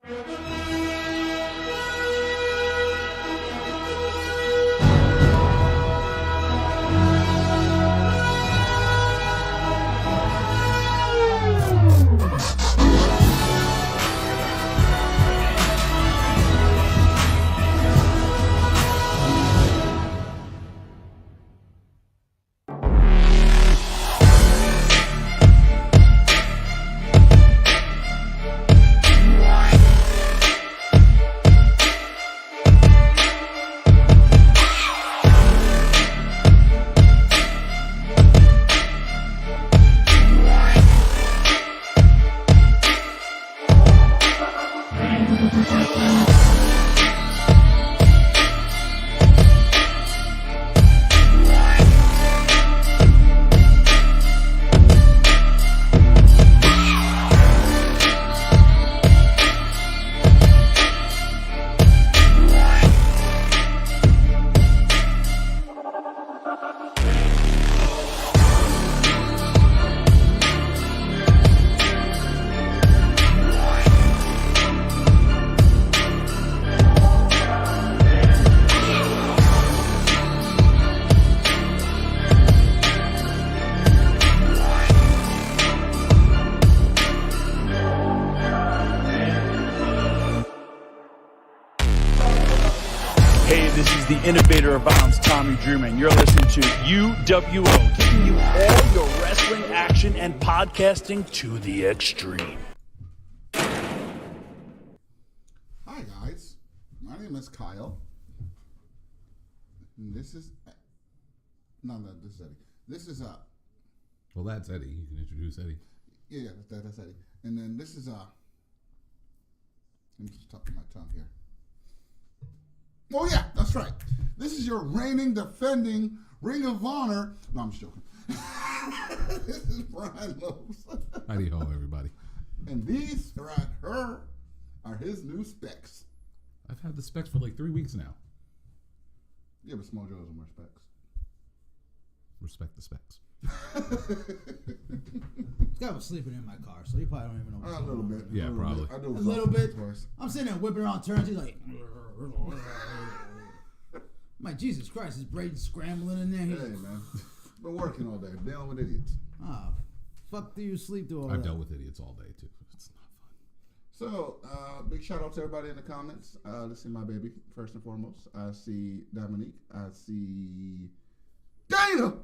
The innovator of bounds, Tommy Dreamer, and you're listening to UWO, giving you all your wrestling action and podcasting to the extreme. Hi guys, my name is Kyle. And this is this is Eddie. This is Well, that's Eddie. You can introduce Eddie. Yeah, that's Eddie. And then this is let me just talk to my tongue here. Oh yeah, that's right. This is your reigning, defending Ring of Honor. No, I'm just joking. This is Bryan Lowe's. Howdy ho, everybody. And these right here are his new specs. I've had the specs for like 3 weeks now. Yeah, but Small Joe doesn't wear specs. Respect the specs. This guy was sleeping in my car, so he probably don't even know what's A little bit. Yeah, probably. I do a little bit. Twice. I'm sitting there whipping around turns. He's like, my Jesus Christ, his brain's scrambling in there. Hey, man. Been working all day, dealing with idiots. Fuck do you sleep through all I've that? dealt with idiots all day, too. It's not fun. So, big shout out to everybody in the comments. Let's see my baby, first and foremost. I see Dominique. I see Dana.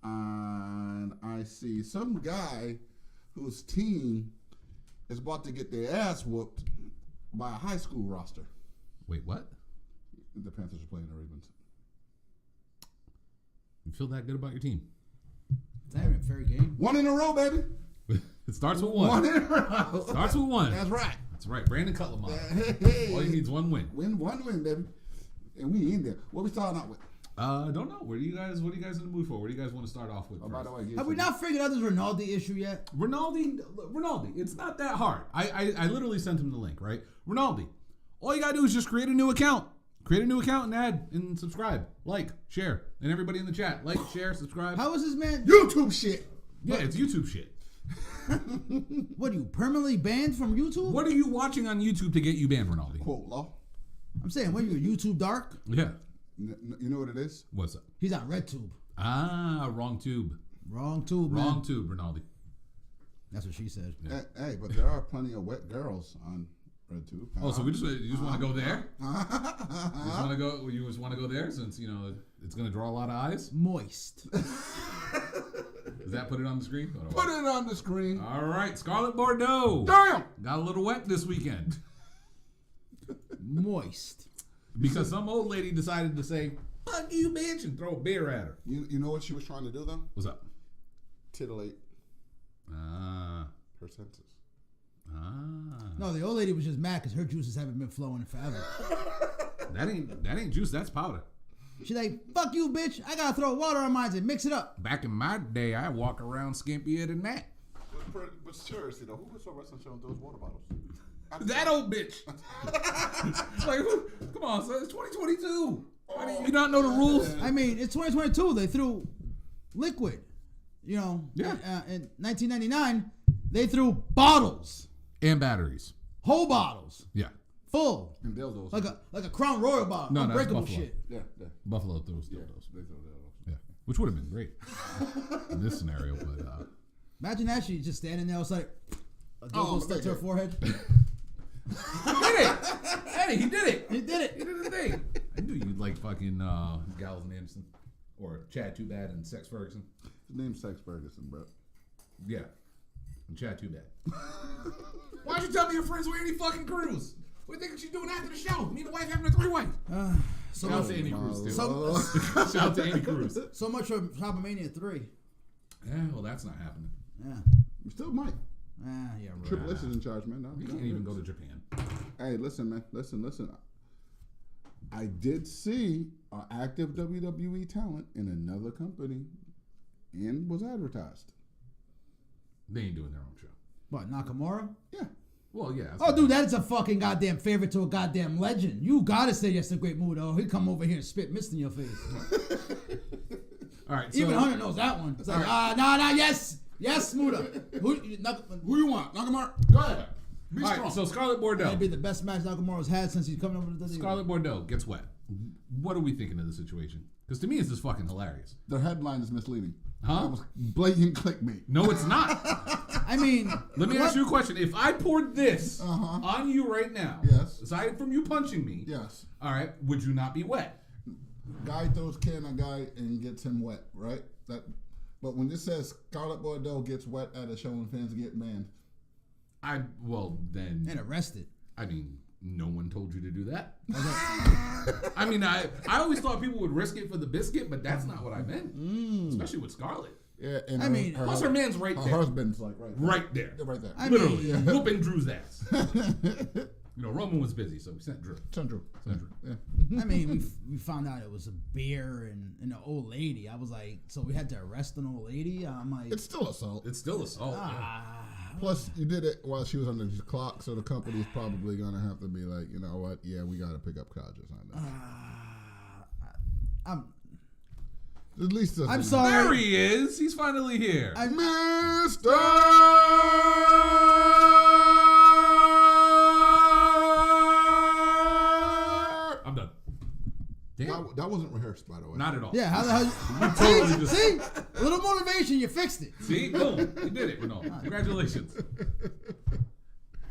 And I see some guy whose team is about to get their ass whooped by a high school roster. Wait, what? The Panthers are playing the Ravens. You feel that good about your team? Is that even a fair game? 1 in a row, baby. It starts with one. 1 in a row. Starts with one. That's right. That's right. Brandon Cutler. Hey. All you need is one win. One win, baby. And we in there. What we starting out with? Don't know. What are you guys in the mood for? What do you guys want to start off with? Oh, by the way, Have we not figured out this Ronaldo issue yet? Ronaldo. It's not that hard. I literally sent him the link, right? Ronaldo. All you gotta do is just create a new account. Create a new account and add and subscribe. Like, share. And everybody in the chat. Like, share, subscribe. How is this man? YouTube shit. Yeah, it's YouTube shit. What, are you permanently banned from YouTube? What are you watching on YouTube to get you banned, Ronaldo? Quote law. I'm saying, what, are you YouTube dark? Yeah. You know what it is? What's up? He's on RedTube. Wrong tube. Wrong tube, man. Wrong tube, Ronaldo. That's what she said. Yeah. Hey, but there are plenty of wet girls on RedTube. Oh, so you just want to go there? You just want to go there since, it's going to draw a lot of eyes? Moist. Does that put it on the screen? Put it on the screen. All right, Scarlet Bordeaux. Damn. Got a little wet this weekend. Moist. Because some old lady decided to say, fuck you, bitch, and throw a beer at her. You know what she was trying to do, though? What's up? Titillate Ah. her senses. No, the old lady was just mad because her juices haven't been flowing forever. That ain't juice, that's powder. She's like, fuck you, bitch. I got to throw water on mine and mix it up. Back in my day, I walk around skimpier than that. But seriously, though, who puts a wrestling show in those water bottles? That old bitch. It's like, come on, son. It's 2022. I mean, you not know the rules? I mean, it's 2022. They threw liquid. Yeah. In 1999, they threw bottles. And batteries. Whole bottles. Yeah. Full. And dildos. Like a Crown Royal bottle. No, that's Unbreakable Buffalo. shit. Yeah. Buffalo throws dildos. They throw dildos. Yeah. Which would have been great in this scenario, but Imagine Ashley just standing there outside. A dildo stuck to her forehead. he did it! Eddie, he did it! He did it. He did the thing. I knew you'd like fucking Gallows and Anderson. Or Chad Too Bad and Sex Ferguson. His name's Sex Ferguson, bro. Yeah. And Chad Too Bad. Why'd you tell me you're friends with Andy fucking Cruz? What do you think she's doing after the show? Me and the wife having a three-way. Shout out to Andy Cruz, too. Shout out to Andy Cruz. So much for Shopomania 3. Yeah, well, that's not happening. Yeah. We still might. Yeah, right. Triple H is in charge, man. You can't even go to Japan. Hey, listen, man. Listen. I did see an active WWE talent in another company and was advertised. They ain't doing their own show. What, Nakamura? Yeah. Well, yeah. Oh, dude, that's a fucking goddamn favorite to a goddamn legend. You gotta say yes to Great Muta. Oh, he come over here and spit mist in your face. All right. So, Even Hunter knows that one. It's like, yes, Muta. Who you want? Nakamura? Go ahead. Be strong. Right, so Scarlett Bordeaux. That'd be the best match Nakamura's had since he's coming over to WWE. Scarlett Bordeaux gets wet. What are we thinking of the situation? Because to me, it's just fucking hilarious. The headline is misleading. Huh? That was blatant clickbait. No, it's not. I mean, let me ask you a question. If I poured this on you right now, yes, aside from you punching me, yes, all right, would you not be wet? Guy throws can at guy and gets him wet, right? But when this says Scarlett Bordeaux gets wet at a show and fans get banned, then and arrested. I mean, no one told you to do that. I mean, I always thought people would risk it for the biscuit, but that's not what I meant. Especially with Scarlett. Yeah, and plus her man's right there. Her husband's like right there. Right there. Literally, whooping Drew's ass. You know, Roman was busy, so we sent Drew. Yeah. I mean, we found out it was a beer and an old lady. I was like, so we had to arrest an old lady? I'm like... It's still assault. Plus, you did it while she was under the clock, so the company's probably going to have to be like, you know what? Yeah, we got to pick up charges on that. At least I'm sorry. There he is. He's finally here. Mr. I'm done. Damn. That wasn't rehearsed, by the way. Not at all. Yeah, how the hell? See? A little motivation, you fixed it. See? Boom. You did it, Renault. Congratulations.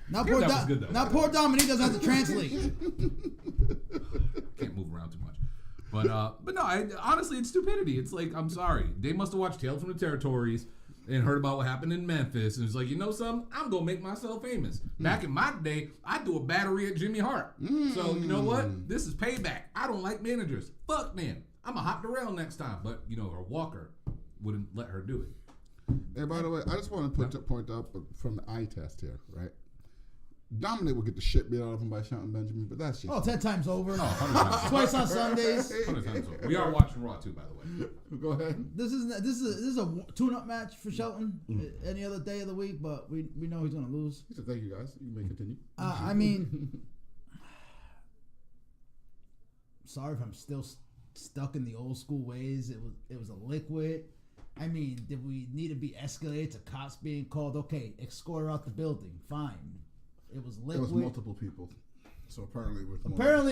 Now poor Dominique doesn't have to translate. Can't move around too much. But no, honestly, it's stupidity. It's like, I'm sorry. They must have watched Tales from the Territories and heard about what happened in Memphis. And it's like, you know something? I'm going to make myself famous. Back in my day, I'd do a battery at Jimmy Hart. So, you know what? This is payback. I don't like managers. Fuck, man. I'm going to hop the rail next time. But, you know, her walker wouldn't let her do it. And by the way, I just want to point out from the eye test here, right? Dominic will get the shit beat out of him by Shelton Benjamin, but that's just... 10 times over. Oh, 100 times. Twice on Sundays. 100 times over. We are watching Raw, too, by the way. Go ahead. This is a tune-up match for Shelton any other day of the week, but we know he's going to lose. He said, thank you, guys. You may continue. I mean... sorry if I'm still stuck in the old school ways. It was a liquid. I mean, did we need to be escalated to cops being called? Okay, escort her out the building. Fine. It was liquid. It was multiple people. So apparently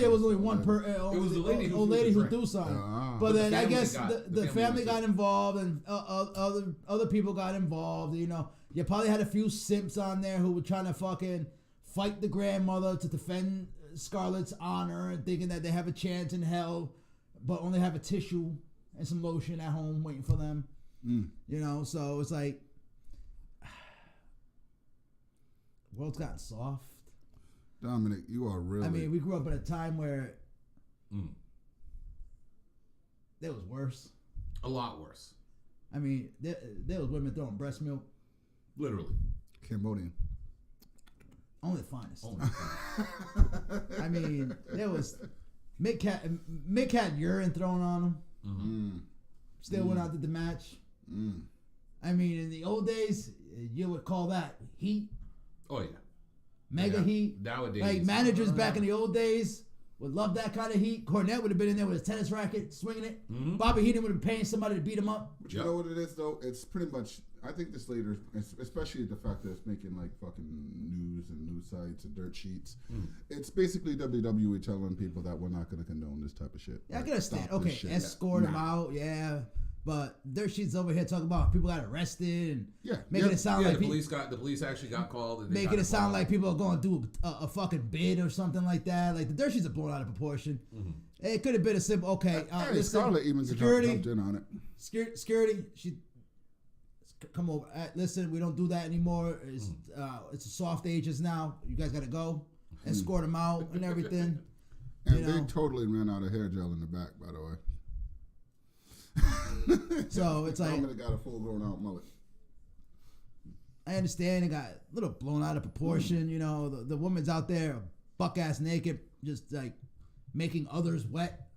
it was only one per. It was the lady who do something. But then I guess the family got involved and other people got involved. You know, you probably had a few simps on there who were trying to fucking fight the grandmother to defend Scarlett's honor and thinking that they have a chance in hell, but only have a tissue and some lotion at home waiting for them. You know, so it's like world's gotten soft. Dominic, you are really... I mean, we grew up at a time where there was worse. A lot worse. I mean, there was women throwing breast milk. Literally. Cambodian. Only the finest. I mean, there was Mick had urine thrown on him. Still went out to the match. I mean, in the old days, you would call that heat. Oh, yeah. Mega heat. Nowadays. Like managers back in the old days would love that kind of heat. Cornette would have been in there with his tennis racket, swinging it. Bobby Heenan would have been paying somebody to beat him up. But you know what it is, though? It's pretty much, I think this later, especially the fact that it's making like fucking news and news sites and dirt sheets. It's basically WWE telling people that we're not going to condone this type of shit. Yeah, I can understand. Okay, escort him out, yeah. But dirt sheets over here talking about people got arrested and making it sound like the police actually got called, and making it sound like people are going to do a fucking bid or something like that. Like the dirt sheets are blown out of proportion. It could have been a simple listen, Scarlett even jumped in on it. Security, she come over. Listen, we don't do that anymore. It's a soft ages now. You guys got to go. Escort them out and everything. And they totally ran out of hair gel in the back, by the way. So it's like Dominic got a full grown out mullet. I understand it got a little blown out of proportion. You know, the woman's out there buck ass naked, just like making others wet.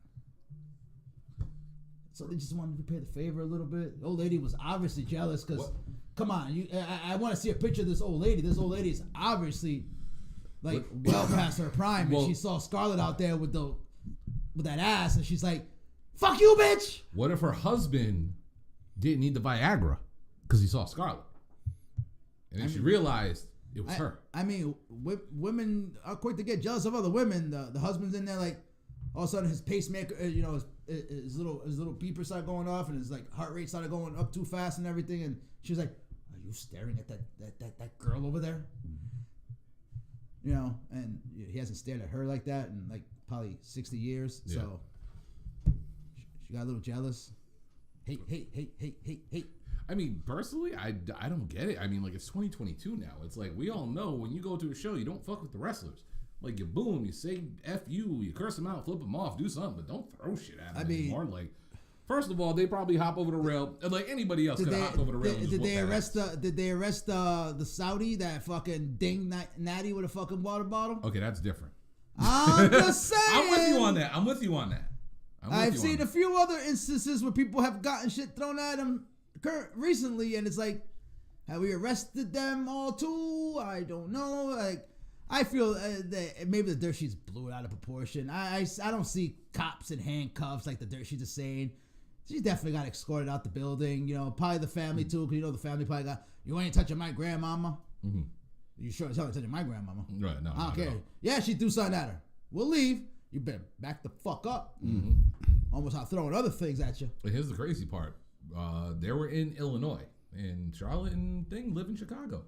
So they just wanted to repay the favor a little bit. The old lady was obviously jealous because, come on, I want to see a picture of this old lady. This old lady is obviously like well past her prime, and she saw Scarlett out there with that ass, and she's like, "Fuck you, bitch!" What if her husband didn't need the Viagra because he saw Scarlett, and then she realized it was her? I mean, women are quick to get jealous of other women. The husband's in there, like all of a sudden his pacemaker, his little beeper started going off, and his like heart rate started going up too fast and everything. And she was like, "Are you staring at that girl over there?" You know, and he hasn't stared at her like that in like probably 60 years. Yeah. So she got a little jealous. Hate. I mean, personally, I don't get it. I mean, like, it's 2022 now. It's like, we all know when you go to a show, you don't fuck with the wrestlers. Like, you boo them, you say F you curse them out, flip them off, do something, but don't throw shit at them anymore. Like, first of all, they probably hop over the rail, and like anybody else could have hopped over the rail. Did they arrest the Saudi that fucking dinged Natty with a fucking water bottle? Okay, that's different. I'm just saying. I'm with you on that. I've seen a few other instances where people have gotten shit thrown at them recently, and it's like, have we arrested them all too? I don't know. Like, I feel that maybe the dirt sheets blew it out of proportion. I don't see cops in handcuffs like the dirt sheets are saying. She definitely got escorted out the building. You know, probably the family too, because you know the family probably got, "You ain't touching my grandmama." You sure as hell ain't touching my grandmama? Right? No, I don't care. Yeah, she threw something at her. We'll leave. You better back the fuck up. Almost out throwing other things at you. But here's the crazy part. They were in Illinois, and Charlotte and Thing live in Chicago.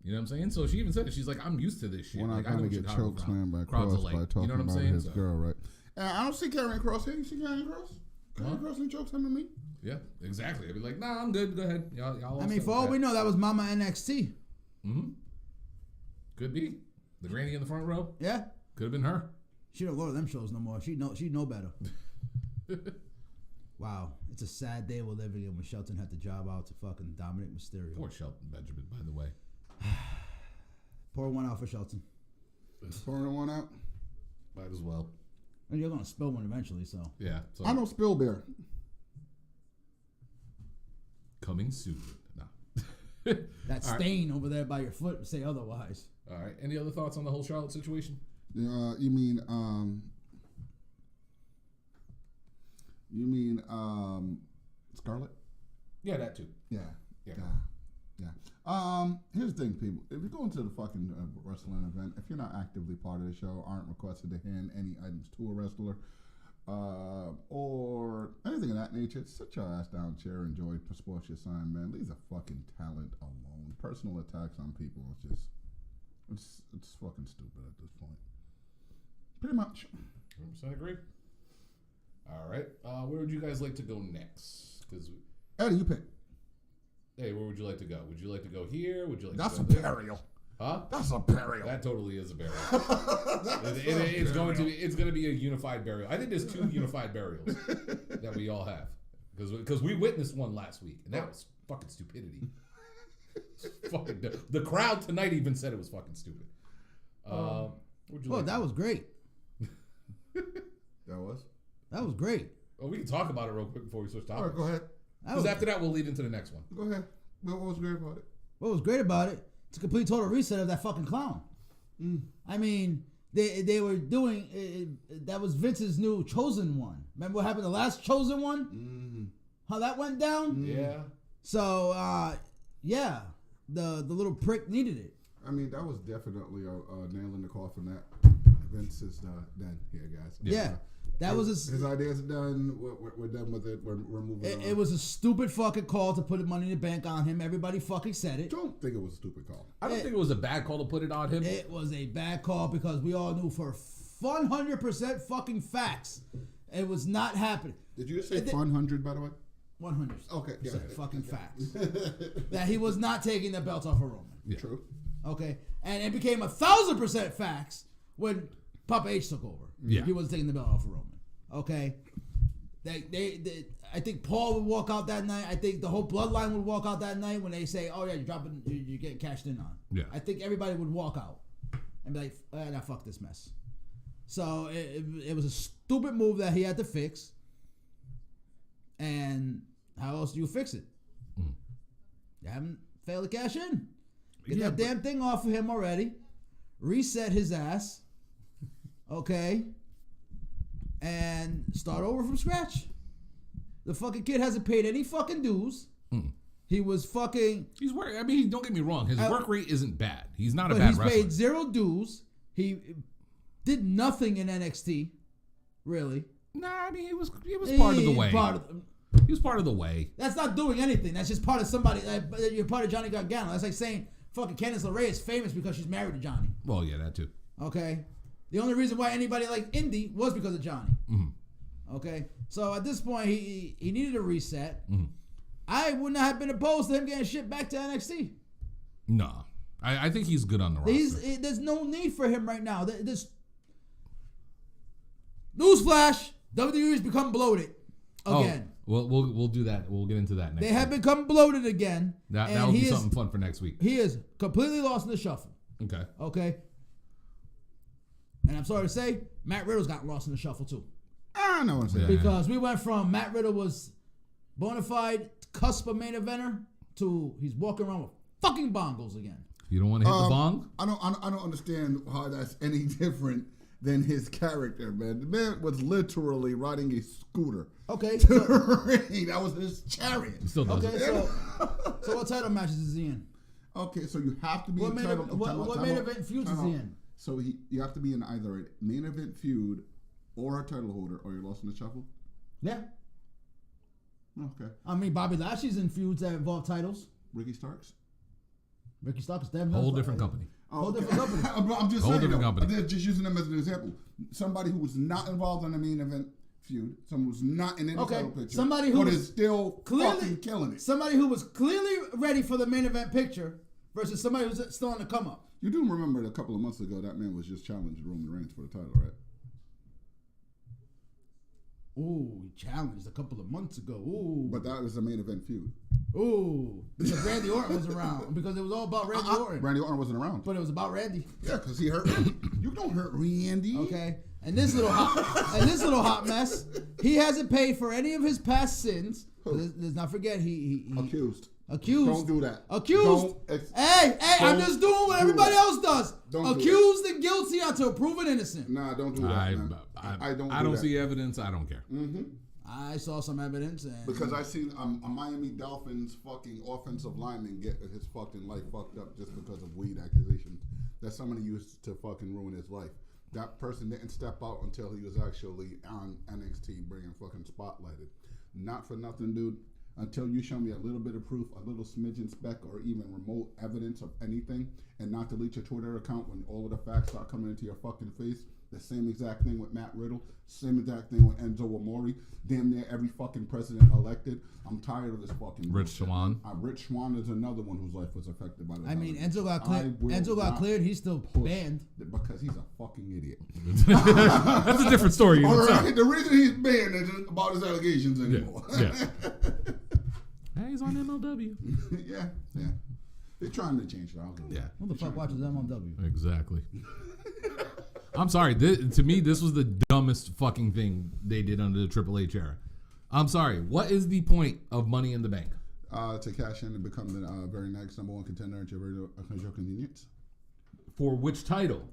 You know what I'm saying? So she even said it. She's like, "I'm used to this shit." We're not like, going to get choked slammed by Cross by talking you know about his girl, right? I don't see Karrion Kross here. You see Karrion Kross? Karrion Kross ain't choke slamming me. Yeah, exactly. I'd be like, "Nah, I'm good. Go ahead." Y'all I mean, for all we know, that was Mama NXT. Could be the granny in the front row. Yeah, could have been her. She don't go to them shows no more. She know better. Wow, it's a sad day we're living in when Shelton had to job out to fucking Dominic Mysterio. Poor Shelton Benjamin, by the way. Pour one out for Shelton. Pouring one out? Might as well. And you're gonna spill one eventually, so. Yeah. So. I don't spill beer. Coming soon. No. That stain over there by your foot would say otherwise. All right. Any other thoughts on the whole Charlotte situation? You mean Scarlett? Yeah, that too. Yeah. Here's the thing, people. If you go into the fucking wrestling event, if you're not actively part of the show, aren't requested to hand any items to a wrestler, or anything of that nature, sit your ass down, chair, enjoy the sports you're signed, man. Leave the fucking talent alone. Personal attacks on people is just, it's fucking stupid at this point. Pretty much. 100% agree. All right. Where would you guys like to go next? Because Eddie, you pick. Hey, where would you like to go? Would you like to go here? Would you like That's to go a there? burial. Huh? That's a burial. That totally is a burial. It's going to be a unified burial. I think there's 2 unified burials that we all have because we witnessed one last week and that was fucking stupidity. The crowd tonight even said it was fucking stupid. That was great. That was great. Well, we can talk about it real quick before we switch topics. All right, go ahead. Because after that, we'll lead into the next one. Go ahead. What was great about it? What was great about it? It's a complete total reset of that fucking clown. I mean, they were doing that was Vince's new Chosen One. Remember what happened the last Chosen One? How that went down? Yeah. So yeah, the little prick needed it. I mean, that was definitely a nail in the coffin. That Vince is done here, guys. Yeah. That was his ideas are done. We're done with it. We're moving on. It was a stupid fucking call to put Money in the Bank on him. Everybody fucking said it. Don't think it was a stupid call. I don't think it was a bad call to put it on him. It was a bad call because we all knew for 100% fucking facts it was not happening. Did you say 100 by the way? 100. Okay, yeah. Fucking facts. That he was not taking the belt off of Roman. Yeah. True. Okay, and it became 1,000% facts when Papa H took over. Yeah. He wasn't taking the belt off of Roman. Okay, they I think Paul would walk out that night. I think the whole bloodline would walk out that night when they say, "Oh yeah, you're getting cashed in on." Yeah. I think everybody would walk out and be like, "Nah, fuck this mess." So it was a stupid move that he had to fix. And how else do you fix it? You haven't failed to cash in. Get that damn thing off of him already. Reset his ass. Okay. And start over from scratch. The fucking kid hasn't paid any fucking dues. He was fucking... He's work. I mean, don't get me wrong. His work rate isn't bad. He's not a bad wrestler. He's paid 0 dues. He did nothing in NXT. Really. Nah, I mean, he was part of the way. He was part of the way. That's not doing anything. That's just part of somebody. You're part of Johnny Gargano. That's like saying fucking Candice LeRae is famous because she's married to Johnny. Well, yeah, that too. Okay. The only reason why anybody liked Indy was because of Johnny. Okay. So at this point, he needed a reset. I would not have been opposed to him getting shipped back to NXT. No. I think he's good on the roster. There's no need for him right now. Newsflash, WWE's become bloated again. Oh, we'll do that. We'll get into that next They have become bloated again. That will be something fun for next week. He is completely lost in the shuffle. Okay. And I'm sorry to say, Matt Riddle's got lost in the shuffle too. I know what I'm saying. Because we went from Matt Riddle was bona fide cusp of main eventer to he's walking around with fucking bongos again. You don't want to hit the bong? I don't understand how that's any different than his character, man. The man was literally riding a scooter. Okay. That was his chariot. He still does it. So what title matches is he in? Okay, so you have to be What main event feuds is he in? So you have to be in either a main event feud or a title holder, or you're lost in the shuffle? Yeah. Okay. I mean, Bobby Lashley's in feuds that involve titles. Ricky Starks? Ricky Starks, damn. Whole different company. Oh, different company. I'm just Whole saying, different company. They're just using them as an example. Somebody who was not involved in the main event feud, someone who's not in any title picture, somebody who is still clearly fucking killing it. Somebody who was clearly ready for the main event picture versus somebody who's still on the come up. You do remember a couple of months ago that man was just challenging Roman Reigns for the title, right? Ooh, he challenged a couple of months ago. Ooh. But that was a main event feud. Ooh. Because Randy Orton was around. Because it was all about Randy Orton. Randy Orton wasn't around. But it was about Randy. Yeah, because he hurt You don't hurt Randy. Okay. And this little hot mess, he hasn't paid for any of his past sins. Let's not forget he Accused. Accused. Don't do that. Accused. I'm just doing what everybody else does. Accused and guilty until proven innocent. Nah, don't do that, man. I don't see evidence. I don't care. I saw some evidence. Because I seen a Miami Dolphins fucking offensive lineman get his fucking life fucked up just because of weed accusations that somebody used to fucking ruin his life. That person didn't step out until he was actually on NXT bringing fucking spotlighted. Not for nothing, dude. Until you show me a little bit of proof, a little smidgen speck, or even remote evidence of anything, and not delete your Twitter account when all of the facts start coming into your fucking face. The same exact thing with Matt Riddle. Same exact thing with Enzo Amore. Damn near every fucking president elected. I'm tired of this fucking Rich Swann. Rich Swann is another one whose life was affected by the Enzo got cleared. Enzo got cleared. He's still banned because he's a fucking idiot. That's a different story. All right, the reason he's banned isn't about his allegations anymore. Yeah. Hey, he's on MLW. yeah. They're trying to change it. Yeah. Who the fuck watches MLW? Exactly. I'm sorry. To me, this was the dumbest fucking thing they did under the Triple H era. I'm sorry. What is the point of Money in the Bank? To cash in and become the very next number one contender at your convenience. For which title?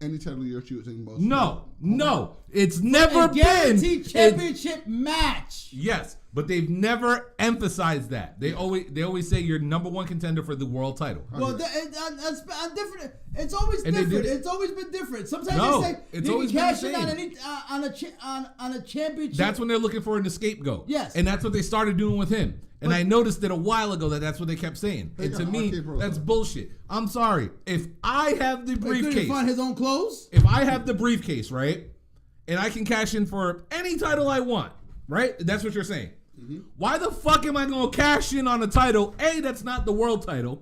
any title you're choosing. Most No. It's never been guaranteed championship match. Yes, but they've never emphasized that. They always say you're number one contender for the world title. Well, that's different. It's always different. It's always been different. Sometimes they say it's you always can cash been in the same. on a championship. That's when they're looking for an scapegoat. Yes, and that's what they started doing with him. And I noticed it a while ago that's what they kept saying. And to me, that's bullshit. I'm sorry. If I have the briefcase, couldn't he find his own clothes? If I have the briefcase, right, and I can cash in for any title I want, right? That's what you're saying. Mm-hmm. Why the fuck am I going to cash in on a title, A, that's not the world title,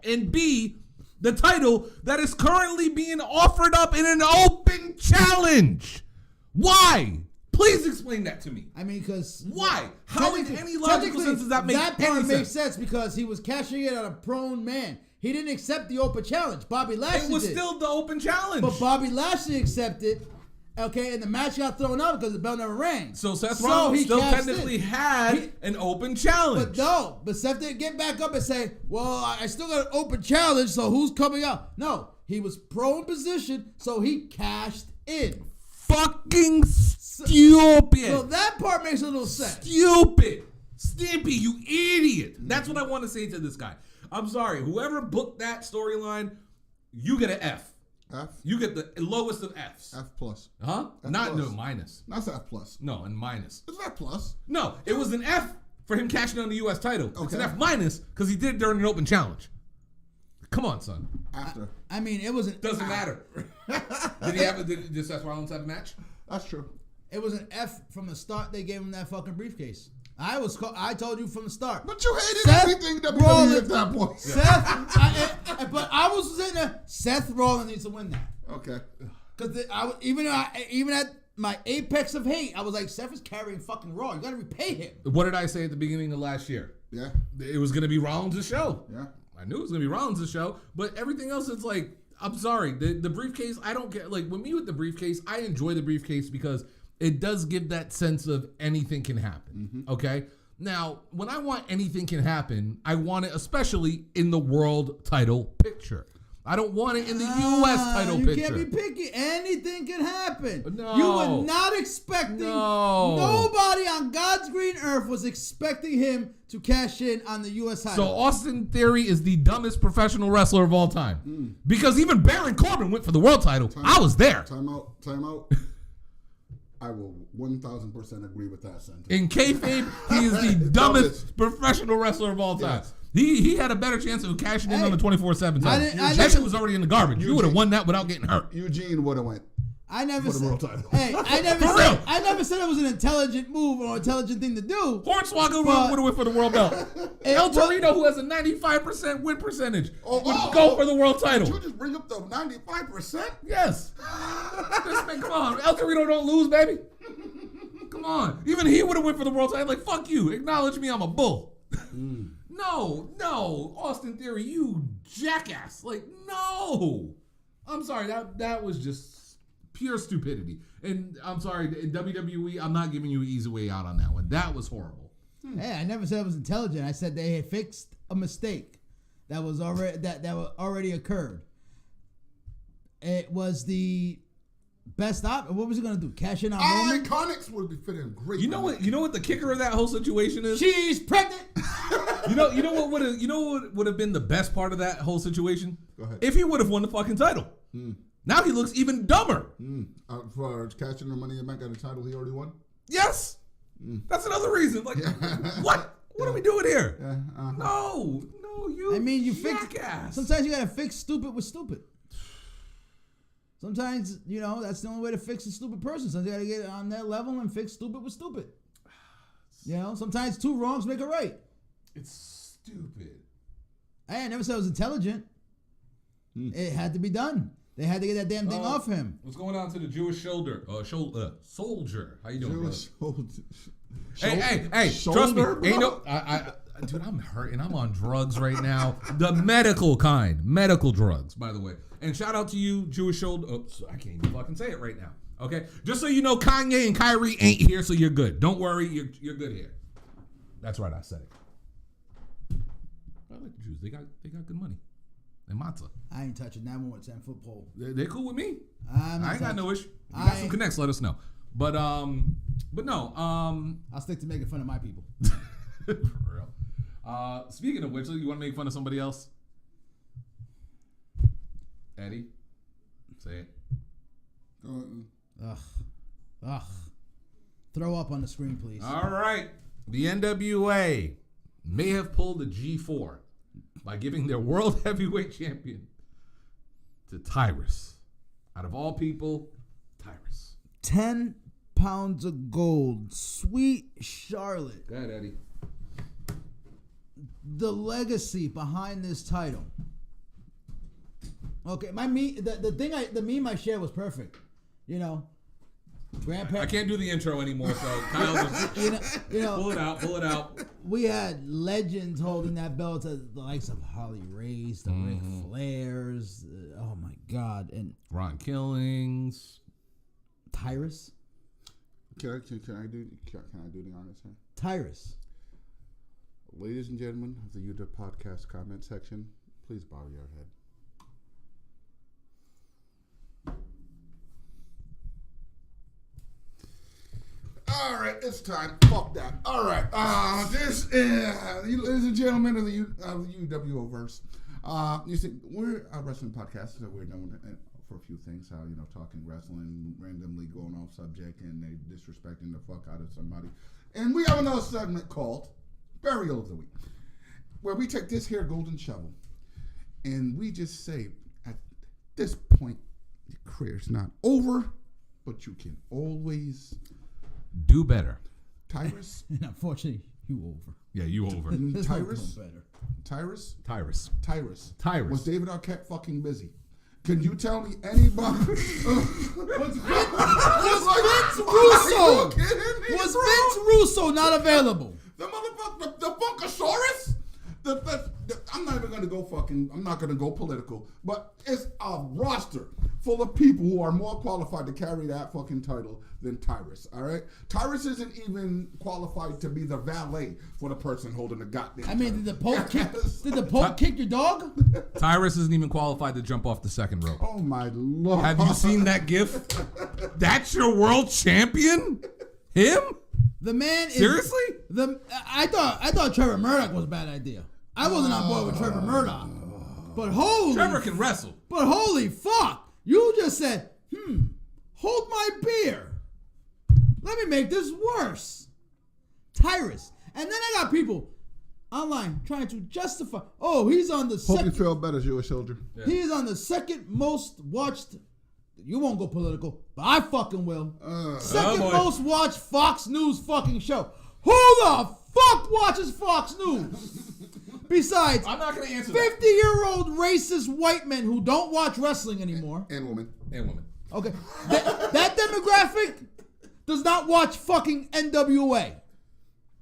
and B, the title that is currently being offered up in an open challenge? Why? Please explain that to me. I mean, because... Why? How in any logical sense does that make that part any makes sense? sense because he was cashing in on a prone man. He didn't accept the open challenge. Bobby Lashley It was did. still the open challenge. But Bobby Lashley accepted, okay, and the match got thrown out because the belt never rang. So Seth Rollins still technically had an open challenge. But Seth didn't get back up and say, well, I still got an open challenge, so who's coming out? No, he was prone position, so he cashed in. Fucking stupid. So that part makes a little sense. Stupid. Stimpy, you idiot. That's what I want to say to this guy. I'm sorry. Whoever booked that storyline, you get an F. F? You get the lowest of Fs. F plus. Huh? F Not plus. no minus. That's F plus. No, and minus. It's F plus. No, it was an F for him cashing on the U.S. title. It's an Okay. F minus because he did it during an open challenge. Come on, son. After. I mean, it was an... Doesn't matter. Did Seth Rollins have a match? That's true. It was an F from the start. They gave him that fucking briefcase. I told you from the start. But you hated Seth everything WWE Rollins- at that point. But I was sitting there. Seth Rollins needs to win that. Okay. Because even at my apex of hate, I was like, Seth is carrying fucking Raw. You got to repay him. What did I say at the beginning of last year? Yeah. It was going to be Rollins' show. Yeah. I knew it was going to be Rollins' show, but everything else, it's like, I'm sorry. The briefcase, I don't get, like, with me with the briefcase, I enjoy the briefcase because it does give that sense of anything can happen, okay? Now, when I want anything can happen, I want it especially in the world title picture. I don't want it in the U.S. title picture. You can't be picky. Anything can happen. No. You were not expecting. No. Nobody on God's green earth was expecting him to cash in on the U.S. title. So Austin Theory is the dumbest professional wrestler of all time. Because even Baron Corbin went for the world title. I was there. Time out. I will 1,000% agree with that sentence. In kayfabe, he is the dumbest professional wrestler of all time. Yes. He had a better chance of cashing in on the 24/7 title. That shit was already in the garbage. You would have won that without getting hurt. Eugene would have went. I never For the said. world title. Hey, I never said it was an intelligent move or an intelligent thing to do. Hornswoggle would have went for the world belt. El Torito, who has a 95% win percentage, would go for the world title. Did you just bring up the 95%? Yes. This man, come on. El Torito don't lose, baby. Come on. Even he would have went for the world title. Like, fuck you. Acknowledge me, I'm a bull. No. Austin Theory, you jackass. Like, no. I'm sorry. That was just pure stupidity. And I'm sorry, in WWE, I'm not giving you an easy way out on that one. That was horrible. Hey, I never said it was intelligent. I said they had fixed a mistake that was already occurred. It was the best option. What was he gonna do? Cash in on Roman? Iconics would be fitting great. You know what the kicker of that whole situation is? She's pregnant. You know what would have been the best part of that whole situation? Go ahead. If he would have won the fucking title. Now he looks even dumber. For cashing the Money in the Bank on the title he already won? Yes. That's another reason. Like, what? What are we doing here? No, you. I mean, you jackass. Sometimes you gotta fix stupid with stupid. Sometimes, that's the only way to fix a stupid person. Sometimes you gotta get on their level and fix stupid with stupid. Sometimes two wrongs make a right. It's stupid. Hey, I never said it was intelligent. It had to be done. They had to get that damn thing off him. What's going on to the Jewish soldier? How you doing, Jewish brother? soldier. Hey, trust me. Shoulder, Ain't no, dude, I'm hurting. I'm on drugs right now. The medical kind. Medical drugs, by the way. And shout out to you, Jewish shoulder. Oops, I can't even fucking say it right now. Okay? Just so you know, Kanye and Kyrie ain't here, so you're good. Don't worry, you're good here. That's right, I said it. I like the Jews. They got good money. and Matza. I ain't touching that one with 10-foot pole. They're cool with me. I ain't got no issue. If you got some connects, let us know. But no. I'll stick to making fun of my people. For real. Speaking of which, you want to make fun of somebody else? Eddie, say it. Ugh. Throw up on the screen, please. All right. The NWA may have pulled the G4 by giving their World Heavyweight Champion to Tyrus. Out of all people, Tyrus. 10 pounds of gold. Sweet Charlotte. Go ahead, Eddie. The legacy behind this title. Okay, the meme I shared was perfect. You know, grandparents. I can't do the intro anymore, so Kyle just you know, pull it out. We had legends holding that belt, the likes of Harley Race, the Ric Flairs. Oh my God, and Ron Killings, Tyrus. Can I do the honors here? Tyrus. Ladies and gentlemen of the UW podcast comment section, please bow your head. All right, it's time. Fuck that. All right, this is, ladies and gentlemen of the UWO verse. You see, we're a wrestling podcast, so we're known for a few things. How talking wrestling, randomly going off subject, and they disrespecting the fuck out of somebody. And we have another segment called Burial of the Week, where we take this here golden shovel, and we just say, at this point, your career's not over, but you can always do better. Tyrus? And unfortunately, you over. Yeah, you over. Tyrus? Tyrus. Was David Arquette fucking busy? Can you tell me anybody? Was Vince Russo not available? The motherfucker, the Funkasaurus? I'm not even gonna go I'm not gonna go political, but it's a roster full of people who are more qualified to carry that fucking title than Tyrus, all right? Tyrus isn't even qualified to be the valet for the person holding the goddamn title. Did the Pope kick your dog? Tyrus isn't even qualified to jump off the second rope. Oh my Lord. Have you seen that gif? That's your world champion? Him? The man is... Seriously? I thought Trevor Murdoch was a bad idea. I wasn't on board with Trevor Murdoch. But Trevor can wrestle. But holy fuck. You just said, hold my beer. Let me make this worse. Tyrus. And then I got people online trying to justify, he's on the second... Hope you feel better, Jewish soldier. Yeah. He's on the second most watched... You won't go political, but I fucking will. Second most watched Fox News fucking show. Who the fuck watches Fox News? Besides, I'm not going to answer 50-year-old racist white men who don't watch wrestling anymore. And women. Okay. That demographic does not watch fucking NWA.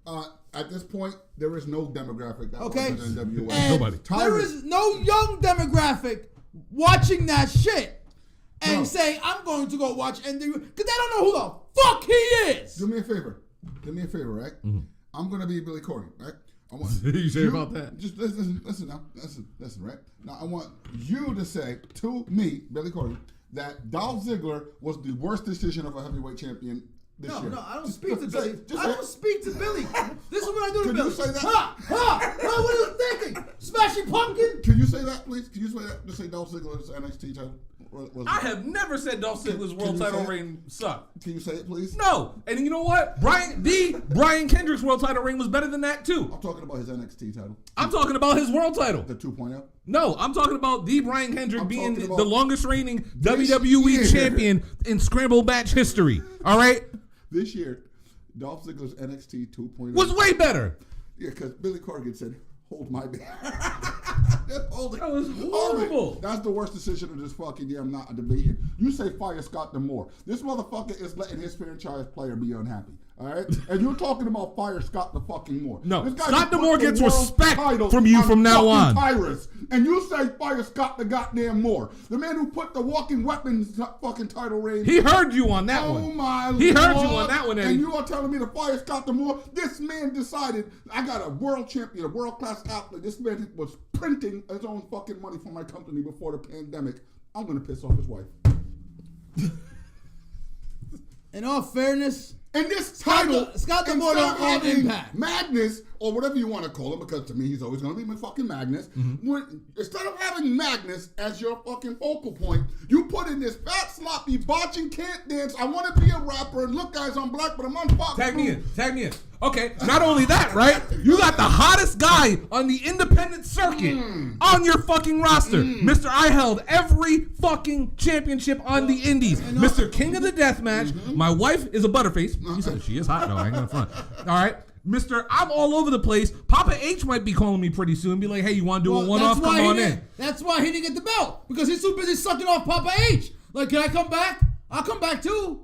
At this point, there is no demographic that watches NWA. Nobody. There is no young demographic watching that shit and saying, I'm going to go watch NWA. Because they don't know who the fuck he is. Do me a favor, right? Mm-hmm. I'm going to be Billy Corgan, right? You say about that? Just listen now. Listen, right? Now, I want you to say to me, Billy Corgan, that Dolph Ziggler was the worst decision of a heavyweight champion this year. No, I don't speak to Billy. I don't speak to Billy. This is what I do to Billy. Can you say that? What are you thinking? Smashing Pumpkin? Can you say that, please? Can you say that? Just say Dolph Ziggler's NXT title. I have never said Dolph Ziggler's world title reign sucked. Can you say it, please? No. And you know what? Brian Kendrick's world title reign was better than that, too. I'm talking about his NXT title. I'm talking about his world title. The 2.0? No, I'm talking about the Brian Kendrick being the longest reigning WWE champion in scramble match history. All right? This year, Dolph Ziggler's NXT 2.0 was way better. Yeah, because Billy Corgan said, hold my beer. Hold it. That was horrible. That's the worst decision of this fucking year. I'm not to be here. You say fire Scott D'Amore. This motherfucker is letting his franchise player be unhappy. All right? And you're talking about fire Scott the fucking Moore. No, Scott D'Amore gets respect from you from now on. Tyrus. And you say fire Scott the goddamn Moore. The man who put the walking weapons fucking title reign. He heard you on that one. Oh my He Lord. heard you on that one, Eddie. And you are telling me to fire Scott the Moore? This man decided, I got a world champion, a world-class athlete. This man was printing his own fucking money for my company before the pandemic. I'm going to piss off his wife. In all fairness, and this title, Scott the Moore don't own Impact. Magnus, or whatever you want to call him, because to me he's always going to be my fucking Magnus. Instead of having Magnus as your fucking focal point, you put in this fat, sloppy, botching, can't dance, I want to be a rapper, and look guys, I'm black, but I'm on Fox. Tag me in. Okay, not only that, right? You got the hottest guy on the independent circuit on your fucking roster. Mr. I held every fucking championship on the indies. Mr. King of the Deathmatch. My wife is a butterface. She said she is hot though, I ain't gonna front. All right. Mr. I'm all over the place. Papa H might be calling me pretty soon. Be like, hey, you want to do a one-off? Come on in. That's why he didn't get the belt. Because he's too busy sucking off Papa H. Like, can I come back? I'll come back too.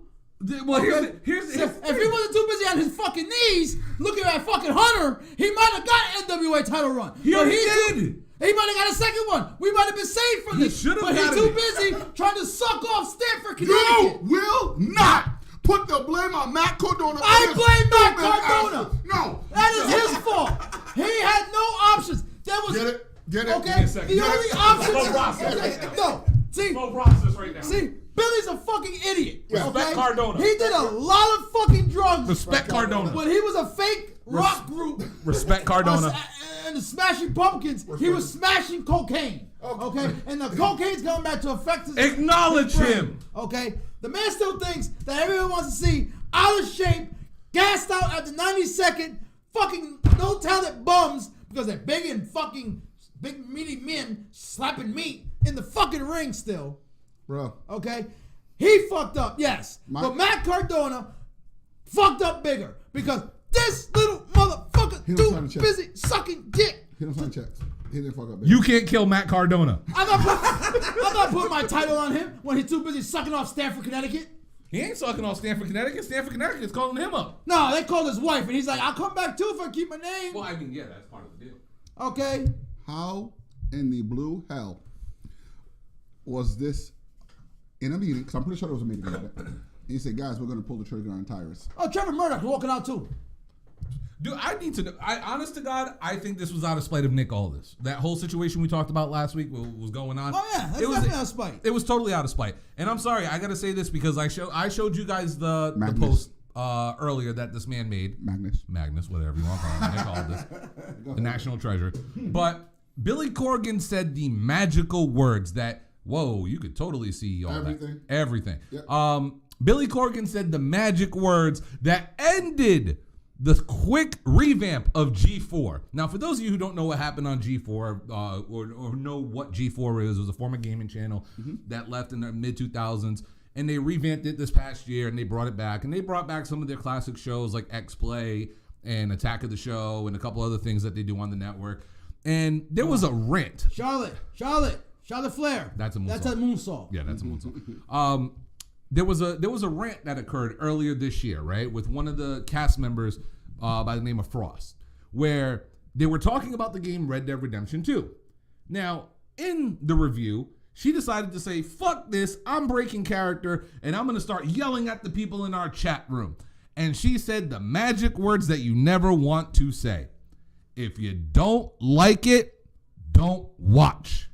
Well, here's if he wasn't too busy on his fucking knees looking at fucking Hunter, he might have got an NWA title run. He already did. He might have got a second one. We might have been saved from this. But he's too busy trying to suck off Stanford, Connecticut. You will not put the blame on Matt Cardona. I blame Matt Cardona. No. That is his fault. He had no options. That was Get it. Okay. The only option. No. See. Slow process right now. See. Billy's a fucking idiot. Respect Cardona. He did a lot of fucking drugs. Respect Cardona. When he was a fake rock group. Respect Cardona. And the Smashing Pumpkins, he was smashing cocaine. Okay? And the cocaine's coming back to affect his Acknowledge brain. him. Okay? The man still thinks that everyone wants to see out of shape, gassed out at the 92nd, fucking no talent bums because they're big and fucking big meaty men slapping meat in the fucking ring still. Bro. Okay? He fucked up, yes. But Matt Cardona fucked up bigger because this little motherfucker too busy sucking dick. He don't sign checks. He didn't fuck up bigger. You can't kill Matt Cardona. I'm not putting my title on him when he's too busy sucking off Stanford, Connecticut. He ain't sucking off Stanford, Connecticut. Stanford, Connecticut is calling him up. No, they called his wife, and he's like, I'll come back too if I keep my name. Well, I mean, yeah, that's part of the deal. Okay. How in the blue hell was this in a meeting? Because I'm pretty sure there was a meeting about it. He said, guys, we're going to pull the trigger on Tyrus. Oh, Trevor Murdoch walking out too. Dude, I need to know. Honest to God, I think this was out of spite of Nick Aldis. That whole situation we talked about last week was going on. Oh, yeah. That's definitely out of spite. It was totally out of spite. And I'm sorry, I got to say this because I showed you guys the post earlier that this man made. Magnus, whatever you want to call him. Nick Aldis. The national treasure. But Billy Corgan said the magical words that, whoa, you could totally see all that. Everything. Yep. Billy Corgan said the magic words that ended the quick revamp of G4. Now, for those of you who don't know what happened on G4 or know what G4 is, it was a former gaming channel that left in the mid-2000s, and they revamped it this past year, and they brought it back. And they brought back some of their classic shows like X-Play and Attack of the Show and a couple other things that they do on the network. And there was a rant. Charlotte Flair. That's a moonsault. That's a moonsault. Yeah, that's a moonsault. There was a rant that occurred earlier this year, right, with one of the cast members by the name of Frost, where they were talking about the game Red Dead Redemption 2. Now, in the review, she decided to say, fuck this, I'm breaking character, and I'm going to start yelling at the people in our chat room. And she said the magic words that you never want to say. If you don't like it, don't watch.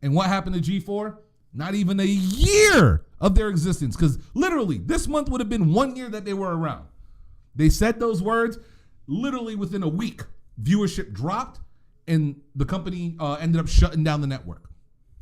And what happened to G4? Not even a year of their existence, because literally this month would have been 1 year that they were around. They said those words, literally within a week, viewership dropped, and the company ended up shutting down the network.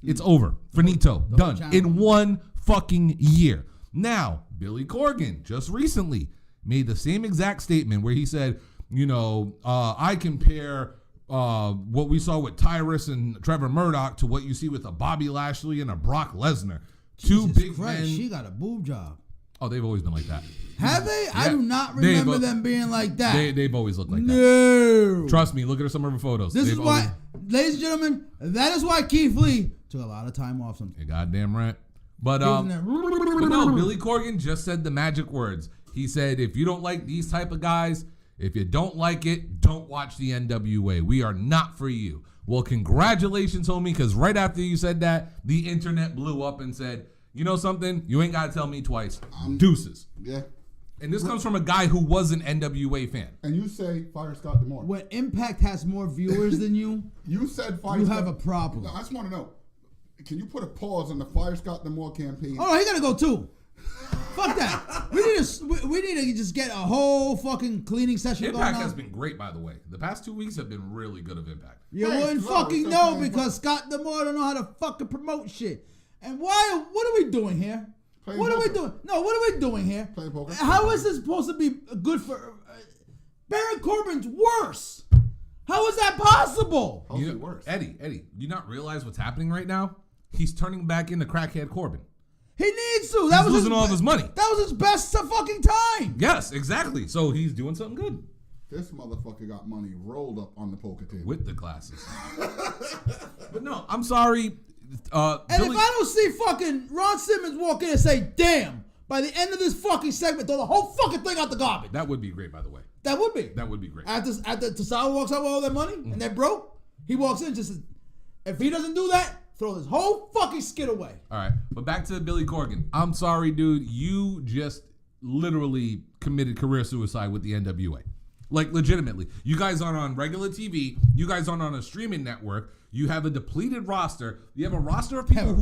It's over. Finito. Done. In 1 fucking year. Now, Billy Corgan just recently made the same exact statement where he said, I compare what we saw with Tyrus and Trevor Murdoch to what you see with a Bobby Lashley and a Brock Lesnar. Two big men. She got a boob job. Oh, they've always been like that. Have they? Yeah. I do not remember them being like that. They've always looked like that. No. Trust me, look at some of her photos. This is why, ladies and gentlemen, that is why Keith Lee took a lot of time off sometimes. You're goddamn right. But no, Billy Corgan just said the magic words. He said, if you don't like these type of guys, if you don't like it, don't watch the NWA. We are not for you. Well, congratulations, homie, because right after you said that, the internet blew up and said, you know something? You ain't got to tell me twice. Deuces. Yeah. And this comes from a guy who was an NWA fan. And you say fire Scott D'Amore. When Impact has more viewers than you, You said fire you Scott. have a problem. No, I just want to know. Can you put a pause on the fire Scott D'Amore campaign? Oh, he gotta go too. Fuck that. We need to just get a whole fucking cleaning session Impact going on. has been great, by the way. The past 2 weeks have been really good of Impact. You Hey, wouldn't no, fucking it's know okay, because Scott D'Amore don't know how to fucking promote shit. And why? What are we doing here? Playing What are we poker. doing? No, what are we doing here? Playing poker. How is this supposed to be good for? Baron Corbin's worse. How is that possible? How's it worse? Eddie, do you not realize what's happening right now? He's turning back into crackhead Corbin. He needs to. That He's was losing all of his money. That was his best fucking time. Yes, exactly. So he's doing something good. This motherfucker got money rolled up on the poker table. With the glasses. But no, I'm sorry. And Billy, if I don't see fucking Ron Simmons walk in and say, damn, by the end of this fucking segment, throw the whole fucking thing out the garbage. that would be great, by the way. That would be. That would be great. After Tosawa walks out with all that money and they're broke, he walks in just, if he doesn't do that, throw this whole fucking skit away. All right, but back to Billy Corgan. I'm sorry, dude. You just literally committed career suicide with the NWA. Like, legitimately. You guys aren't on regular TV. You guys aren't on a streaming network. You have a depleted roster. You have a roster of people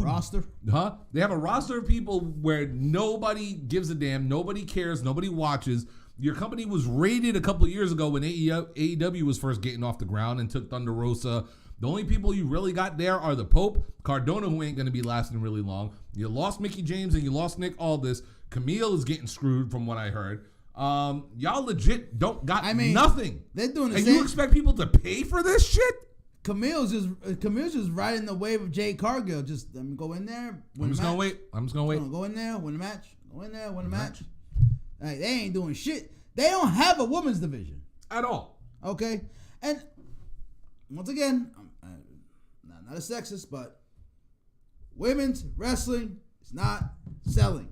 They have a roster of people where nobody gives a damn. Nobody cares. Nobody watches. Your company was raided a couple of years ago when AEW was first getting off the ground and took Thunder Rosa. The only people you really got there are the Pope, Cardona, who ain't going to be lasting really long. You lost Mickey James and you lost Nick Aldis. Camille is getting screwed from what I heard. Y'all legit don't got nothing. They're doing the and same. you expect people to pay for this shit? Camille's just riding the wave of Jade Cargill. Just go in there. I'm just gonna wait. Go in there, win the match. Go in there, win the match. Like, they ain't doing shit. They don't have a women's division At all. Okay, and once again, I'm not a sexist, but women's wrestling is not selling.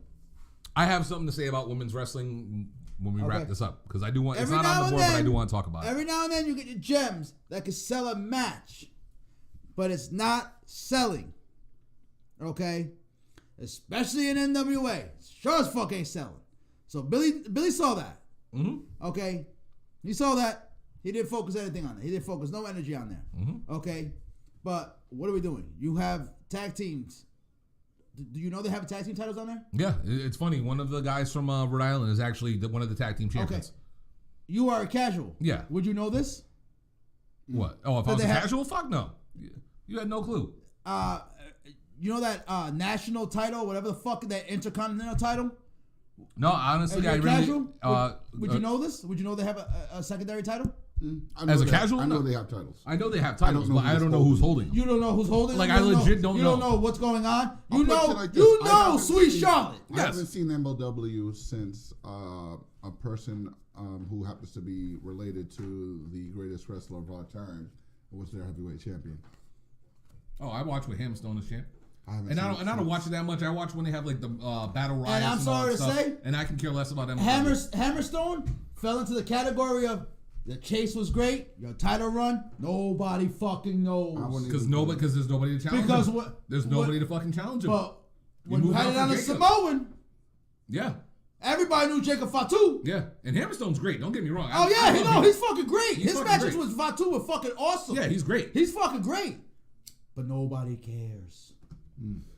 I have something to say about women's wrestling when we wrap this up because I do want. It's Every not now on the and board, but I then- do want to talk about it. Every now and then you get your gems that can sell a match, but it's not selling. Okay, especially in NWA, sure as fuck ain't selling. So Billy saw that. Mm-hmm. Okay, he saw that. He didn't focus anything on it. He didn't focus no energy on there. Mm-hmm. Okay, but what are we doing? You have tag teams. Do you know they have tag team titles on there? Yeah, it's funny. One of the guys from Rhode Island is actually one of the tag team champions. Okay. You are a casual. Yeah. Would you know this? What? Oh, if I was a casual? Fuck no. You had no clue. You know that national title, whatever the fuck, that intercontinental title? No, honestly, I really. Casual? Would you know this? Would you know they have a secondary title? As a casual? I know No. they have titles. I know they have titles, but I don't know holding who's holding them. You don't know who's holding Like, them? I legit don't You know. don't know what's going on? I'll You put know, it like this. you I know haven't Sweet seen- Charlotte. I Yes. haven't seen MLW since a person who happens to be related to the greatest wrestler of all time was their heavyweight champion. Oh, I watch with Hammerstone as champ. I haven't And seen I don't watch it that much. I watch when they have like the battle riots. I'm and sorry all that to stuff, say, and I can care less about them. Hammerstone fell into the category of the chase was great, your title run, nobody fucking knows. Because there's nobody to challenge. Because him. what? There's nobody to fucking challenge him. But when you moved had on it on from a Jacob. Samoan, Yeah, everybody knew Jacob Fatu. yeah. And Hammerstone's great. Don't get me wrong. Oh I yeah, love him. he's fucking great. He's His fucking matches great. with Fatu were fucking awesome. Yeah, he's great. He's fucking great. But nobody cares.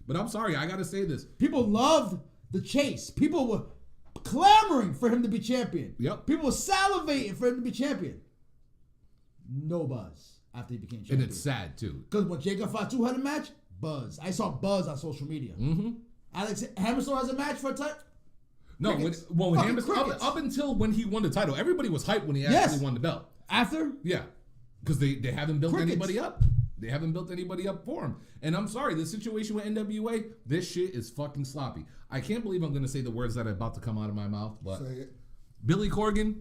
But I'm sorry, I gotta say this. People loved the chase. People were clamoring for him to be champion. Yep. People were salivating for him to be champion. No buzz after he became champion. And it's sad too. Because when Jacob Fatu had a match, buzz. I saw buzz on social media. Mm-hmm. Alex Hammerstone has a match for a title. No, when Fucking Hammerstone crickets. up until when he won the title, everybody was hyped when he Yes. actually won the belt. After? Yeah, because they haven't built Crickets. anybody up. They haven't built anybody up for him. And I'm sorry, the situation with NWA, this shit is fucking sloppy. I can't believe I'm going to say the words that are about to come out of my mouth, but Say it. Billy Corgan,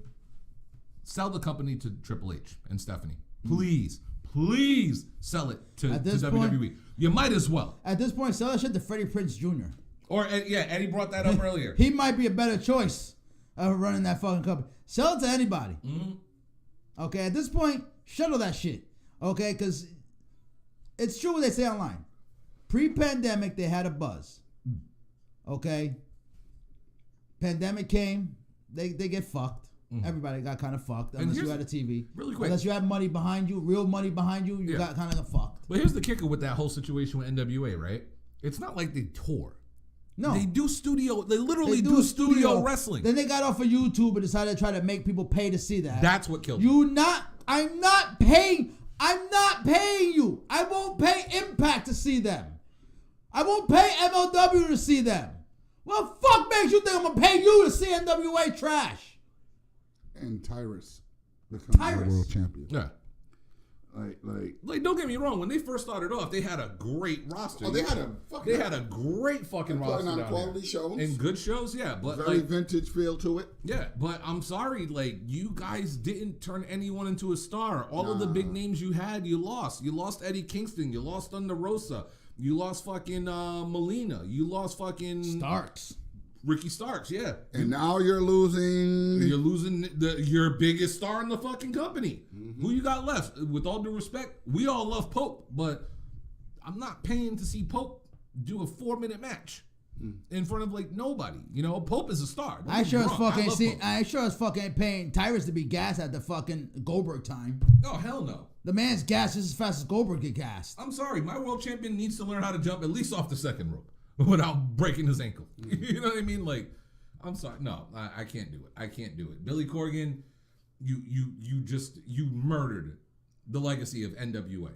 sell the company to Triple H and Stephanie. Please, please sell it to this WWE. point- You might as well. At this point, sell that shit to Freddie Prinze Jr. Or, yeah, Eddie brought that up earlier. He might be a better choice of running that fucking company. Sell it to anybody. Mhm. Okay, at this point, shuttle that shit. Okay, because it's true what they say online. Pre-pandemic, they had a buzz. Okay? Pandemic came, they get fucked. Everybody got kind of fucked unless you had a TV. Really quick. Unless you had money behind you, real money behind you, you got kind of fucked. But here's the kicker with that whole situation with NWA, right? It's not like they tour. No. They do studio. They literally do studio wrestling. Then they got off of YouTube and decided to try to make people pay to see that. That's what killed me. I'm not paying you. I won't pay Impact to see them. I won't pay MLW to see them. Well, fuck makes you think I'm going to pay you to see NWA trash? And Tyrus becomes the world champion. Yeah. Like, don't get me wrong. When they first started off, they had a great roster. Oh, they had a great fucking roster on down quality there. shows and good shows. Yeah, but very vintage feel to it. Yeah, but I'm sorry, you guys didn't turn anyone into a star. All of the big names you had, you lost. You lost Eddie Kingston. You lost Thunder Rosa. You lost fucking Molina. You lost fucking Ricky Starks, yeah. And now you're losing. You're losing your biggest star in the fucking company. Who you got left? With all due respect, we all love Pope, but I'm not paying to see Pope do a 4-minute match in front of nobody. Pope is a star. I sure as fucking ain't paying Tyrus to be gassed at the fucking Goldberg time. Oh, hell no. The man's gassed just as fast as Goldberg get gassed. I'm sorry, my world champion needs to learn how to jump at least off the second rope without breaking his ankle. You know what I mean? I'm sorry. No, I can't do it. I can't do it. Billy Corgan, you murdered the legacy of NWA.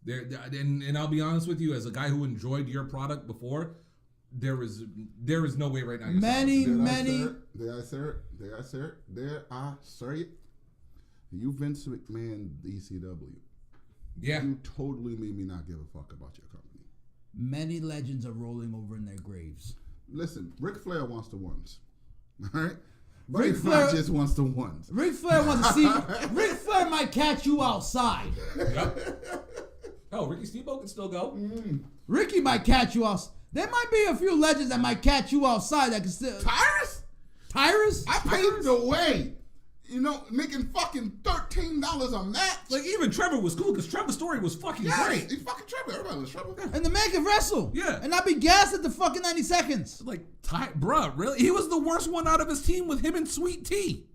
And I'll be honest with you, as a guy who enjoyed your product before, there is no way right now. Dare I say it? You Vince McMahon, ECW. Yeah. You totally made me not give a fuck about your company. Many legends are rolling over in their graves. Listen, Ric Flair wants the ones. All right? Ric Flair just wants the ones. Ric Flair wants to see. Ric Flair might catch you outside. Yep. Oh, Ricky Steamboat can still go. Ricky might catch you outside. There might be a few legends that might catch you outside that can still. Tyrus? I paved the way. Making fucking $13 a match. Even Trevor was cool because Trevor's story was fucking great. He's fucking Trevor. Everybody was Trevor. And the man can wrestle. Yeah. And not be gassed at the fucking 90 seconds. Bruh, really? He was the worst one out of his team with him and Sweet Tea.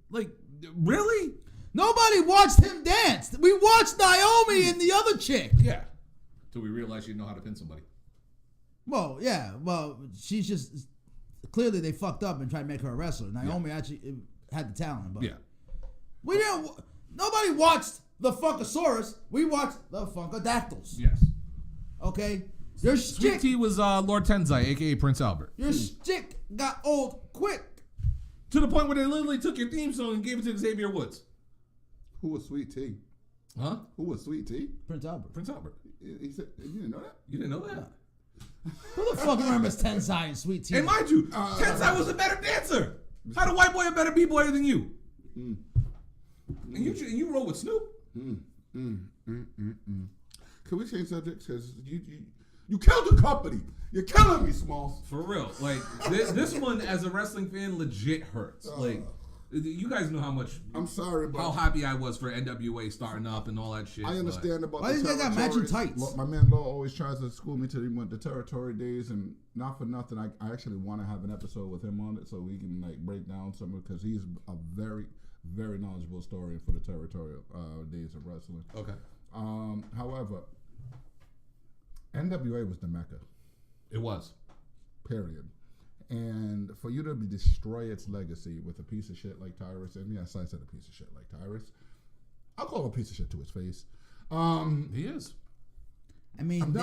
Really? Nobody watched him dance. We watched Naomi and the other chick. Yeah. Till we realized she didn't know how to pin somebody. Well, yeah. Well, she's just... Clearly, they fucked up and tried to make her a wrestler. Naomi actually had the talent, but we didn't. Nobody watched the Funkasaurus. We watched the Funkadactyls. Yes. Okay. Sweet Tea was Lord Tenzai, aka Prince Albert. Your stick got old quick. To the point where they literally took your theme song and gave it to Xavier Woods. Who was Sweet Tea? Huh? Who was Sweet Tea? Prince Albert. He said, you didn't know that? You didn't know that? No. Who the fuck remembers Tensai and Sweet Tea? And mind you, Tensai was a better dancer. How the white boy a better b-boy than you? And you roll with Snoop. Can we change subjects? Because you killed the company. You're killing me, Smalls. For real. This one, as a wrestling fan, legit hurts. You guys know how much. I'm sorry, but how happy I was for NWA starting up and all that shit. I understand about. Why the they got matching tights? My man Law always tries to school me to the territory days, and not for nothing, I actually want to have an episode with him on it so we can break down some of it because he's a very, very knowledgeable historian for the territorial days of wrestling. Okay. However, NWA was the Mecca. It was. Period. And for you to destroy its legacy with a piece of shit like Tyrus, and yes, I said a piece of shit like Tyrus. I'll call him a piece of shit to his face. He is. I mean,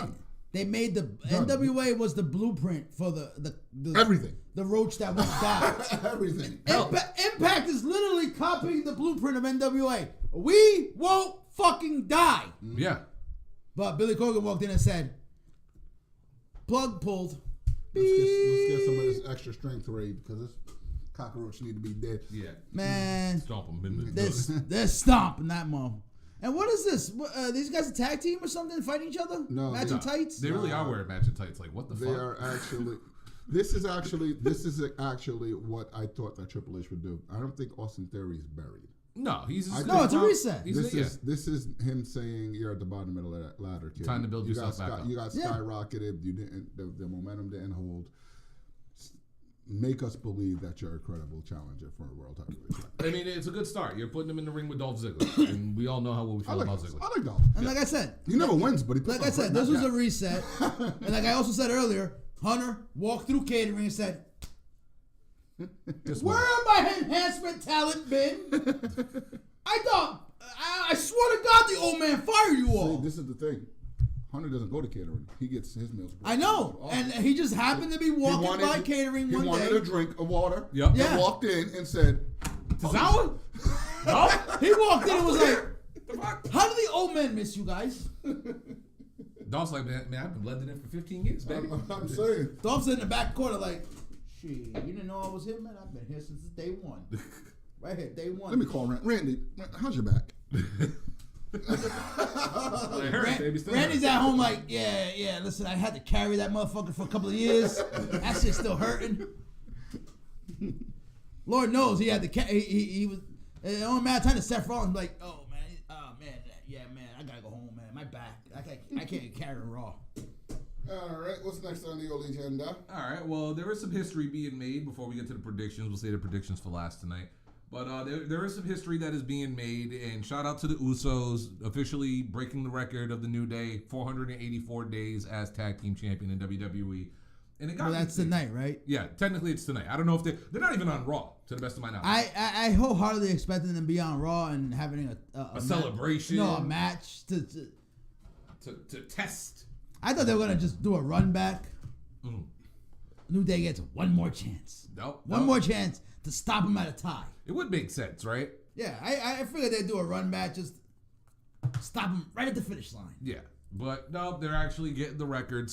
they made the NWA was the blueprint for the everything. The roach that won't die. Everything. Impact is literally copying the blueprint of NWA. We won't fucking die. Yeah. But Billy Corgan walked in and said, "Plug pulled." Let's get some of this extra strength raid because this cockroach need to be dead. Yeah. Man. Stomp them. They're stomping that mom. And what is this? These guys a tag team or something fighting each other? No. Matching tights? They really are wearing matching tights. What the fuck? They are actually... This is actually what I thought that Triple H would do. I don't think Austin Theory is buried. No, it's a reset. This is him saying you're at the bottom of the ladder, kid. Time to build yourself back up. You got skyrocketed. You didn't. The momentum didn't hold. Make us believe that you're a credible challenger for a world heavyweight. I mean, it's a good start. You're putting him in the ring with Dolph Ziggler, and we all know how we feel about Ziggler. I like Dolph. And like I said, he never wins, but he. Like I said, this was a reset. And like I also said earlier, Hunter walked through catering and said, "Where my enhancement talent been? I thought, I swear to God, the old man fired you all." See, this is the thing. Hunter doesn't go to catering. He gets his meals. I know. And he just happened to be walking by catering one day. He wanted a drink of water. Yep. He walked in and said, "Tazawa?" No. He walked in and was like, "How did the old man miss you guys?" Dolph's like, man, I've been blending in for 15 years, baby. I'm saying. Dolph's in the back corner like, "Shit, you didn't know I was here, man? I've been here since day one. Right here, day one." Let me call Randy. How's your back? Randy's at home like, yeah. Listen, I had to carry that motherfucker for a couple of years. That shit's still hurting. Lord knows he had to. He was. It only matter of time to Seth Rollins like, oh man, I gotta go home, man. My back, I can't carry Raw. All right, what's next on the old agenda? All right, well, there is some history being made before we get to the predictions. We'll say the predictions for last tonight. But there is some history that is being made, and shout out to the Usos officially breaking the record of the New Day, 484 days as tag team champion in WWE. And it got that's tonight, right? Yeah, technically it's tonight. I don't know if they're not even on Raw, to the best of my knowledge. I wholeheartedly expected them to be on Raw and having a celebration. A match to test. I thought they were gonna just do a run back. New Day gets one more chance. One more chance to stop him at a tie. It would make sense, right? Yeah, I figured they'd do a run back, just stop him right at the finish line. Yeah, but no, they're actually getting the record.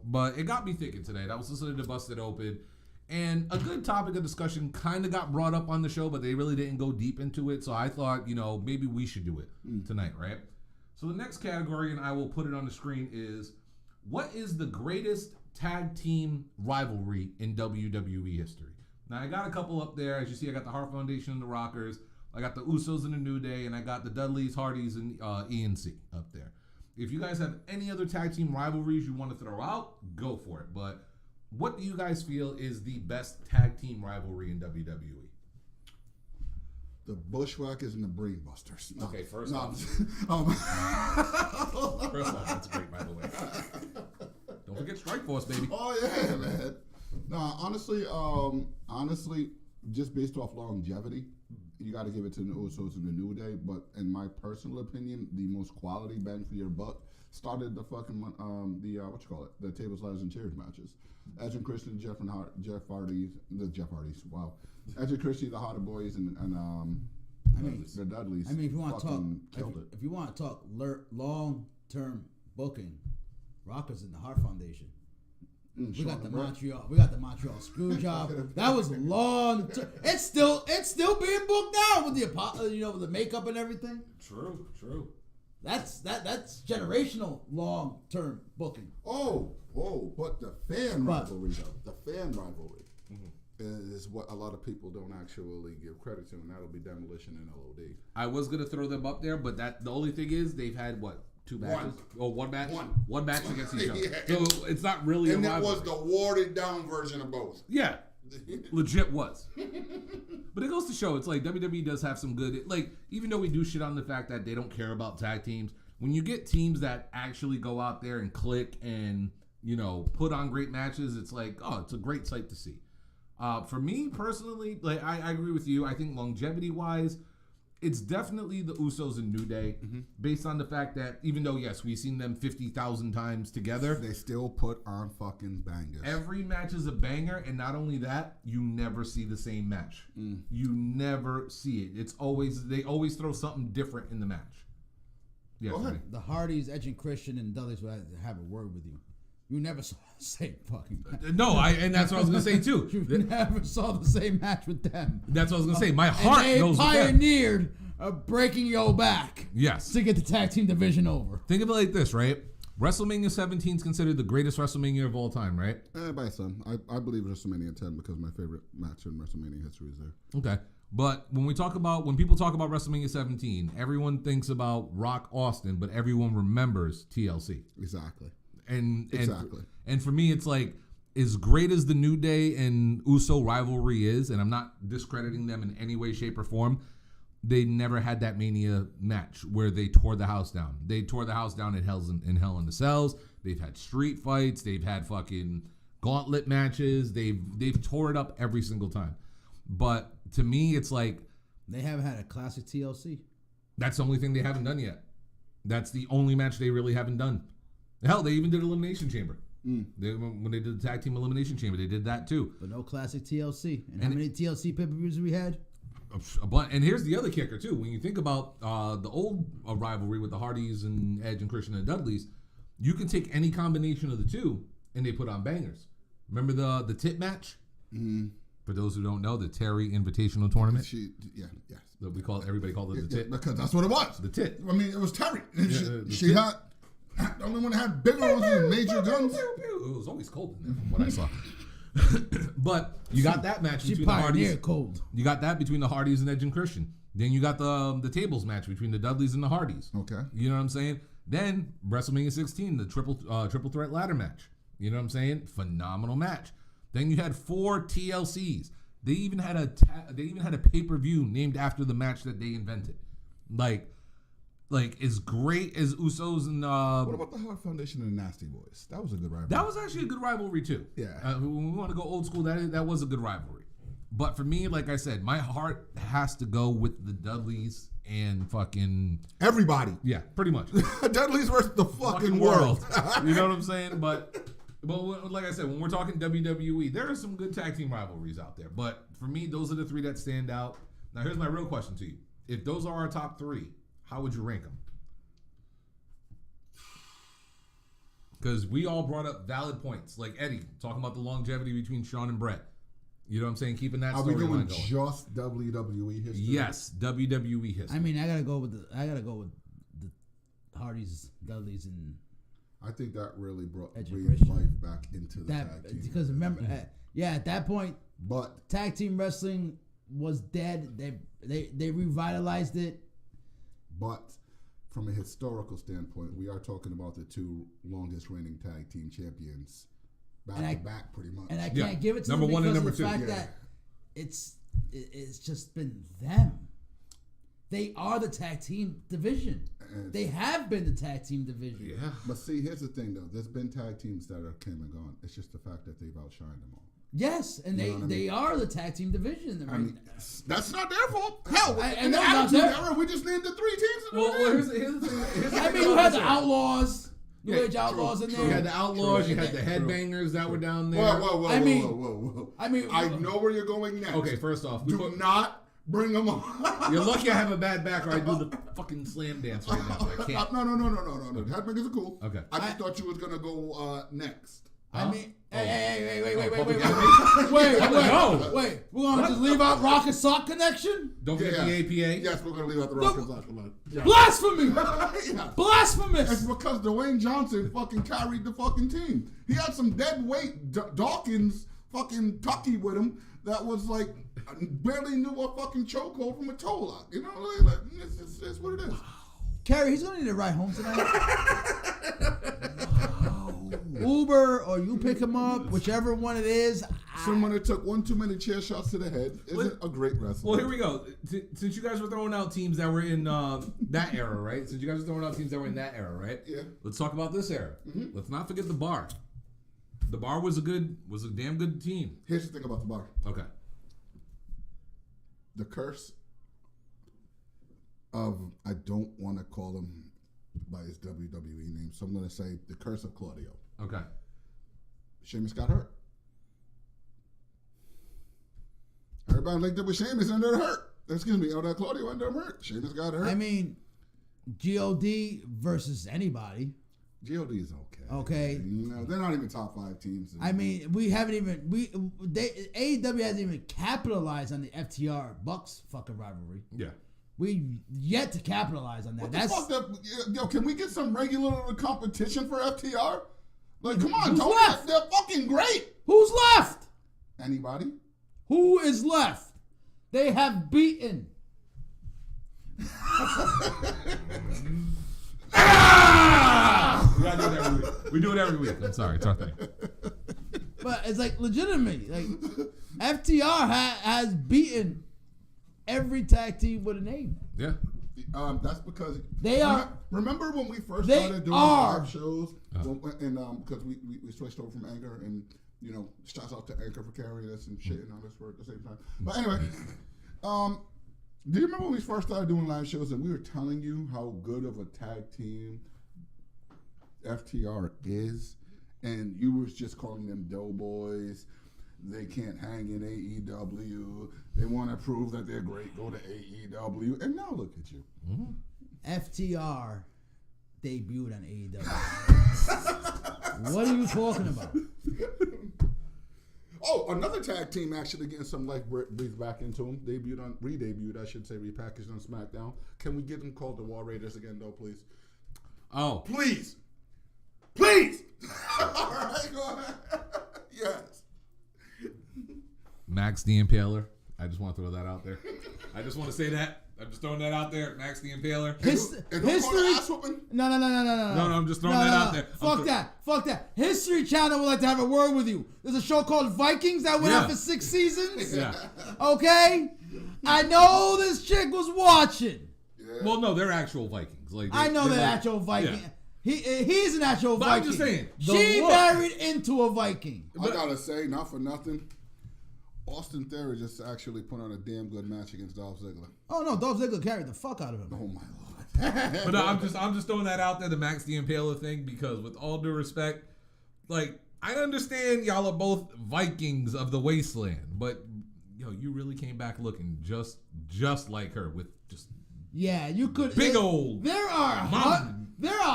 But it got me thinking today. I was listening to Busted Open, and a good topic of discussion kind of got brought up on the show, but they really didn't go deep into it. So I thought, maybe we should do it tonight, right? So the next category, and I will put it on the screen, is what is the greatest tag team rivalry in WWE history? Now, I got a couple up there. As you see, I got the Hart Foundation and the Rockers. I got the Usos and the New Day, and I got the Dudleys, Hardys, and ENC up there. If you guys have any other tag team rivalries you want to throw out, go for it. But what do you guys feel is the best tag team rivalry in WWE? The Bushwhackers and the Brainbusters. No. Okay, first off. First off, that's great, by the way. Don't forget Strikeforce, baby. Oh, yeah, man. No, honestly, just based off longevity, you got to give it to the Usos and the New Day. But in my personal opinion, the most quality bang for your buck started the fucking the tables, ladders, and chairs matches. Edge and Christian, Jeff Hardy, wow. Edge and Christian, the Hardy Boys, and the Dudleys. I mean, if you want to talk long-term booking, Rockers and the Hart Foundation. We got the Montreal Screwjob. That was long. It's still being booked now with with the makeup and everything. True. That's generational long term booking. But the fan rivalry though, is what a lot of people don't actually give credit to, and that'll be Demolition and LOD. I was gonna throw them up there, but the only thing is they've had what? 2 matches? One match? One match against each other. Yeah. So it's not really and a that rivalry. was the watered down version of both. Yeah. Legit was. But it goes to show, it's like WWE does have some good, even though we do shit on the fact that they don't care about tag teams, when you get teams that actually go out there and click and, put on great matches, it's like, oh, it's a great sight to see. For me personally, I agree with you. I think longevity-wise, it's definitely the Usos and New Day, based on the fact that even though, yes, we've seen them 50,000 times together, they still put on fucking bangers. Every match is a banger, and not only that, you never see the same match. You never see it. They always throw something different in the match. Yes, Go ahead. The Hardys, Edge and Christian, and Dudleys will have a word with you. You never saw the same fucking match. No, and that's what I was going to say, too. You never saw the same match with them. That's what I was going to say. My heart goes with them. They pioneered breaking your back. Yes. To get the tag team division over. Think of it like this, right? WrestleMania 17 is considered the greatest WrestleMania of all time, right? By some. I believe WrestleMania 10 because my favorite match in WrestleMania history is there. Okay. But when people talk about WrestleMania 17, everyone thinks about Rock Austin, but everyone remembers TLC. Exactly. And for me, it's like, as great as the New Day and Uso rivalry is, and I'm not discrediting them in any way, shape, or form, they never had that Mania match where they tore the house down. They tore the house down in Hell in the Cells. They've had street fights. They've had fucking gauntlet matches. They've tore it up every single time. But to me, it's like, they haven't had a classic TLC. that's the only thing they haven't done yet. That's the only match they really haven't done. Hell, they even did Elimination Chamber. When they did the Tag Team Elimination Chamber, they did that too. But no classic TLC. And how many TLC pay-per-views we had? And here's the other kicker too. When you think about the old rivalry with the Hardys and Edge and Christian and Dudleys, you can take any combination of the two and they put on bangers. Remember the tit match? For those who don't know, the Terry Invitational Tournament. Yes. Everybody called it the tit. Because that's what it was. The tit. I mean, it was Terry. She had the only one that had bigger ones and major guns. It was always cold in there from what I saw. But you got that match between the Hardys. Cold. You got that between the Hardys and Edge and Christian. Then you got the tables match between the Dudleys and the Hardys. Okay. You know what I'm saying? Then WrestleMania 16, the triple threat ladder match. You know what I'm saying? Phenomenal match. Then you had 4 TLCs. They even had a pay-per-view named after the match that they invented. Like as great as Usos and what about the Hart Foundation and the Nasty Boys? That was a good rivalry. That was actually a good rivalry too. Yeah. When we want to go old school, that was a good rivalry. But for me, like I said, my heart has to go with the Dudleys and fucking everybody. Yeah, pretty much. Dudleys versus the fucking world. You know what I'm saying? But like I said, when we're talking WWE, there are some good tag team rivalries out there. But for me, those are the 3 that stand out. Now, here's my real question to you: if those are our top 3, how would you rank them? Because we all brought up valid points, like Eddie talking about the longevity between Shawn and Brett. You know what I'm saying? Keeping that storyline going. Are we doing just WWE history? Yes, WWE history. I mean, I gotta go with the Hardys, Dudleys, and I think that really breathed Christian. life back into the tag team. Because remember, at that point, but tag team wrestling was dead. They revitalized it. But from a historical standpoint, we are talking about the 2 longest reigning tag team champions back to back, pretty much. And I can't give it to number them 1 and number because 2. of the fact that it's just been them. They are the tag team division. They have been the tag team division. Yeah. But see, here's the thing, though. There's been tag teams that are came and gone. It's just the fact that they've outshined them all. Yes, and they are the tag team division. I mean, that's not their fault. Hell, in the not Attitude Era, we just named the 3 teams. Well, here's the thing. I mean, you had the Outlaws. New Age Outlaws in there. You had the Outlaws. You had the Headbangers that were down there. Whoa. I mean, I know where you're going next. Okay, first off, do not bring them on. You're lucky I have a bad back or I do the fucking slam dance right now, but I can't. No. Headbangers are cool. Okay. I just thought you was going to go next. I mean, hey, wait. No. Wait, we're going to just leave out Rock and Sock Connection? Don't forget the APA. Yes, we're going to leave out the Rock and Sock Connection. Yeah. Blasphemy! Yeah. Blasphemous! It's because Dwayne Johnson fucking carried the fucking team. He had some dead weight Dawkins fucking Tucky with him that was like, barely knew a fucking chokehold from a toe lock. You know, like, it's what it is. Carrie, he's going to need a ride home tonight. Uber or you pick him up, whichever one it is. Someone that took 1 too many chair shots to the head isn't a great wrestler. Well, here we go. Since you guys were throwing out teams that were in that era, right? Since you guys were throwing out teams that were in that era, right? Yeah. Let's talk about this era. Mm-hmm. Let's not forget the Bar. The Bar was a damn good team. Here's the thing about the Bar. Okay. The curse of, I don't want to call him by his WWE name, so I'm going to say the curse of Claudio. Okay. Sheamus got hurt. Everybody linked up with Sheamus and they're hurt. Excuse me, Claudio ended up hurt. Sheamus got hurt. I mean, God versus anybody. God is okay. Okay. You know, they're not even top 5 teams. I mean, we haven't even AEW hasn't even capitalized on the FTR Bucks fucking rivalry. Yeah. We yet to capitalize on that. Yo, can we get some regular competition for FTR? Like, come on, Who's Tony, left? they're fucking great. Who's left? Anybody? Who is left? They have beaten. We do it every week. I'm sorry. It's our thing. But it's like legitimately. Like FTR has beaten every tag team with a name. Yeah. That's because they are. Remember when we first started doing live shows, because we switched over from Anchor, and shouts out to Anchor for carrying us and shit and all this for at the same time. But anyway, do you remember when we first started doing live shows and we were telling you how good of a tag team FTR is, and you was just calling them doughboys? They can't hang in AEW. They want to prove that they're great. Go to AEW. And now look at you. Mm-hmm. FTR debuted on AEW. What are you talking about? Oh, another tag team actually getting some life breathed back into them. Re-debuted, I should say, repackaged on SmackDown. Can we get them called the War Raiders again, though, please? Oh. Please. Please. All right, go ahead. Yes. Max the Impaler. I just want to throw that out there. I just want to say that. I'm just throwing that out there. Max the Impaler. History. No. No, I'm just throwing that out there. Fuck that. History Channel would like to have a word with you. There's a show called Vikings that went on for 6 seasons. Yeah. Okay? I know this chick was watching. Yeah. Well, no, they're actual Vikings. I know they're actual Viking. Yeah. He's an actual but Viking. I'm just saying. She married into a Viking. I gotta say, not for nothing, Austin Theory just actually put on a damn good match against Dolph Ziggler. Oh no, Dolph Ziggler carried the fuck out of him. Oh my lord! But no, I'm just throwing that out there, the Max the Impaler thing, because with all due respect, like I understand y'all are both Vikings of the wasteland, but you really came back looking just like her with just you could big old. There are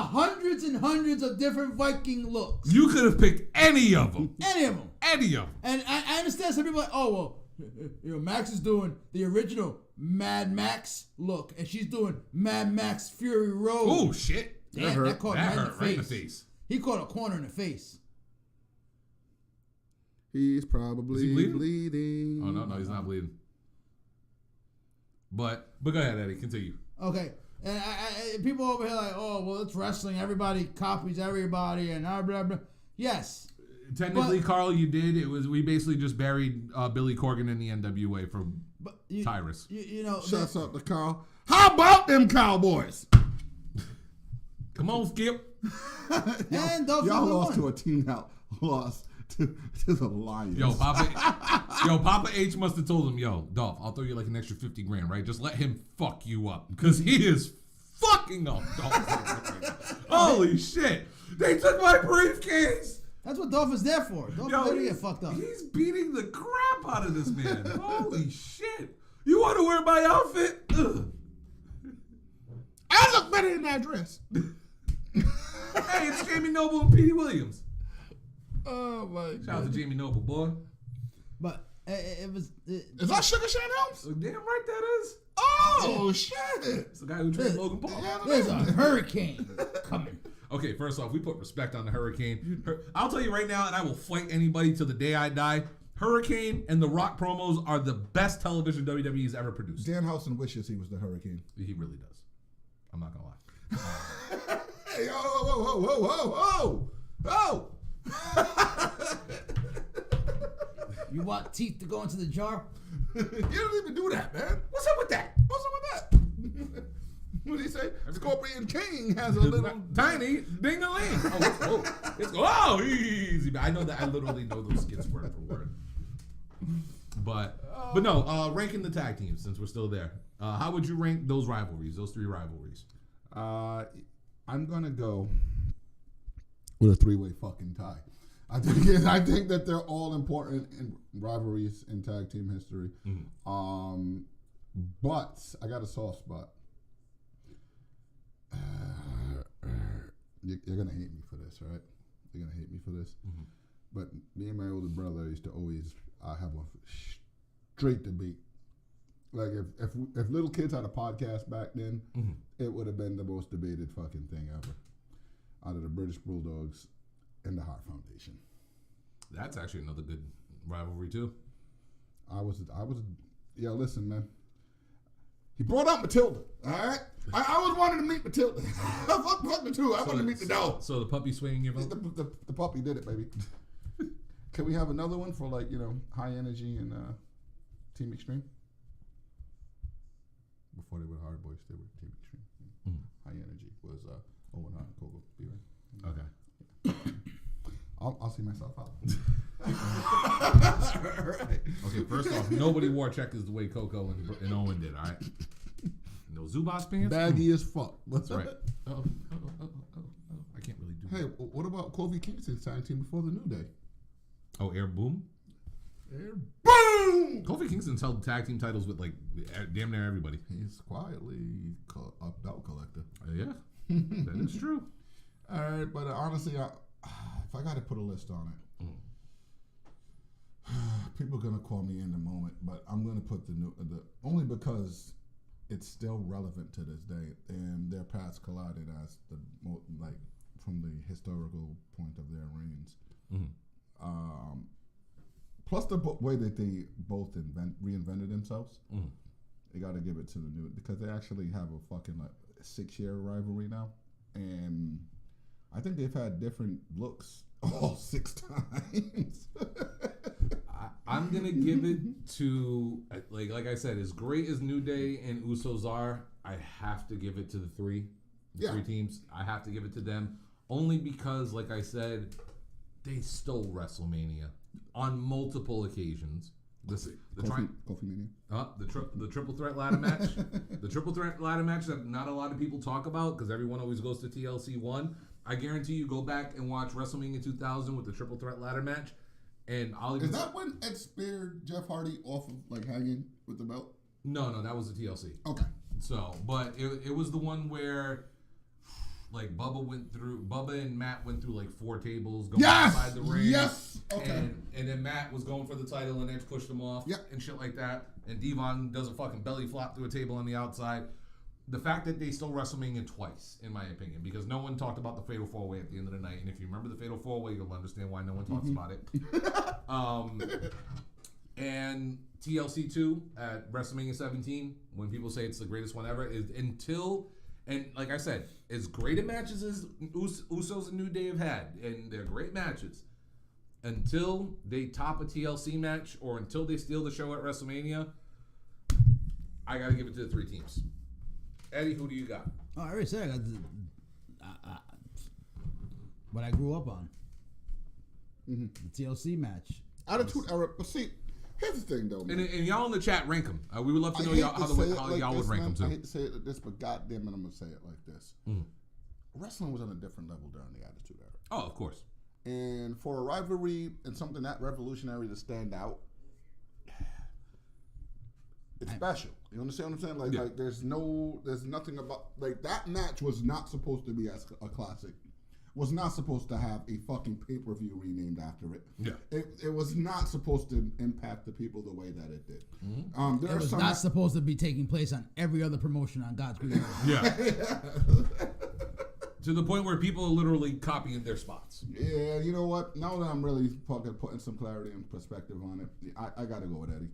hundreds and hundreds of different Viking looks. You could have picked any of them. Any of them. And I understand some people are like, oh well, Max is doing the original Mad Max look, and she's doing Mad Max Fury Road. Oh shit! Damn, that caught him right in the face. He caught a corner in the face. He's probably bleeding. Oh no, he's not bleeding. But go ahead, Eddie. Continue. Okay. And people over here like, oh, well, it's wrestling. Everybody copies everybody and blah, blah, blah. Yes. Technically, Carl, you did. We basically just buried Billy Corgan in the NWA from Tyrus. Shuts up to Carl. How about them Cowboys? Come on, Skip. And y'all lost to a team that lost to the Lions. Papa H must have told him, Dolph, I'll throw you like an extra $50,000, right? Just let him fuck you up, because he is fucking up Dolph. Holy shit! They took my briefcase. That's what Dolph is there for. Dolph literally get fucked up. He's beating the crap out of this man. Holy shit! You want to wear my outfit? Ugh. I look better in that dress. Hey, it's Jamie Noble and Petey Williams. Oh my god! Shout out to Jamie Noble, boy. But it was. Is that Sugar Shane Helms? Damn right that is. Oh shit! It's the guy who trained Logan Paul. There's a hurricane coming. Okay, first off, we put respect on the Hurricane. I'll tell you right now, and I will fight anybody till the day I die. Hurricane and The Rock promos are the best television WWE's ever produced. Danhausen wishes he was the Hurricane. He really does. I'm not gonna lie. Hey, whoa! You want teeth to go into the jar? You don't even do that, man. What's up with that? What did he say? Scorpion King has a little tiny ding-a-ling. Oh, easy. I know that. I literally know those skits word for word. But no. Ranking the tag teams, since we're still there. How would you rank those rivalries? Those three rivalries? I'm gonna go with a 3-way fucking tie. I think that they're all important in rivalries in tag team history. Mm-hmm. But I got a soft spot. You're gonna hate me for this, right? You're gonna hate me for this. Mm-hmm. But me and my older brother used to always have a straight debate. Like if little kids had a podcast back then, mm-hmm. it would have been the most debated fucking thing ever. Out of the British Bulldogs and the Hart Foundation. That's actually another good rivalry too. I was Yo, listen, man. He brought up Matilda. All right, I was wanting to meet Matilda. Fuck the two. I wanted to meet the dog. So the puppy swinging your vote. The puppy did it, baby. Can we have another one for high energy and Team Extreme? Before they were Hard Boys, they were Team Extreme. High energy was Owen Hart and Coco. Okay. I'll see myself out. Right. Okay, first off, nobody wore checkers the way Coco and Owen did, all right? No Zubas pants? Baggy as fuck. That's right. Oh. I can't really do Hey, what about Kofi Kingston's tag team before the New Day? Oh, Air Boom? Air Boom! Kofi Kingston's held tag team titles with, damn near everybody. He's quietly a belt collector. Yeah, that is true. All right, but honestly, if I got to put a list on it, people are gonna call me in a moment, but I'm gonna put the only because it's still relevant to this day, and their paths collided as from the historical point of their reigns. Plus the way that they both reinvented themselves. You got to give it to the new because they actually have a fucking 6-year rivalry now, and I think they've had different looks all 6 times. I'm gonna give it to like I said, as great as New Day and Usos are, I have to give it to the three teams. I have to give it to them only because, like I said, they stole WrestleMania on multiple occasions. Kofi Mania. The triple threat ladder match, the triple threat ladder match that not a lot of people talk about because everyone always goes to TLC 1. I guarantee you, go back and watch WrestleMania 2000 with the triple threat ladder match, and I'll even. Is that when Ed speared Jeff Hardy off of hanging with the belt? No, that was the TLC. Okay. So, but it was the one where. Bubba and Matt went through 4 tables going outside the ring. Yes! Okay. And then Matt was going for the title and Edge pushed him off and shit like that. And Devon does a fucking belly flop through a table on the outside. The fact that they stole WrestleMania twice, in my opinion, because no one talked about the Fatal 4-Way at the end of the night. And if you remember the Fatal 4-Way, you'll understand why no one talks about it. And TLC 2 at WrestleMania 17, when people say it's the greatest one ever, is until... And like I said, as great a matches as Usos and New Day have had, and they're great matches, until they top a TLC match or until they steal the show at WrestleMania, I got to give it to the 3 teams. Eddie, who do you got? Oh, I already said I got what I grew up on. The TLC match. Attitude Era. But see, here's the thing, though, man. And y'all in the chat, rank them. We would love to know how y'all would rank them, too. I hate to say it like this, but goddamn it, I'm going to say it like this. Wrestling was on a different level during the Attitude Era. Oh, of course. And for a rivalry and something that revolutionary to stand out, it's special. You understand what I'm saying? There's nothing about, that match was not supposed to be a classic. Was not supposed to have a fucking pay-per-view renamed after it. Yeah. It was not supposed to impact the people the way that it did. It was not supposed to be taking place on every other promotion on God's green earth. Yeah. To the point where people are literally copying their spots. Yeah, you know what? Now that I'm really fucking putting some clarity and perspective on it, I got to go with Eddie.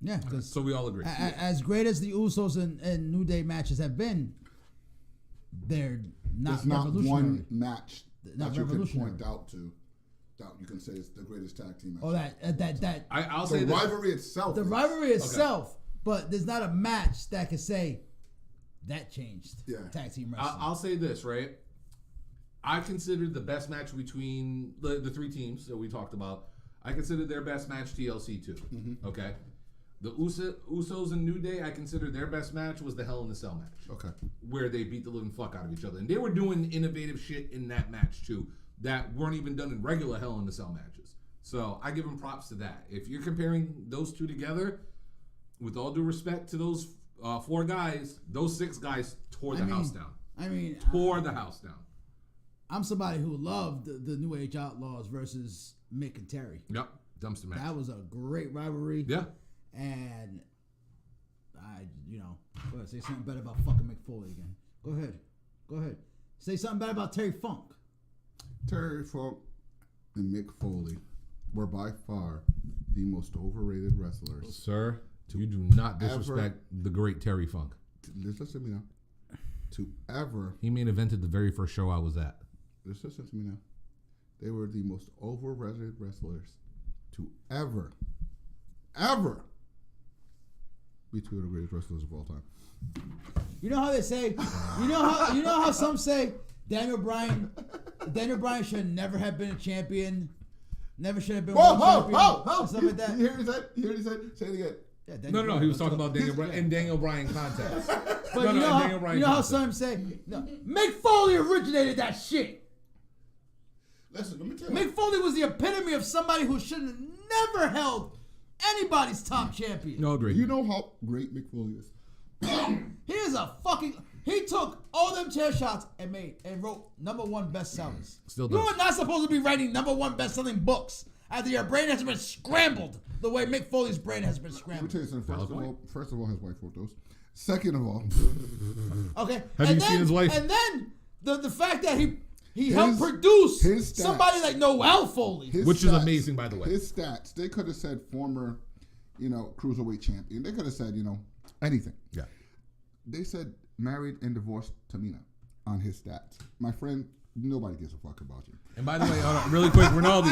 Yeah. So we all agree. As great as the Usos and New Day matches have been, they're not There's not revolutionary. one match that you can point out to that you can say it's the greatest tag team match. Oh, that. I'll say the rivalry itself. The rivalry itself, but there's not a match that can say that changed tag team wrestling. I'll say this, right? I considered the best match between the 3 teams that we talked about. I considered their best match TLC 2. Okay? The Usos and New Day, I consider their best match was the Hell in a Cell match. Okay. Where they beat the living fuck out of each other. And they were doing innovative shit in that match, too, that weren't even done in regular Hell in a Cell matches. So I give them props to that. If you're comparing those 2 together, with all due respect to those 4 guys, those 6 guys tore the house down. Tore the house down. I'm somebody who loved the New Age Outlaws versus Mick and Terry. Yep. Dumpster match. That was a great rivalry. Yeah. And go ahead, say something better about fucking Mick Foley again. Go ahead. Say something better about Terry Funk. Terry Funk and Mick Foley were by far the most overrated wrestlers. Sir, you do not disrespect the great Terry Funk. Listen to me now. To ever. He main evented the very first show I was at. Listen to me now. They were the most overrated wrestlers to ever be two of the greatest wrestlers of all time. You know how they say, you know how some say Daniel Bryan should never have been a champion, never should have been world champion, stuff like that. You hear what he said? Say it again. Yeah, No, he was talking about Daniel Bryan in Daniel Bryan context. But you know how some say, Mick Foley originated that shit. Listen, let me tell you. Mick Foley was the epitome of somebody who should have never held anybody's top champion. No, agree. You know how great Mick Foley is. He took all them chair shots and wrote #1 bestsellers. Still does. You are not supposed to be writing #1 best-selling books after your brain has been scrambled the way Mick Foley's brain has been Let me scrambled. tell you something. First of all, his wife wrote those. Second of all, Okay. Have you seen his wife? And then the fact that he helped produce his stats. somebody like Noel Foley. Which is amazing, by the way. His stats, they could have said former, cruiserweight champion. They could have said, anything. Yeah. They said married and divorced Tamina on his stats. My friend, nobody gives a fuck about you. And by the way, hold on, really quick, Rinaldi.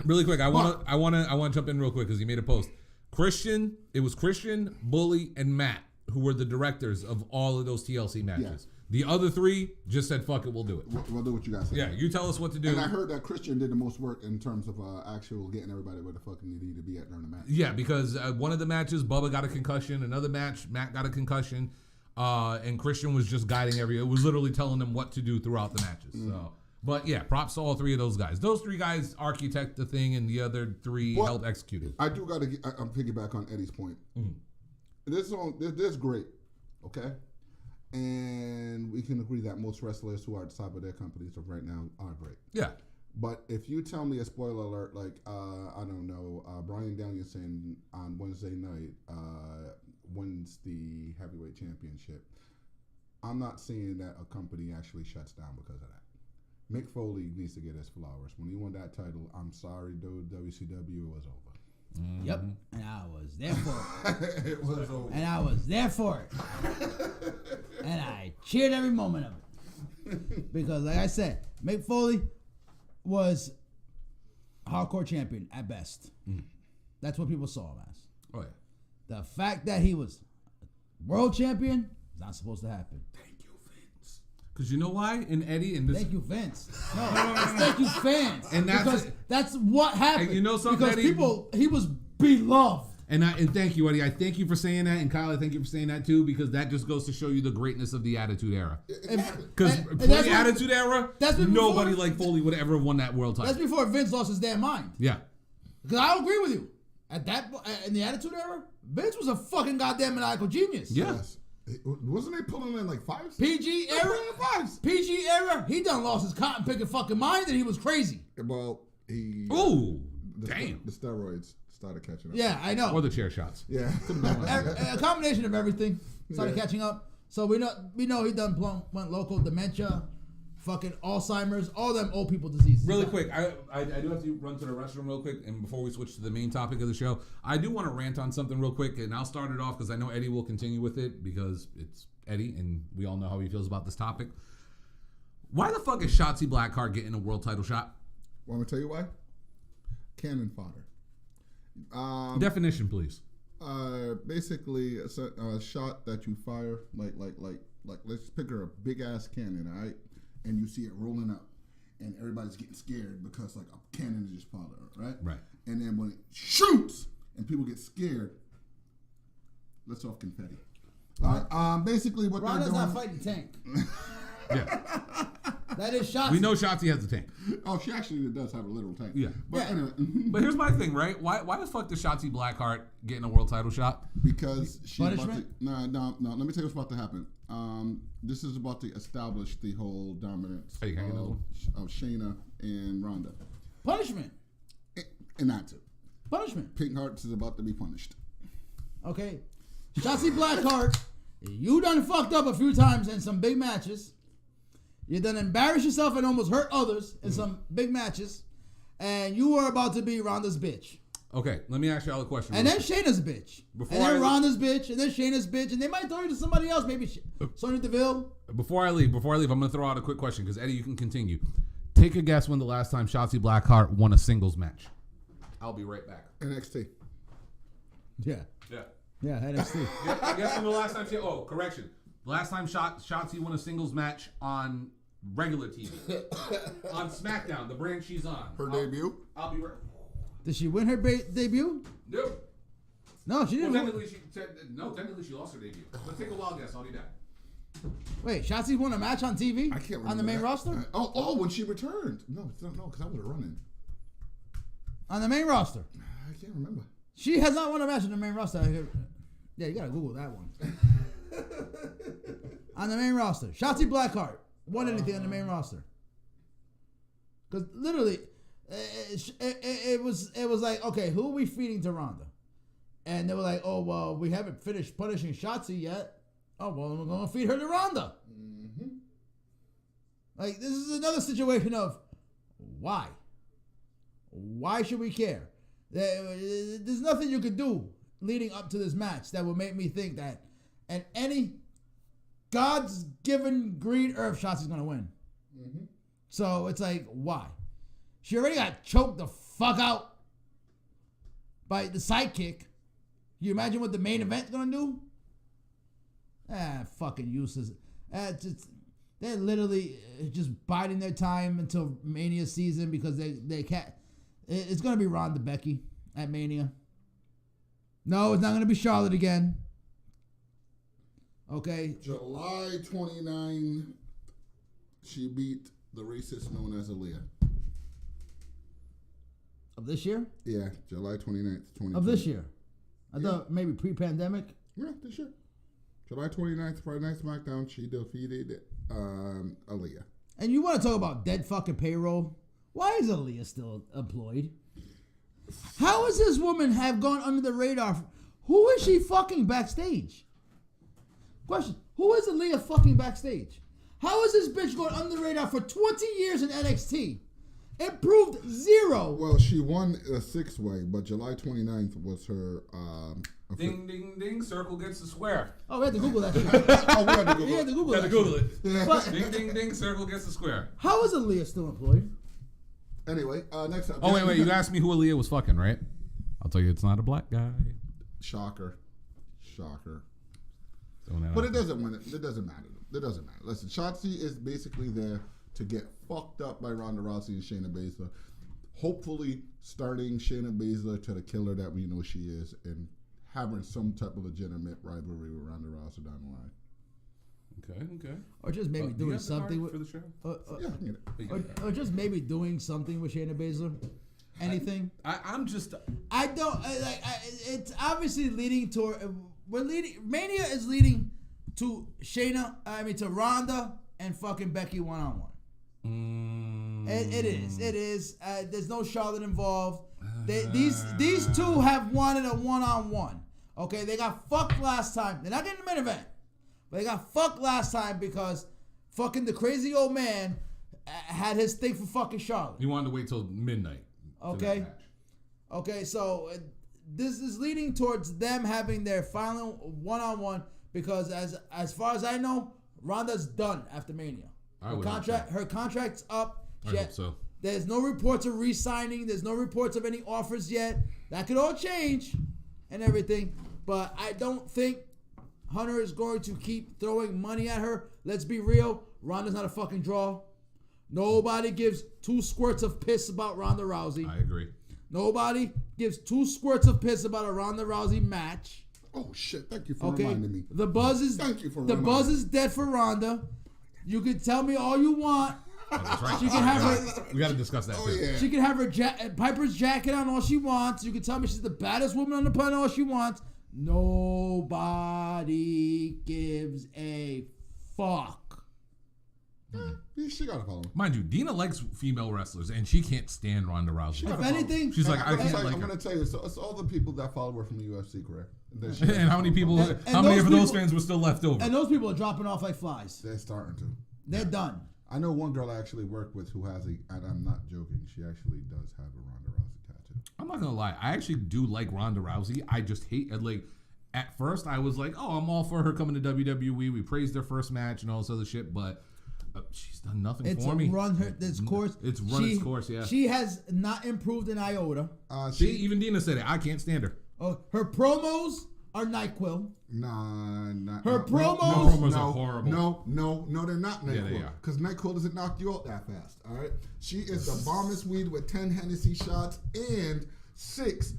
Really quick, I want to jump in real quick because he made a post. It was Christian, Bully, and Matt who were the directors of all of those TLC matches. Yeah. The other three just said, fuck it, we'll do it. We'll do what you guys say. Yeah, you tell us what to do. And I heard that Christian did the most work in terms of actual getting everybody where the fuck they need to be at during the match. Yeah, because one of the matches, Bubba got a concussion. Another match, Matt got a concussion. And Christian was just guiding it was literally telling them what to do throughout the matches. So, but yeah, props to all three of those guys. Those three guys architect the thing, and the other three helped execute it. I do got to I'm piggyback on Eddie's point. Mm-hmm. This is great, okay? And we can agree that most wrestlers who are at the top of their companies of right now are great. Yeah. But if you tell me a spoiler alert, like, I don't know, Bryan Danielson on Wednesday night wins the heavyweight championship, I'm not seeing that a company actually shuts down because of that. Mick Foley needs to get his flowers. When he won that title, I'm sorry, dude, WCW was over. Mm-hmm. Yep, and I was there for it. It was over. And I was there for it. And I cheered every moment of it. Because, like I said, Mick Foley was hardcore champion at best. Mm. That's what people saw him as. Oh, yeah. The fact that he was world champion is not supposed to happen. Thank you, Vince. Because you know why? And Eddie and this. Thank you, Vince. No, it's thank you, fans. And that's what happened. And you know something, because Eddie? He was beloved. And thank you, Eddie. I thank you for saying that, and Kyle, I thank you for saying that too, because that just goes to show you the greatness of the Attitude Era. Because the Attitude Era, nobody like Foley would ever have won that world title. That's before Vince lost his damn mind. Yeah. Because I agree with you. In the Attitude Era, Vince was a fucking goddamn maniacal genius. Yeah. Yes. Wasn't they pulling in like fives? PG era? Fives. PG era, he done lost his cotton picking fucking mind and he was crazy. Well, he... Ooh, the steroids started catching up. Yeah, I know. Or the chair shots. Yeah. A combination of everything started catching up. So we know he done went local, dementia, fucking Alzheimer's, all them old people diseases. Really quick, I do have to run to the restroom real quick, and before we switch to the main topic of the show, I do want to rant on something real quick, and I'll start it off because I know Eddie will continue with it because it's Eddie, and we all know how he feels about this topic. Why the fuck is Shotzi Blackheart getting a world title shot? Want me to tell you why? Cannon fodder. Definition, please. Basically, a shot that you fire, like let's picture a big ass cannon, all right? And you see it rolling up, and everybody's getting scared because like a cannon is just fired, right? Right. And then when it shoots and people get scared, lets off confetti. All right. Basically, what they're doing. not fighting tank. Yeah. That is Shotzi. We know Shotzi has a tank. Oh, she actually does have a literal tank. Yeah. But anyway. But here's my thing, right? Why the fuck does Shotzi Blackheart getting a world title shot? Because she's punishment? about to... No. Let me tell you what's about to happen. This is about to establish the whole dominance Hey, can I get another one? of Shayna and Ronda. Punishment. And that's it. Punishment. Pink Hearts is about to be punished. Okay. Shotzi Blackheart, you done fucked up a few times in some big matches. You done embarrassed yourself and almost hurt others in some big matches. and you were about to be Ronda's bitch. Okay, let me ask y'all a question. And then Shayna's bitch. And then Ronda's bitch. And then Shayna's bitch. And they might throw you to somebody else. Maybe Sonya Deville. Before I leave, I'm going to throw out a quick question because, Eddie, you can continue. Take a guess when the last time Shotzi Blackheart won a singles match. I'll be right back. NXT. Yeah, NXT. I guess when the last time correction. Last time Shotzi won a singles match on regular TV. On SmackDown, the brand she's on. Her debut? I'll be right. Did she win her debut? No, she didn't. Technically she lost her debut. Let's take a wild guess. I'll be back. Wait, Shotzi won a match on TV? I can't remember. On the main roster? When she returned. No, because I would have run in. On the main roster? I can't remember. She has not won a match on the main roster. Yeah, you got to Google that one. On the main roster. Shotzi Blackheart won anything on the main roster. Because literally, it was like, okay, who are we feeding to Ronda? And they were like, oh, well, we haven't finished punishing Shotzi yet. Oh, well, we're going to feed her to Ronda. Mm-hmm. Like, this is another situation of why? Why should we care? There's nothing you could do leading up to this match that would make me think that, and any God's given green earth Shotzi's going to win. Mm-hmm. So it's like, why? She already got choked the fuck out by the sidekick. You imagine what the main event's going to do? Fucking useless. They're literally just biding their time until Mania season because they can't. It's going to be Ronda Becky at Mania. No, it's not going to be Charlotte again. Okay. July 29, she beat the racist known as Aaliyah. Of this year? Yeah, July 29th, 2020. Of this year? I thought maybe pre-pandemic? Yeah, this year. July 29th, Friday Night SmackDown, she defeated Aaliyah. And you want to talk about dead fucking payroll? Why is Aaliyah still employed? How has this woman have gone under the radar? Who is she fucking backstage? Question. Who is Aaliyah fucking backstage? How is this bitch going under the radar for 20 years in NXT? Improved zero. Well, she won a 6-way, but July 29th was her... ding, ding, ding. Circle gets the square. Oh, we had to Google that shit. We had to Google it. We had to Google it. Yeah. But, ding, ding, ding. Circle gets the square. How is Aaliyah still employed? Anyway, next up. Oh, wait. You asked me who Aaliyah was fucking, right? I'll tell you it's not a black guy. Shocker. But it doesn't matter. It doesn't matter. Listen, Shotzi is basically there to get fucked up by Ronda Rousey and Shayna Baszler. Hopefully starting Shayna Baszler to the killer that we know she is and having some type of legitimate rivalry with Ronda Rousey down the line. Okay. Or just maybe doing something with... for the show? Yeah, I can get it. Or just maybe doing something with Shayna Baszler. Anything. I don't... it's obviously leading toward... Mania is leading to to Ronda and fucking Becky one-on-one. It is. There's no Charlotte involved. These two have won in a one-on-one. Okay, they got fucked last time. They're not getting the main event, but they got fucked last time because fucking the crazy old man had his thing for fucking Charlotte. He wanted to wait till midnight. Okay, so this is leading towards them having their final one-on-one because as far as I know, Ronda's done after Mania. Her contract's up. I hope so. There's no reports of re-signing. There's no reports of any offers yet. That could all change and everything. But I don't think Hunter is going to keep throwing money at her. Let's be real. Ronda's not a fucking draw. Nobody gives 2 squirts of piss about Ronda Rousey. I agree. Nobody gives 2 squirts of piss about a Ronda Rousey match. Oh shit! Thank you for reminding me. The buzz is dead for Ronda. You can tell me all you want. Oh, that's right. She can have her. We got to discuss that too. Yeah. She can have her Piper's jacket on all she wants. You can tell me she's the baddest woman on the planet all she wants. Nobody gives a fuck. Yeah, she got a follow. Mind you, Dina likes female wrestlers, and she can't stand Ronda Rousey. If anything, she's like, I'm going to tell you, it's all the people that follow her from the UFC career. And how many people? How many of those fans were still left over? And those people are dropping off like flies. They're starting to. They're done. I know one girl I actually work with who has and I'm not joking, she actually does have a Ronda Rousey tattoo. I'm not gonna lie, I actually do like Ronda Rousey. I just hate like. At first, I was like, "Oh, I'm all for her coming to WWE." We praised her first match and all this other shit, but she's done nothing for me. It's run its course. Yeah, she has not improved an iota. Even Dina said it. I can't stand her. Her promos are NyQuil. Her promos are horrible. No, they're not NyQuil. Yeah, they are. Because NyQuil doesn't knock you out that fast. All right, she is the bombest weed with 10 Hennessy shots and 6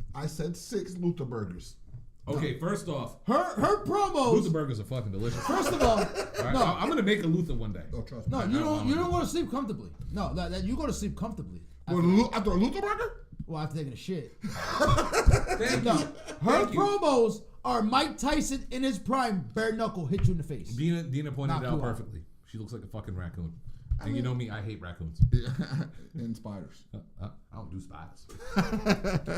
Luther burgers. Okay, first off, her promos. Luther burgers are fucking delicious. First of all, right, no, I'm gonna make a Luther one day. Oh, trust me. No, you don't go to sleep comfortably. No, that you go to sleep comfortably. After a Luther burger? Well, after taking a shit. Thank you. Her promos are Mike Tyson in his prime, bare knuckle, hit you in the face. Dina pointed it out perfectly. She looks like a fucking raccoon. And you know me, I hate raccoons. And spiders. I don't do spiders.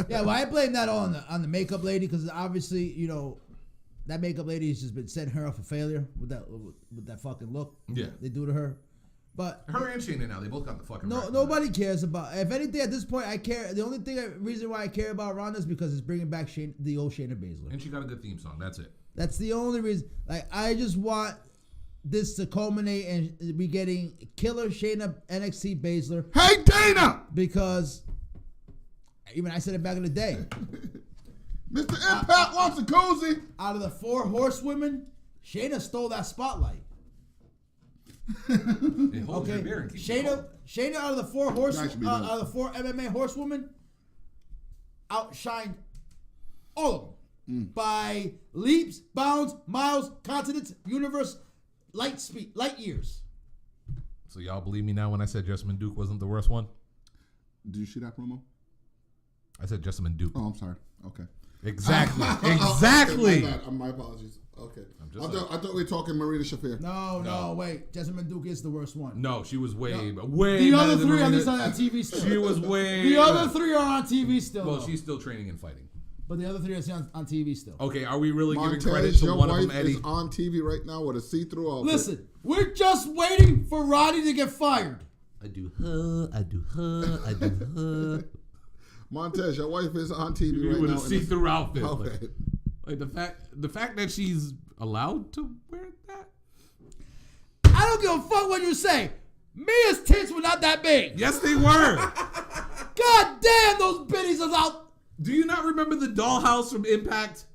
Yeah, well, I blame that all on the makeup lady because obviously, you know, that makeup lady has just been setting her up for failure with that fucking look. Yeah, they do to her. But her and Shayna now, they both got the fucking. Nobody cares about. If anything, at this point, I care. The only reason why I care about Ronda is because it's bringing back the old Shayna Baszler, and she got a good theme song. That's it. That's the only reason. Like, I just want this to culminate and be getting killer Shayna NXT Baszler. Hey, Dana! Because even I said it back in the day. Mr. Impact wants a cozy. Out of the 4 horsewomen, Shayna stole that spotlight. Okay, Shayna out of the 4 out of the 4 MMA horsewomen outshined all of them by leaps, bounds, miles, continents, universe. Light years. So y'all believe me now when I said Jessamine Duke wasn't the worst one? Did you see that promo? I said Jessamine Duke. Oh, I'm sorry. Okay. Exactly. Exactly. My apologies. Okay. I thought we were talking Marina Shafir. No, wait. Jessamine Duke is the worst one. No, she was way The other 3 are on TV still. She was way. The other 3 are on TV still. Well, she's still training and fighting. But the other 3 are on TV still. Okay, are we really Montez, giving credit to one of them, Eddie? Your wife is on TV right now with a see-through outfit. Listen, we're just waiting for Roddy to get fired. I do her. Montez, your wife is on TV right with now a see-through outfit. Okay. Like the fact that she's allowed to wear that. I don't give a fuck what you say. Mia's tits were not that big. Yes, they were. God damn, those bitties are out. Do you not remember the dollhouse from Impact?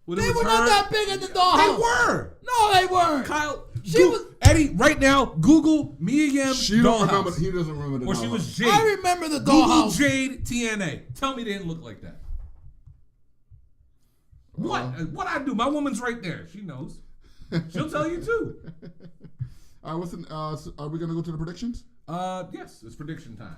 They were not that big in the dollhouse. They were. No, they weren't. Kyle, Eddie, right now, Google Mia Yim dollhouse. He doesn't remember the dollhouse. Or she was Jade. I remember the dollhouse. Google Jade TNA. Tell me they didn't look like that. What I do? My woman's right there. She knows. She'll tell you too. All right, are we gonna go to the predictions? Yes, it's prediction time.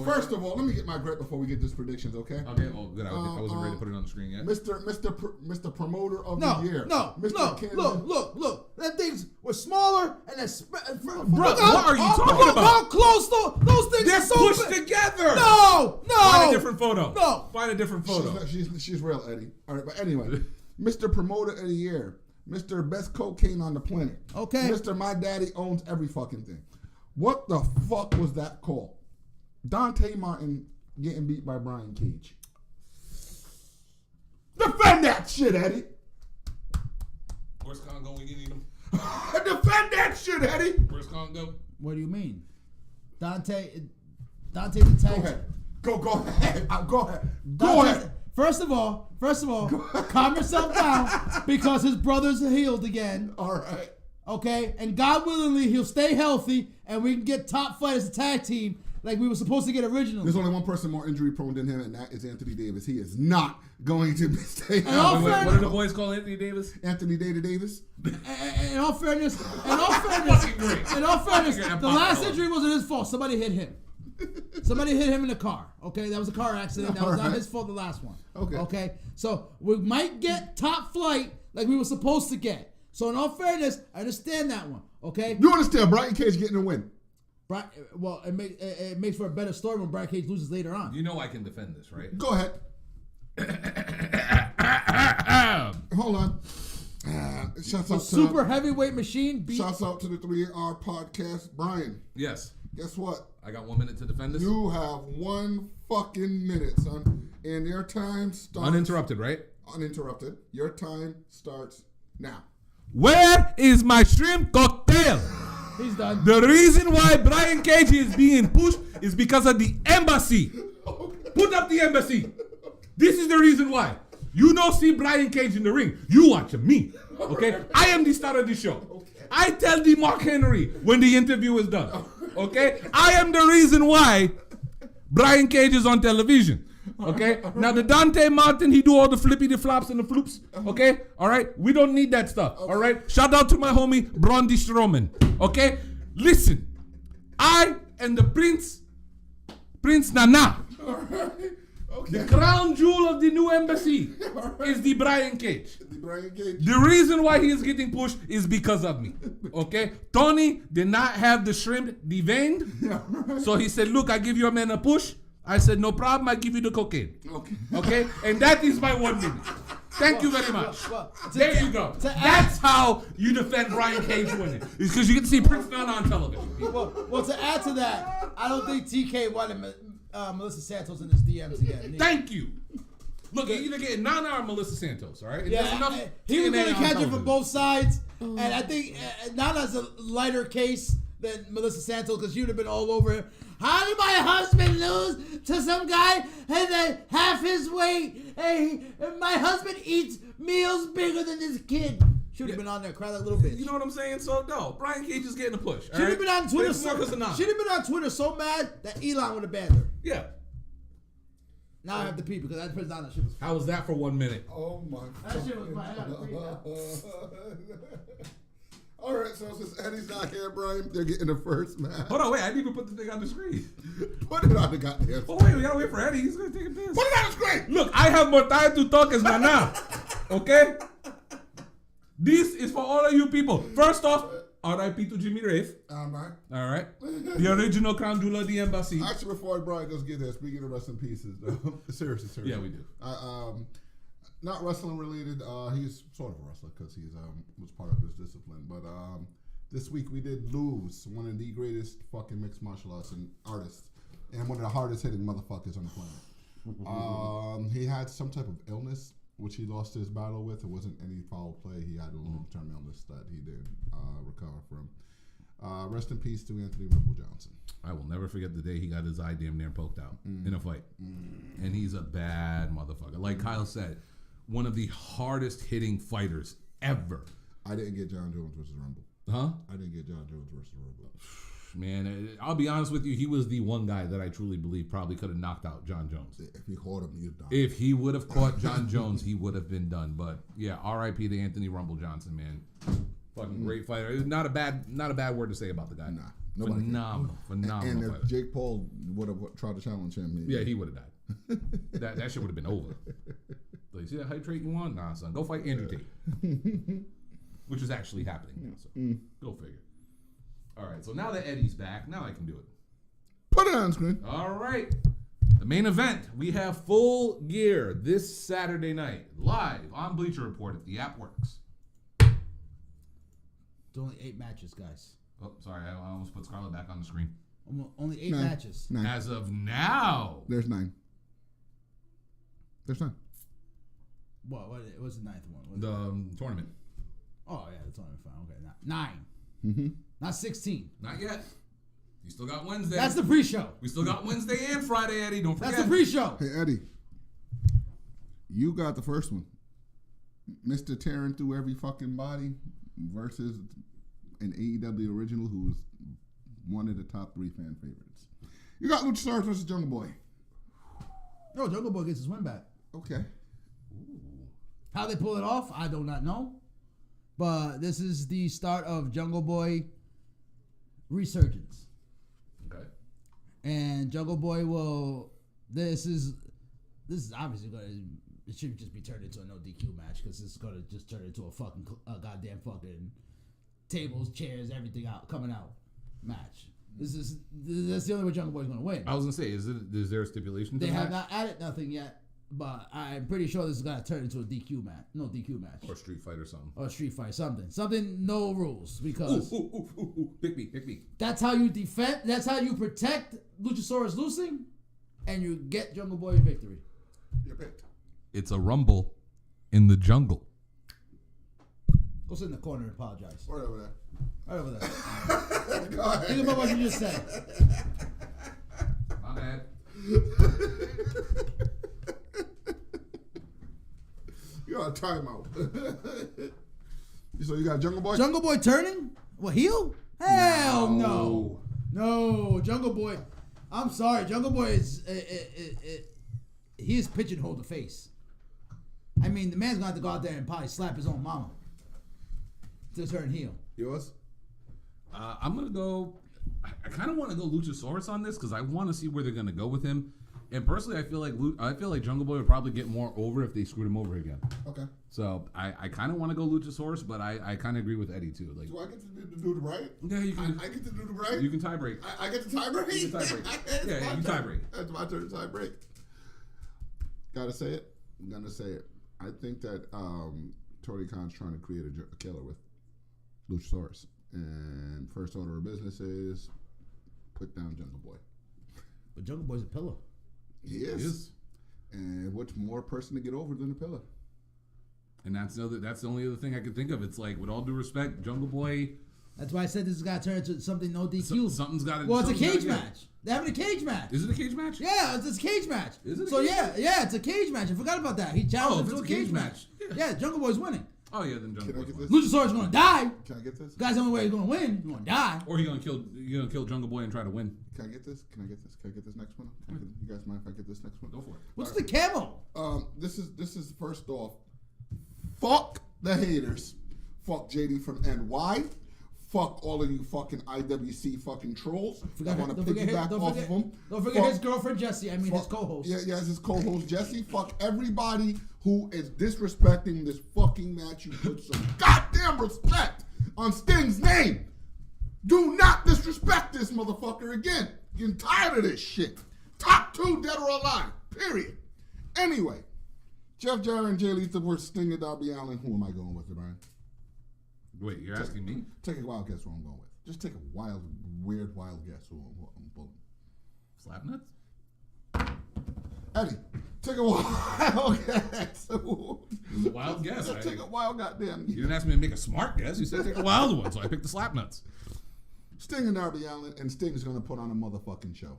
First of all, let me get my grip before we get to predictions, okay? Okay. Oh, good. I wasn't ready to put it on the screen yet. Mr. Promoter of the Year. Look. That things were smaller and that's. Bro, what are you talking about? How close those things They're are so pushed big. together. No. Find a different photo. No. Find a different photo. She's real, Eddie. All right, but anyway, Mr. Promoter of the Year, Mr. Best Cocaine on the Planet. Okay. Mr. My Daddy Owns Every Fucking Thing. What the fuck was that called? Dante Martin getting beat by Brian Cage. Defend that shit, Eddie. Where's Congo when you need him? Defend that shit, Eddie. Where's Congo? What do you mean? Dante the tag. Go ahead. Go ahead. First of all, calm yourself down because his brother's healed again. All right. Okay, and God willingly, he'll stay healthy, and we can get top flight as a tag team like we were supposed to get originally. There's only one person more injury prone than him, and that is Anthony Davis. He is not going to stay healthy. What do the boys call Anthony Davis? Anthony Davis. In all fairness, the last injury wasn't his fault. Somebody hit him. Somebody hit him in the car. Okay, that was a car accident. That was not his fault. The last one. Okay. So we might get top flight like we were supposed to get. So in all fairness, I understand that one. Okay. You understand Brian Cage getting a win? Well, it makes for a better story when Brian Cage loses later on. You know I can defend this, right? Go ahead. Hold on. Shouts The out to super heavyweight machine beat. Shouts out to the 3R podcast. Bryan, Yes. guess what? I got 1 minute to defend this. You have 1 fucking minute, son. And your time starts... Uninterrupted, right? Uninterrupted. Your time starts now. Where is my shrimp cocktail? He's done. The reason why Brian Cage is being pushed is because of the embassy. Put up the embassy. This is the reason why. You don't see Brian Cage in the ring. You watch me. Okay? I am the star of the show. I tell the Mark Henry when the interview is done. Okay? I am the reason why Brian Cage is on television. Okay? Now the Dante Martin, he do all the flippy, the flops and the floops. Okay? All right? We don't need that stuff. All right? Shout out to my homie Braun Strowman. Okay? Listen. I am the Prince Nana. All right. Okay. The crown jewel of the new embassy is the Brian Cage. The Brian Cage. The reason why he is getting pushed is because of me. Okay? Tony did not have the shrimp deveined. So he said, look, I give your man a push. I said, no problem, I give you the cocaine. Okay? And that is my 1 minute. Thank you very much. There you go. That's how you defend Brian Cage winning. It's because you get to see Prince Nana on television. Well, to add to that, I don't think TK wanted Melissa Santos in his DMs again. Thank you. Look, you're either getting Nana or Melissa Santos, all right? And there's enough he was TNA going to on catch it television. from both sides, and I think Nana's a lighter case than Melissa Santos because she would have been all over him. How did my husband lose to some guy and then half his weight? Hey, my husband eats meals bigger than this kid. Should have been on there, cry like a little bitch. You know what I'm saying? So no, Brian Cage is getting a push. Should have been on Twitter. Should have been on Twitter so mad that Elon would have banned her. Yeah. Now I have to pee because that Prince Nana shit was. How was that for 1 minute? Oh my god. That shit was fine. I gotta pee now. All right, so since Eddie's not here, Brian, they're getting the first match. Hold on, wait. I didn't even put the thing on the screen. Put it on the goddamn. Oh wait, we gotta wait for Eddie. He's gonna take a piss. Put it on the screen. Look, I have more time to talk as Nana. Okay? This is for all of you people. First off, R.I.P. to Jimmy Rafe. All right. All right. The original crown jewel of the embassy. Actually, before Brian does get there, speaking of rest in pieces, though, seriously. Yeah, we do. Not wrestling related. He's sort of a wrestler because he's was part of his discipline. But this week we did lose one of the greatest fucking mixed martial arts and artists, and one of the hardest hitting motherfuckers on the planet. He had some type of illness which he lost his battle with. It wasn't any foul play. He had a long-term illness that he did recover from. Rest in peace to Anthony Rumble Johnson. I will never forget the day he got his eye damn near poked out in a fight. And he's a bad motherfucker. Like Kyle said, one of the hardest hitting fighters ever. I didn't get John Jones versus Rumble. Huh? I didn't get John Jones versus Rumble. Man, I'll be honest with you. He was the one guy that I truly believe probably could have knocked out John Jones. If he caught him, he'd die. If he would have caught John Jones, he would have been done. But yeah, R.I.P. to Anthony Rumble Johnson, man. Fucking great fighter. Not a bad word to say about the guy. Nah, phenomenal And if fighter. Jake Paul would have tried to challenge him, Yeah, he would have died. that shit would have been over. Like, see that height trait you want? Nah, son. Go fight Andrew Tate. Which is actually happening now. So go figure. All right, so now that Eddie's back, now I can do it. Put it on screen. All right. The main event, we have Full Gear this Saturday night, live on Bleacher Report if the app works. It's only 8 matches, guys. Oh, sorry, I almost put Scarlett back on the screen. Only 8 matches. 9. As of now. There's 9. There's 9. What was the 9th one? The tournament. Oh, yeah, the tournament. Fine. Okay, 9. Mm-hmm. Not 16. Not yet. You still got Wednesday. That's the pre-show. We still got Wednesday and Friday, Eddie. Don't forget. That's the pre-show. Hey, Eddie. You got the first one. Mr. Tearing Through Every Fucking Body versus an AEW original who's one of the top 3 fan favorites. You got Luchasaurus versus Jungle Boy. No, Jungle Boy gets his win back. Okay. How they pull it off, I do not know. But this is the start of Jungle Boy resurgence. Okay. And Jungle Boy will. This is obviously going to. It should just be turned into a no DQ match because it's going to just turn into a goddamn fucking tables, chairs, everything coming out match. That's the only way Jungle Boy's going to win. I was gonna say, is there a stipulation? They have not added nothing yet. But I'm pretty sure this is gonna turn into a DQ match. No DQ match. Or street fight or something. Or street fight, something. Something, no rules. Because Pick me. that's how you defend, that's how you protect Luchasaurus losing, and you get Jungle Boy a victory. You're picked. It's a rumble in the jungle. Go sit in the corner and apologize. Right over there. Right over there. Go ahead. Think about what you just said. My bad. You're on timeout. So you got Jungle Boy? Jungle Boy turning? What, heel? Hell no. No, Jungle Boy. I'm sorry. Jungle Boy is... he is pigeonholed the face. I mean, the man's going to have to go out there and probably slap his own mama to turn heel. Yours? I'm going to go... I kind of want to go Luchasaurus on this because I want to see where they're going to go with him. And personally, I feel like Jungle Boy would probably get more over if they screwed him over again. Okay. So I kind of want to go Luchasaurus, but I kind of agree with Eddie too. Like, do I get to do the right? Yeah, you can. I get to do the right? You can tie break. I get to tie break? You can tie break. Yeah, you tie break. That's my turn to tie break. Gotta say it. I'm gonna say it. I think that Tony Khan's trying to create a killer with Luchasaurus. And first order of business is put down Jungle Boy. But Jungle Boy's a pillar. He is. And what's more person to get over than a pillar? And that's the only other thing I can think of. It's like, with all due respect, Jungle Boy. That's why I said this has got to turn into something no DQ. Something's got to. Well, it's a cage match. They're having a cage match. Is it a cage match? Yeah, it's a cage match. Is it? Yeah, it's a cage match. I forgot about that. He challenged him to a cage match. Yeah, Jungle Boy's winning. Oh yeah, then Jungle Boy's winning. Luchasaurus gonna die. Can I get this? Guy's the only way he's gonna win. He's gonna die. Or you're gonna kill Jungle Boy and try to win. Can I get this? Can I get this? Can I get this next one? You guys mind if I get this next one? Go for it. What's the camo? This is first off. Fuck the haters. Fuck JD from NY. Fuck all of you fucking IWC fucking trolls. I want to piggyback off of them. Don't forget his girlfriend Jessie. I mean his co-host. Yeah, his co-host Jessie. Fuck everybody who is disrespecting this fucking match. You put some goddamn respect on Sting's name. Do not disrespect this motherfucker again. Getting tired of this shit. Top 2 dead or alive. Period. Anyway, Jeff Jarrett and Jay Lethal versus Sting and Darby Allin. Who am I going with, Brian? Wait, you're asking me? Take a wild guess who I'm going with. Just take a weird guess who I'm pulling. Slapnuts? Eddie, take a wild guess. It was a wild guess. Take a wild goddamn. You didn't ask me to make a smart guess. You said take a wild one, so I picked the Slapnuts. Sting and Darby Allin, and Sting is going to put on a motherfucking show.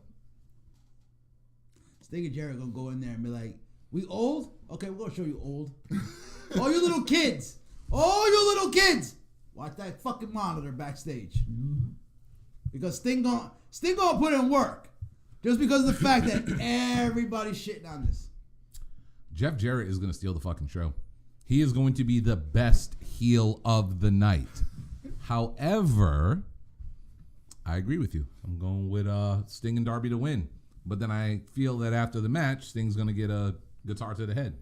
Sting and Jarrett gonna go in there and be like, "We old? Okay, we're gonna show you old. All you little kids. Watch that fucking monitor backstage. Because Sting gonna put in work. Just because of the fact that everybody's shitting on this. Jeff Jarrett is going to steal the fucking show. He is going to be the best heel of the night. However, I agree with you. I'm going with Sting and Darby to win. But then I feel that after the match, Sting's going to get a guitar to the head.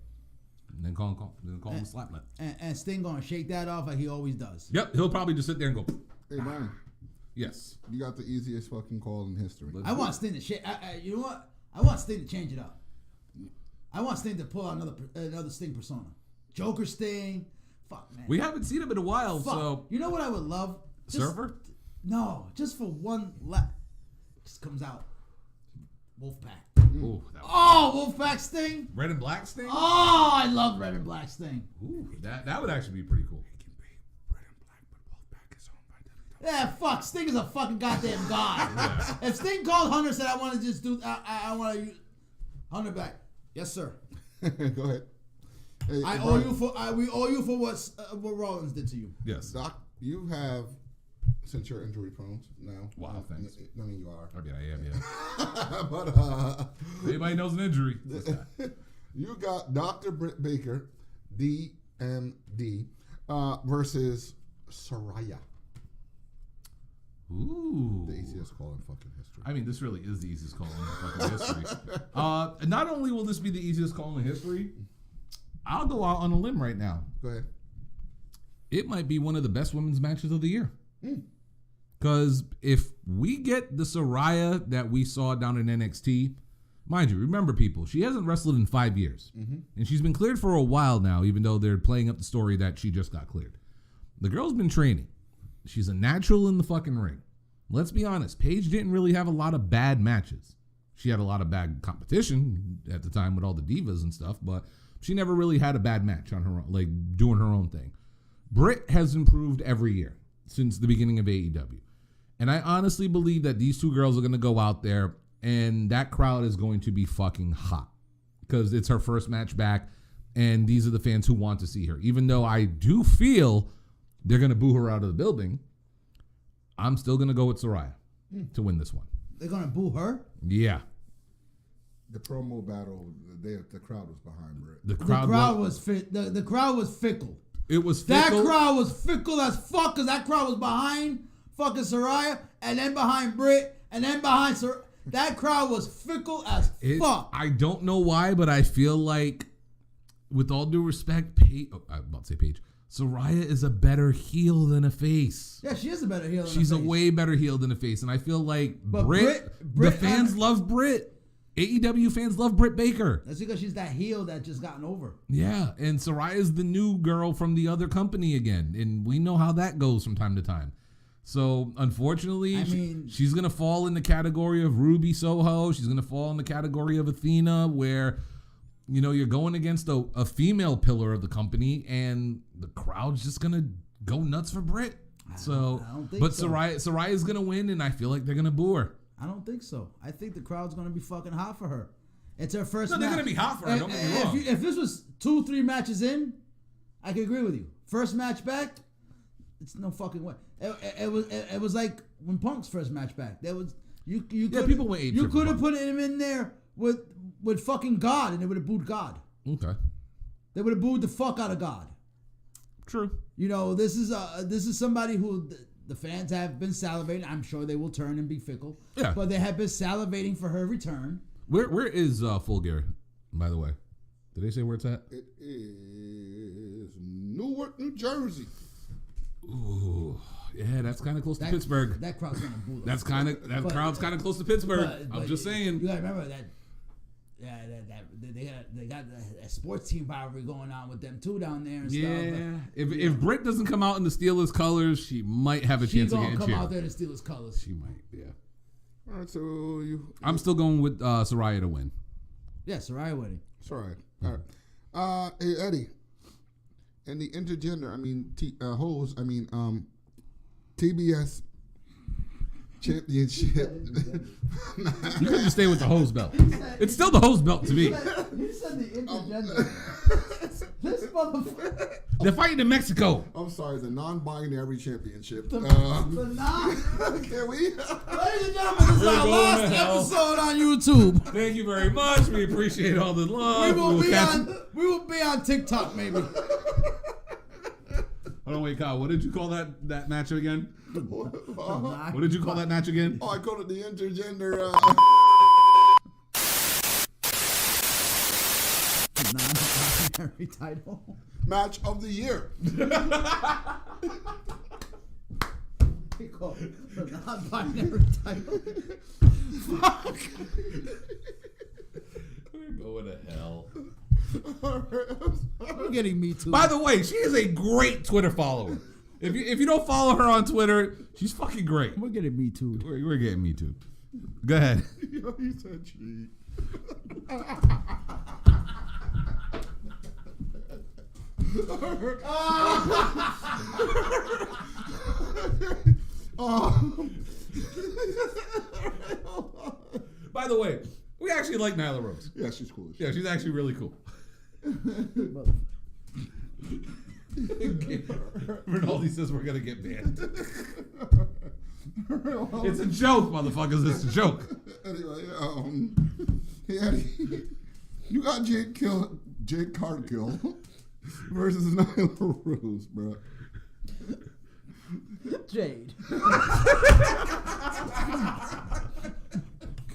And then call him a slapnut. And Sting gonna shake that off like he always does. Yep, he'll probably just sit there and go. Hey, Brian. Yes. You got the easiest fucking call in history. I want Sting to shake. You know what? I want Sting to change it up. I want Sting to pull out another Sting persona. Joker Sting. Fuck, man. We haven't seen him in a while, so. You know what I would love? Surfer? No, just for one lap. Just comes out. Wolfpack. Ooh, Wolfpack Sting. Red and Black Sting? Oh, I love Red and Black Sting. Ooh, that would actually be pretty cool. It can be Red and Black, but Wolfpack is owned by WWE. Yeah, fuck. Sting is a fucking goddamn god. Yeah. If Sting called Hunter and said, I want to just do, I want to use Hunter back. Yes, sir. Go ahead. Hey, we owe you for what Rollins did to you. Yes. Doc, you have, since you're injury prone now. Wow, thanks. I mean, you are. I mean, I am, yeah. But, anybody knows an injury. You got Dr. Britt Baker, DMD, versus Saraya. Ooh. The easiest call in fucking history. I mean, this really is the easiest call in fucking history. Not only will this be the easiest call in history, I'll go out on a limb right now. Go ahead. It might be one of the best women's matches of the year. Because if we get the Saraya that we saw down in NXT Mind you, remember people, she hasn't wrestled in 5 years. And she's been cleared for a while now, even though they're playing up the story that she just got cleared. The girl's been training. She's a natural in the fucking ring. Let's be honest, Paige didn't really have a lot of bad matches. She had a lot of bad competition at the time with all the divas and stuff, but she never really had a bad match on her own, like doing her own thing. Britt has improved every year since the beginning of AEW. And I honestly believe that these two girls are going to go out there and that crowd is going to be fucking hot because it's her first match back and these are the fans who want to see her. Even though I do feel they're going to boo her out of the building, I'm still going to go with Saraya to win this one. They're going to boo her? Yeah. The promo battle, the crowd was behind Britt. The crowd was fickle. It was fickle. That crowd was fickle as fuck because that crowd was behind fucking Saraya and then behind Britt and then behind Saraya. That crowd was fickle as fuck. I don't know why, but I feel like, with all due respect, Paige, I'm about to say Paige, Saraya is a better heel than a face. Yeah, she is a better heel than a face. She's a way better heel than a face. And I feel like Britt, the fans love Britt. AEW fans love Britt Baker. That's because she's that heel that just gotten over. Yeah, and Saraya's the new girl from the other company again. And we know how that goes from time to time. So, unfortunately, she's going to fall in the category of Ruby Soho. She's going to fall in the category of Athena, where, you know, you're going against a female pillar of the company, and the crowd's just going to go nuts for Britt. I don't think so. Saraya's going to win, and I feel like they're going to boo her. I don't think so. I think the crowd's going to be fucking hot for her. It's her first match. They're going to be hot for her. Don't get me wrong. If this was 2-3 matches in, I could agree with you. First match back, it's no fucking way. It was like when Punk's first match back. There was people went you could have put him in there with fucking God, and they would have booed God. Okay. They would have booed the fuck out of God. True. You know, this is somebody who the fans have been salivating. I'm sure they will turn and be fickle. Yeah. But they have been salivating for her return. Where is Full Gear, by the way? Did they say where it's at? It is Newark, New Jersey. Ooh. Yeah, that's kind of close to Pittsburgh. That crowd's gonna boo. That crowd's kind of close to Pittsburgh. I'm just saying. You gotta remember that. Yeah, they got a sports team rivalry going on with them too down there and stuff. Yeah, if Britt doesn't come out in the Steelers colors, she might have a chance of getting cheered. She's gonna come out there in the Steelers colors. She might. Yeah. All right, so I'm still going with Saraya to win. Yeah, Saraya winning. Saraya. All right. Hey Eddie. And the intergender, hoes, TBS championship. You could just stay with the hose belt. It's still the hose belt to me. You said the intergender. This motherfucker. They're fighting in Mexico. I'm sorry, the non-binary championship. The Can we? Ladies and gentlemen, this is our last episode on YouTube. Thank you very much. We appreciate all the love. We will be on TikTok, maybe. Hold on, wait, Kyle. What did you call that match again? What did you call that match again? Oh, I called it the intergender. Non-binary title. Match of the year. They call it the non-binary title. Fuck. We're going to hell. We're getting Me Too. By the way, she is a great Twitter follower. If you don't follow her on Twitter, she's fucking great. We're getting Me Too. We're getting Me Too. Go ahead. Yo, he said cheat. By the way, we actually like Nyla Rose. Yeah, she's cool. Yeah, she's actually really cool. Rinaldi says we're gonna get banned. It's a joke, motherfuckers. It's a joke. Anyway, you got Jade Cargill versus Nyla Rose, bro. Jade.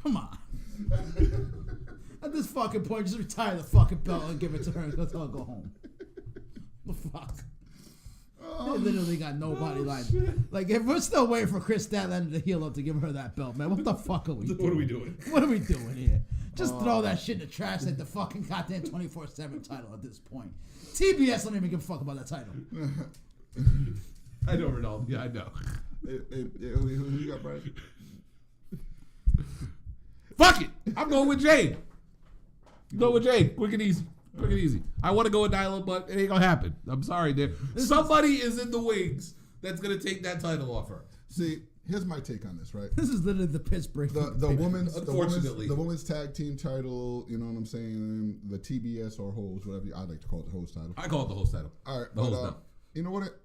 Come on. At this fucking point, just retire the fucking belt and give it to her and let's all go home. The fuck? literally got nobody like if we're still waiting for Chris Statlander to heal up to give her that belt, man, what the fuck are we doing? What are we doing? What are we doing here? Just throw that shit in the trash like the fucking goddamn 24/7 title at this point. TBS don't even give a fuck about that title. I know, Ronaldo. Yeah, I know. Who you got, Bryan? Fuck it. I'm going with Jade. Go with Jade. Quick and easy. Quick and easy. I want to go with Nyla, but it ain't gonna happen. I'm sorry, dude. Somebody is in the wings that's gonna take that title off her. See, here's my take on this, right? This is literally the piss break. The Unfortunately. women's tag team title, you know what I'm saying? The TBS or host, whatever I like to call it, the host title. I call it the host title. All right, The host title. you know what?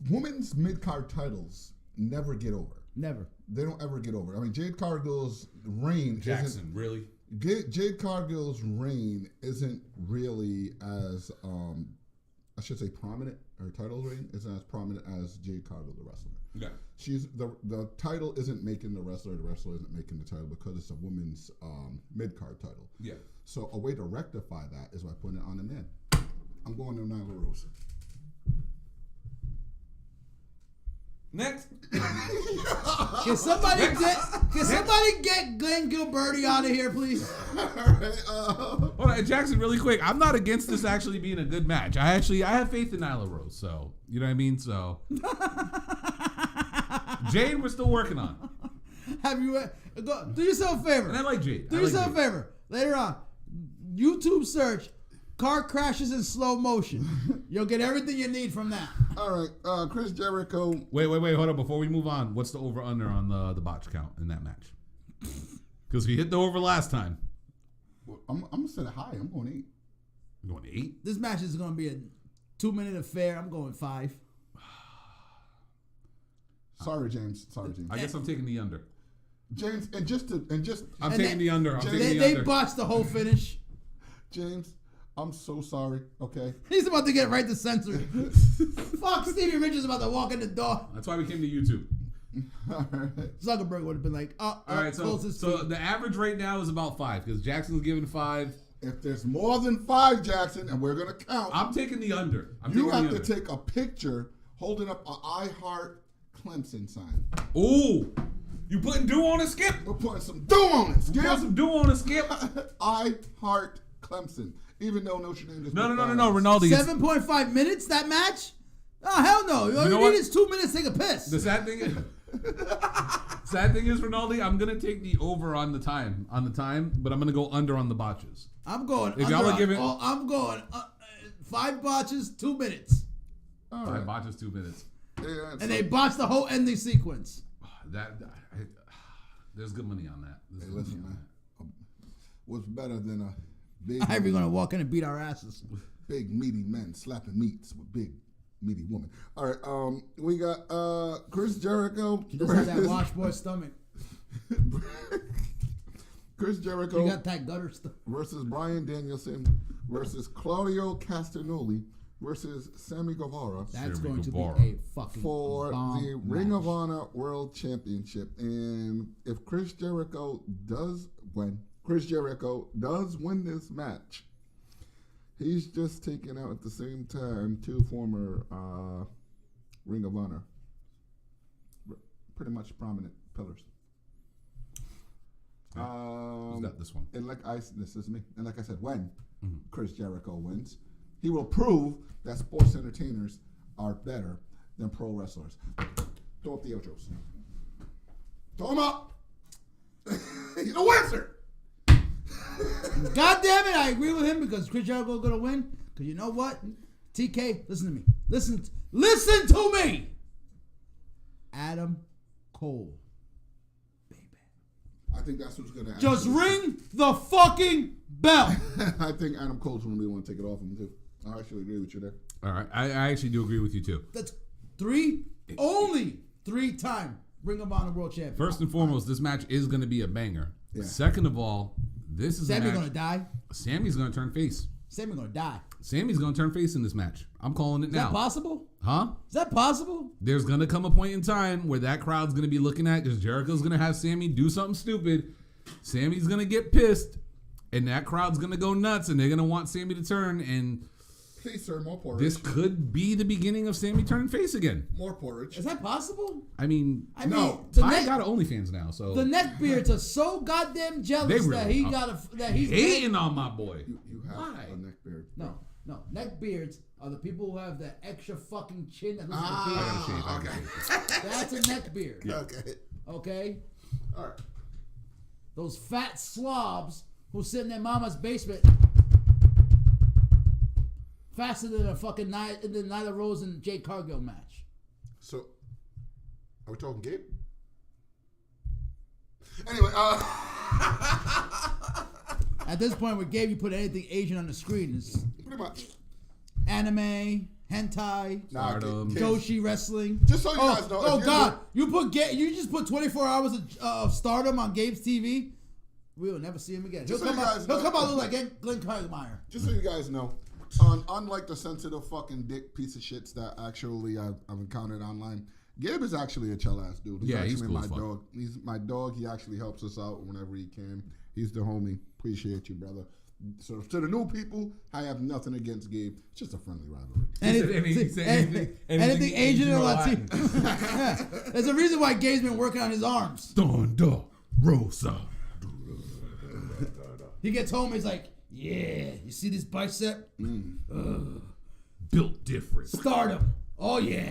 Women's mid-card titles never get over. Never. They don't ever get over. I mean, Jade Cargill's reign Jackson, really? Jade Cargill's reign isn't really as I should say prominent. Her title reign isn't as prominent as Jade Cargill, the wrestler. Yeah. She's the title isn't making the wrestler isn't making the title because it's a women's mid card title. Yeah. So a way to rectify that is by putting it on the man. I'm going to Nyla Rose. Next. Can somebody get Glenn Gilberti out of here, please? All right. Hold on, Jackson, really quick. I'm not against this actually being a good match. I have faith in Nyla Rose. So you know what I mean. So Jade, we're still working on. Have you do yourself a favor? And I like Jade. Do yourself a favor. Later on, YouTube search car crashes in slow motion. You'll get everything you need from that. All right. Chris Jericho. Wait. Hold on. Before we move on, what's the over/under on the botch count in that match? Because we hit the over last time. I'm gonna set it high. I'm going 8. You going 8? This match is going to be a 2-minute affair. I'm going 5. Sorry, James. I guess I'm taking the under. James, I'm taking the under. They botched the whole finish. James, I'm so sorry. Okay. He's about to get right to censor. Fuck, Stevie Richards about to walk in the door. That's why we came to YouTube. All right. Zuckerberg would have been like, all right. So the average right now is about 5 because Jackson's giving 5. If there's more than 5, Jackson, and we're gonna count, I'm taking the under. You have to take a picture holding up an I Heart Clemson sign. Ooh, you putting do on a skip? We're putting some do on it. Skip. Some do on a skip. I Heart Clemson. Even though Notre Dame just no, Ronaldo. 7.5 minutes that match? Oh hell no! All you need is 2 minutes to take a piss. The sad thing is, Ronaldo, I'm gonna take the over on the time, but I'm gonna go under on the botches. I'm going. If y'all are giving, I'm going 5 botches, 2 minutes. 5 botches, 2 minutes. Yeah, and they botched the whole ending sequence. There's good money on that. Hey, listen, man. What's better than a big? How are we gonna walk in and beat our asses? Big meaty men slapping meats with big meaty woman. All right, we got Chris Jericho. He doesn't have that washboard stomach. Chris Jericho. You got that gutter stuff. Versus Bryan Danielson versus Claudio Castagnoli versus Sammy Guevara. That's going to be a fucking for the match. Ring of Honor World Championship. And if Chris Jericho does win this match, he's just taking out at the same time 2 former Ring of Honor, pretty much prominent pillars. Who's got this one? And this is me. And like I said, when Chris Jericho wins, he will prove that sports entertainers are better than pro wrestlers. Throw up the outros. Throw him up. He's a wizard. God damn it, I agree with him because Chris Jericho is going to win. Because you know what? TK, listen to me. Listen to me. Adam Cole. Baby. I think that's who's going to just ring the fucking bell. I think Adam Cole's going to be the one to take it off him, too. I actually agree with you there. All right. I actually do agree with you, too. That's only 3-time Ring of Honor World Champion. First and foremost, this match is going to be a banger. Yeah. Second of all, this is Sammy's going to die. Sammy's going to turn face. Sammy's going to die. Sammy's going to turn face in this match. I'm calling it now. Is that possible? Huh? Is that possible? There's going to come a point in time where that crowd's going to be looking at because Jericho's going to have Sammy do something stupid. Sammy's going to get pissed, and that crowd's going to go nuts, and they're going to want Sammy to turn, and Please, sir, more porridge. This could be the beginning of Sammy turning face again. More porridge. Is that possible? I mean, No. Ty got an OnlyFans now, so The neckbeards are so goddamn jealous They really that he's hating on my boy. You have Why? a neck beard. No. Neckbeards are the people who have the extra fucking chin that looks I like a gotta beard. shave. I gotta shave. That's a neckbeard. Okay. Okay? All right. Those fat slobs who sit in their mama's basement faster than a fucking Nyla Rose and Jade Cargill match. So, are we talking Gabe? Anyway, At this point, with Gabe, you put anything Asian on the screen. It's pretty much. anime, hentai, Stardom. Joshi wrestling. Just so you guys know. Oh if God! You just put 24 hours of Stardom on Gabe's TV. We will never see him again. He'll come out look like Glenn Quagmire. Just so you guys know, unlike the sensitive fucking dick piece of shits that actually I've encountered online, Gabe is actually a chill ass dude. He's he's cool my as fuck. dog. He's my dog. He actually helps us out whenever he can. He's the homie. Appreciate you, brother. So to the new people, I have nothing against Gabe. It's just a friendly rivalry. Anything Asian or Latino. There's a reason why Gabe's been working on his arms. Thunder Rosa. He gets home, he's like, yeah, you see this bicep? Built different. Stardom. Oh, yeah.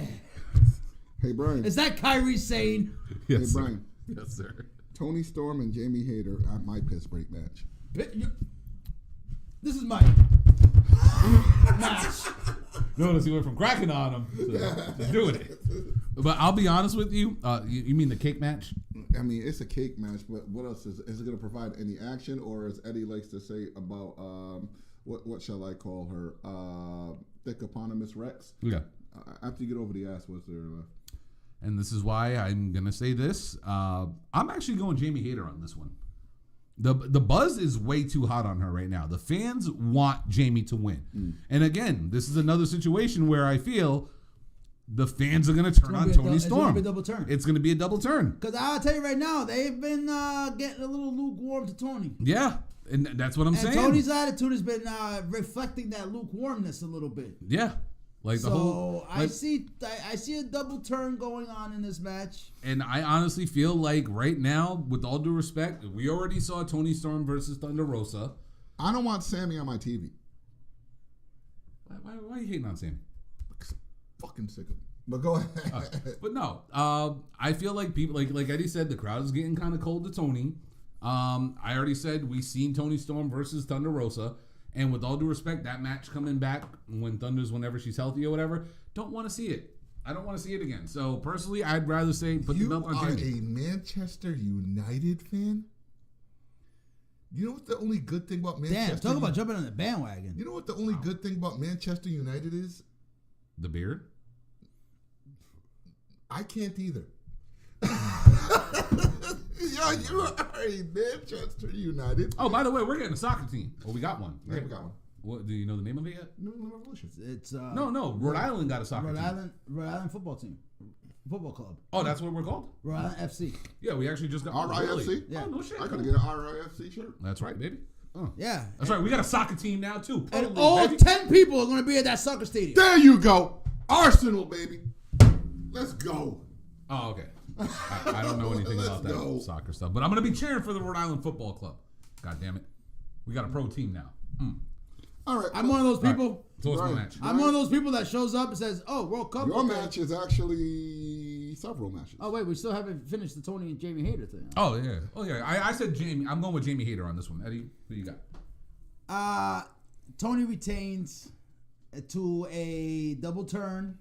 Hey, Bryan. Is that Kyrie saying? Yes, Hey, sir. Bryan. Yes, sir. Tony Storm and Jamie Hayter at my piss break match. This is my match. Notice he went from cracking on him to doing it. But I'll be honest with you. You mean the cake match? I mean, it's a cake match, but what else is it going to provide any action, or as Eddie likes to say about what shall I call her? Thick eponymous Rex. Yeah. After you get over the ass, what's there left? And this is why I'm gonna say this. I'm actually going Jamie Hayter on this one. The buzz is way too hot on her right now. The fans want Jamie to win. And again, this is another situation where I feel the fans are going to turn on Tony Storm. It's going to be a double turn. It's going to be a double turn. Because I'll tell you right now, they've been getting a little lukewarm to Tony. Yeah, and that's what I'm saying. Tony's attitude has been reflecting that lukewarmness a little bit. Yeah. Like the whole, I see a double turn going on in this match. And I honestly feel like right now, with all due respect, we already saw Tony Storm versus Thunder Rosa. I don't want Sammy on my TV. Why are you hating on Sammy? Fucking sick of him. But go ahead. But no, I feel like people, like Eddie said, the crowd is getting kind of cold to Tony. I already said we seen Tony Storm versus Thunder Rosa. And with all due respect, that match coming back when Thunder's whenever she's healthy or whatever, don't want to see it. I don't want to see it again. So personally, I'd rather say put the belt on Jamie. You are a Manchester United fan? You know what the only good thing about Manchester? Damn, talk about jumping on the bandwagon. You know what the only good thing about Manchester United is? The beard? I can't either. Yeah, you are a Manchester United. Oh, by the way, we're getting a soccer team. Well, we got one. Yeah, Right? we got one. What, do you know the name of it yet? No Revolution. It's No. Rhode Island got a soccer team. Rhode Island football team, football club. Oh, that's what we're called? Rhode Island FC. Yeah, we actually just got RIFC? Really? Yeah. Oh, no shit. I could get an RIFC shirt. That's right, baby. Oh. Yeah, That's right. We got a soccer team now, too. and Totally, all baby. 10 people are going to be at that soccer stadium. There you go. Arsenal, baby. Let's go. Oh, okay. I don't know anything about that soccer stuff, but I'm going to be cheering for the Rhode Island Football Club. God damn it. We got a pro team now. All right. I'm one of those people. Right. So what's my Brian. match? I'm one of those people that shows up and says, "Oh, World Cup." Your okay. match is actually several matches. Oh wait, we still haven't finished the Tony and Jamie Hayter thing. Oh, yeah. I said Jamie. I'm going with Jamie Hayter on this one. Eddie, who you got? Tony retains to a double turn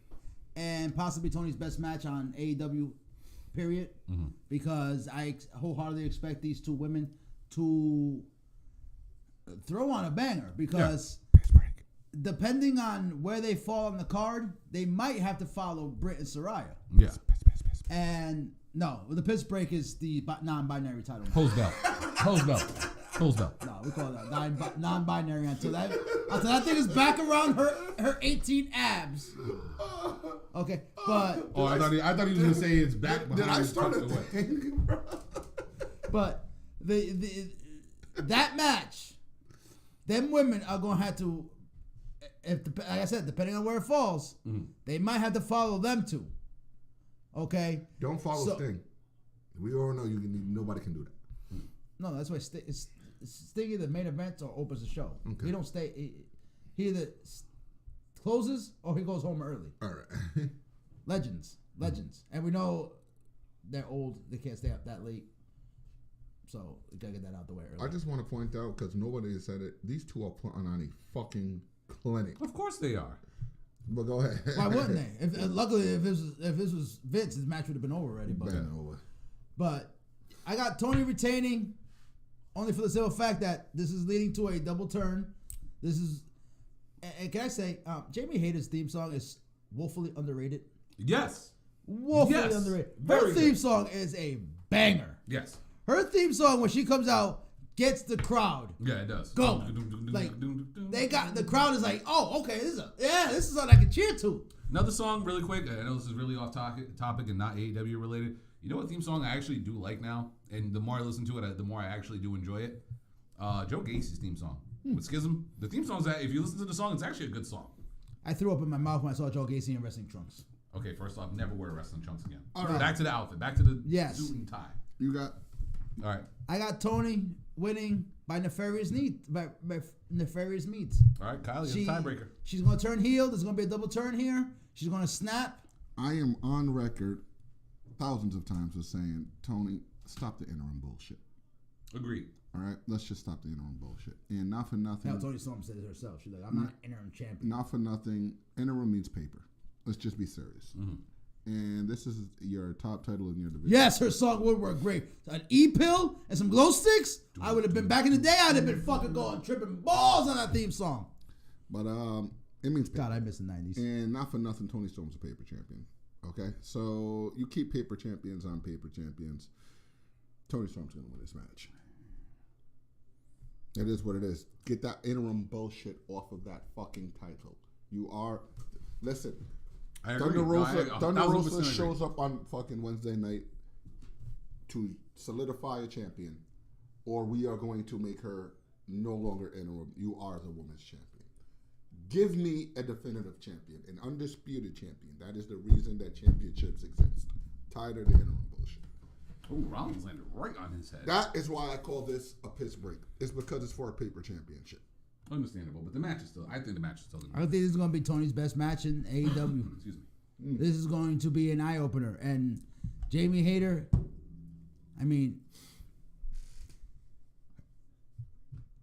and possibly Tony's best match on AEW, period. Mm-hmm. Because I wholeheartedly expect these two women to throw on a banger because depending on where they fall on the card, they might have to follow Britt and Saraya. Yeah. And no, the piss break is the non-binary title. Pose belt. No, we call that non-binary until that thing is back around her 18 abs. Okay, but Oh, I thought he was going to say it's back behind. Did I his start tucked a away. thing? but that match, them women are gonna have to like I said, depending on where it falls, they might have to follow them too. Okay. Don't follow Sting. We all know nobody can do that. No, that's why Sting either main events or opens the show. Okay. He don't stay. He either closes or he goes home early. All right. Legends, and we know they're old. They can't stay up that late. So we gotta get that out the way early. I just want to point out, because nobody has said it, these two are putting on a fucking clinic. Of course they are. But go ahead. Why wouldn't they? Luckily, if this was Vince, his match would have been over already. But I got Tony retaining only for the simple fact that this is leading to a double turn. This is, and can I say, Jamie Hayter's theme song is woefully underrated. Yes. Woefully underrated. Her theme song is a banger. Yes. Her theme song, when she comes out, gets the crowd. Yeah, it does. Go. Like, they got, the crowd is like, oh, okay, this is something I can cheer to. Another song, really quick. I know this is really off topic and not AEW related. You know what theme song I actually do like now? And the more I listen to it, the more I actually do enjoy it. Joe Gacy's theme song with Schism. The theme song is that, if you listen to the song, it's actually a good song. I threw up in my mouth when I saw Joe Gacy in wrestling trunks. Okay, first off, never wear wrestling trunks again. All right. Back to the outfit. Back to the suit and tie. You got... All right. I got Tony winning by nefarious means. All right, Kylie, the tiebreaker. She's going to turn heel. There's going to be a double turn here. She's going to snap. I am on record thousands of times of saying, Tony, stop the interim bullshit. Agreed. All right, let's just stop the interim bullshit. And not for nothing. Hell, Tony Storm said it herself. She's like, I'm not an interim champion. Not for nothing. Interim means paper. Let's just be serious. Mm-hmm. And this is your top title in your division. Yes, her song would work great. An E-pill and some glow sticks. I would have been, back in the day, I'd have been fucking going tripping balls on that theme song. But it means paper. God, I miss the 90s. And not for nothing, Tony Storm's a paper champion. Okay? So you keep paper champions on paper champions. Tony Storm's going to win this match. It is what it is. Get that interim bullshit off of that fucking title. You are... Listen... Thunder Rosa shows up on fucking Wednesday night to solidify a champion, or we are going to make her no longer interim. You are the women's champion. Give me a definitive champion, an undisputed champion. That is the reason that championships exist. Tired of the interim bullshit. Oh, Rollins landed right on his head. That is why I call this a piss break. It's because it's for a paper championship. Understandable, but the match is still... I think the match is still... I think this is going to be Tony's best match in AEW. Excuse me. This is going to be an eye-opener. And Jamie Hayter, I mean,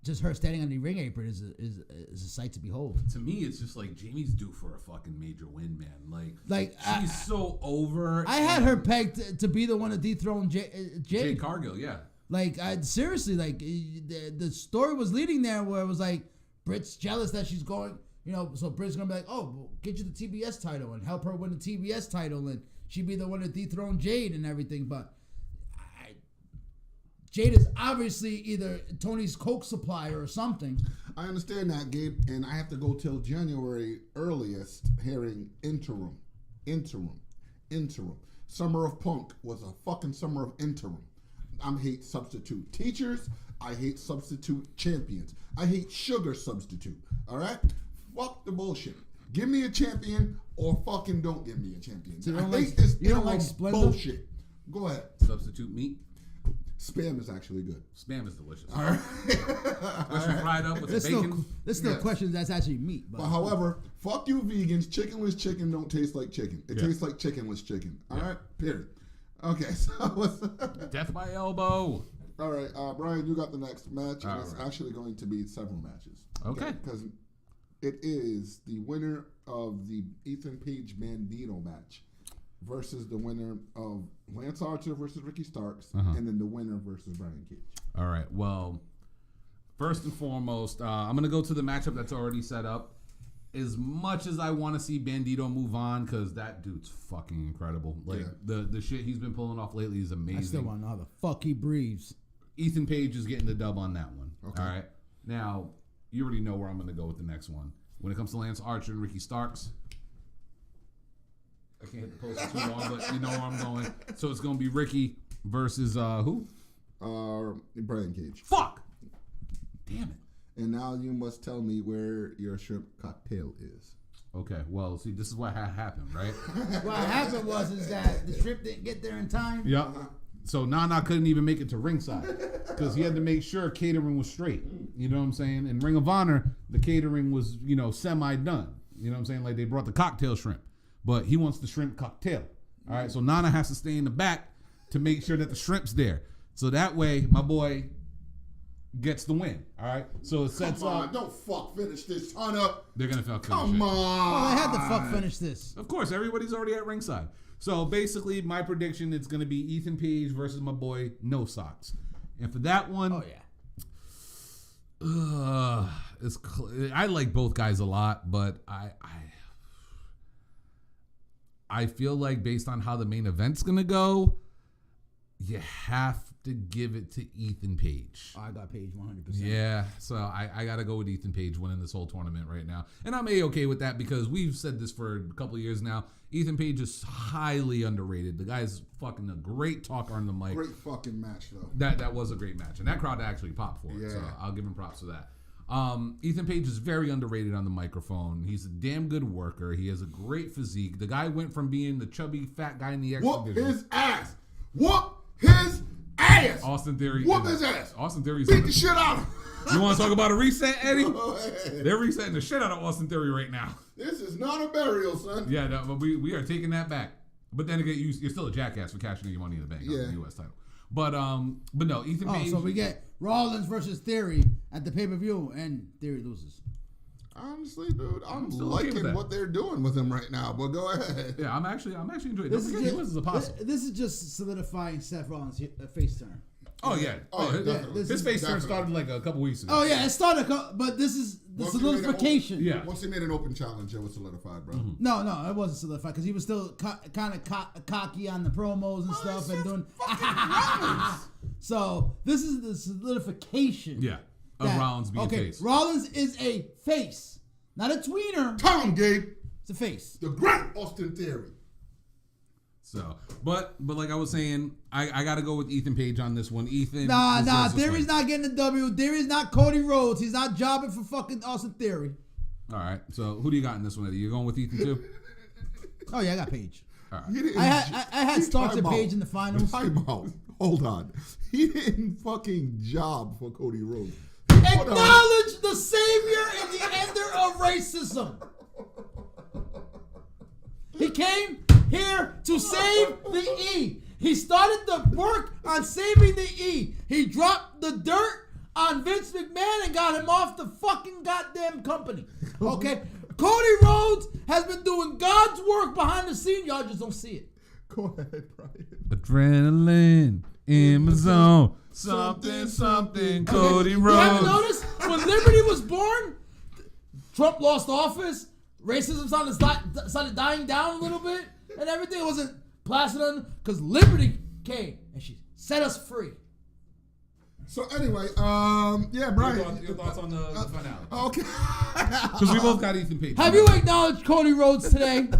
just her standing on the ring apron is a sight to behold. To me, it's just like Jamie's due for a fucking major win, man. Like she's so over. I had her pegged to be the one to dethrone Jade Cargill, yeah. Like, seriously, like, the story was leading there where it was like, Britt's jealous that she's going, you know, so Britt's going to be like, oh, well, get you the TBS title and help her win the TBS title, and she'd be the one to dethrone Jade and everything. But Jade is obviously either Tony's Coke supplier or something. I understand that, Gabe, and I have to go till January earliest hearing interim. Summer of Punk was a fucking summer of interim. I hate substitute teachers. I hate substitute champions. I hate sugar substitute. All right? Fuck the bullshit. Give me a champion or fucking don't give me a champion. So I hate this Splenda? bullshit. Go ahead. Substitute meat. Spam is actually good. Spam is delicious. All right. Especially fried up with the bacon. There's no question that's actually meat. But however, fuck you vegans. Chickenless chicken don't taste like chicken. It tastes like chickenless chicken. All right? Period. Okay, so Death by elbow. All right, Bryan, you got the next match, and it's actually going to be several matches. Okay. Because it is the winner of the Ethan Page Bandito match versus the winner of Lance Archer versus Ricky Starks, and then the winner versus Brian Cage. All right, well, first and foremost, I'm going to go to the matchup that's already set up. As much as I want to see Bandito move on, because that dude's fucking incredible. Like, the shit he's been pulling off lately is amazing. I still want to know how the fuck he breathes. Ethan Page is getting the dub on that one. Okay. All right. Now, you already know where I'm going to go with the next one. When it comes to Lance Archer and Ricky Starks, I can't hit the post too long, but you know where I'm going. So it's going to be Ricky versus who? Brian Cage. Fuck! Damn it. And now you must tell me where your shrimp cocktail is. Okay, well, see, this is what happened, right? What happened is that the shrimp didn't get there in time. Yep. So Nana couldn't even make it to ringside because he had to make sure catering was straight. You know what I'm saying? In Ring of Honor, the catering was, semi-done. You know what I'm saying? Like they brought the cocktail shrimp, but he wants the shrimp cocktail. All right, so Nana has to stay in the back to make sure that the shrimp's there. So that way, my boy gets the win. All right, so it sets up. Don't finish this, Hunter. They're gonna finish Come on. Oh, I had to finish this. Of course, everybody's already at ringside. So basically, my prediction it's gonna be Ethan Page versus my boy No Socks, and for that one, I like both guys a lot, but I feel like based on how the main event's gonna go, you have to give it to Ethan Page. I got Page 100%. Yeah, so I got to go with Ethan Page winning this whole tournament right now. And I'm A-okay with that because we've said this for a couple of years now. Ethan Page is highly underrated. The guy's fucking a great talker on the mic. Great fucking match, though. That was a great match. And that crowd actually popped for it, so I'll give him props for that. Ethan Page is very underrated on the microphone. He's a damn good worker. He has a great physique. The guy went from being the chubby, fat guy in the X Whoop division. his ass. Whoop his ass. Austin Theory. Whoop his ass. Austin Theory's beat the shit out of him. You want to talk about a reset, Eddie? They're resetting the shit out of Austin Theory right now. This is not a burial, son. Yeah, no, but we are taking that back. But then again, you're still a jackass for cashing in your money in the bank on the U.S. title. But no, Ethan Page. So we get Rollins versus Theory at the pay-per-view, and Theory loses. Honestly, dude, I'm still okay liking what they're doing with him right now. But go ahead. Yeah, I'm actually enjoying it. Don't forget, he was as a apostle. This is just solidifying Seth Rollins' face turn. Oh yeah. His face turn started like a couple weeks ago. Oh yeah, it started, but this is the solidification. Once he made an open challenge, it was solidified, bro. Mm-hmm. No, it wasn't solidified because he was still kind of cocky on the promos and stuff and doing. So this is the solidification. Yeah, of Rollins being face. Rollins is a face, not a tweener. Tell him, Gabe. It's a face. The great Austin Theory. So, but like I was saying, I got to go with Ethan Page on this one. Ethan. Nah. Theory's not getting the W. Theory's not Cody Rhodes. He's not jobbing for fucking Austin Theory. All right. So who do you got in this one, Eddie? You going with Ethan too? Oh yeah, I got Page. All right. I had Starks and Page in the finals. Time out. Hold on. He didn't fucking job for Cody Rhodes. Acknowledge the savior and the ender of racism. He came here to save the E. He started the work on saving the E. He dropped the dirt on Vince McMahon and got him off the fucking goddamn company. Okay? Cody Rhodes has been doing God's work behind the scene. Y'all just don't see it. Go ahead, Brian. Adrenaline in my zone. Something. Cody Rhodes. You haven't noticed? When Liberty was born, Trump lost office. Racism started dying down a little bit, and everything wasn't placid on because Liberty came and she set us free. So anyway, yeah, Brian. Your thoughts on the finale? Okay. Because we both got Ethan Page. Have you acknowledged Cody Rhodes today? Do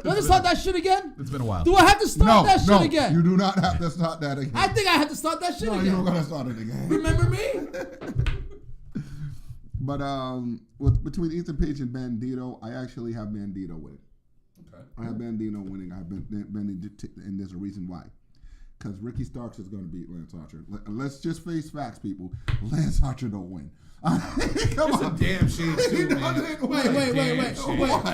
I have to start that shit again? It's been a while. Do I have to start that shit again? You do not have to start that again. I think I have to start that shit again. You don't gotta start it again. Remember me? But between Ethan Page and Bandito, I actually have Bandito winning. Okay. I have Bandito winning. I have Bandito, and there's a reason why. Because Ricky Starks is going to beat Lance Archer. Let's just face facts, people. Lance Archer don't win. Come on. A damn shame too, man.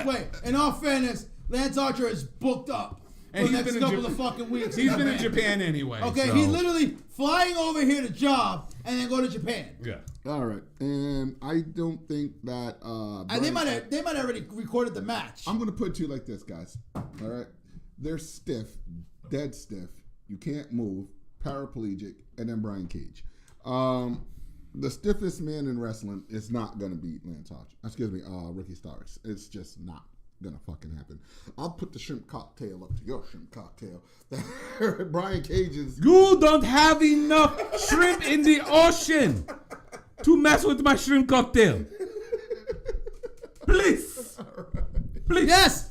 Wait. In all fairness, Lance Archer is booked up for the next couple of fucking weeks. He's been in Japan anyway. Okay, so. He's literally flying over here to job and then go to Japan. Yeah. All right, and I don't think that. They might have already recorded the match. I'm gonna put it to you like this, guys. All right, they're stiff, dead stiff. You can't move, paraplegic, and then Brian Cage. The stiffest man in wrestling is not gonna beat Lance Archer. Excuse me, Ricky Starks. It's just not gonna fucking happen. I'll put the shrimp cocktail up to your shrimp cocktail. Brian Cage is. You don't have enough shrimp in the ocean to mess with my shrimp cocktail. Please.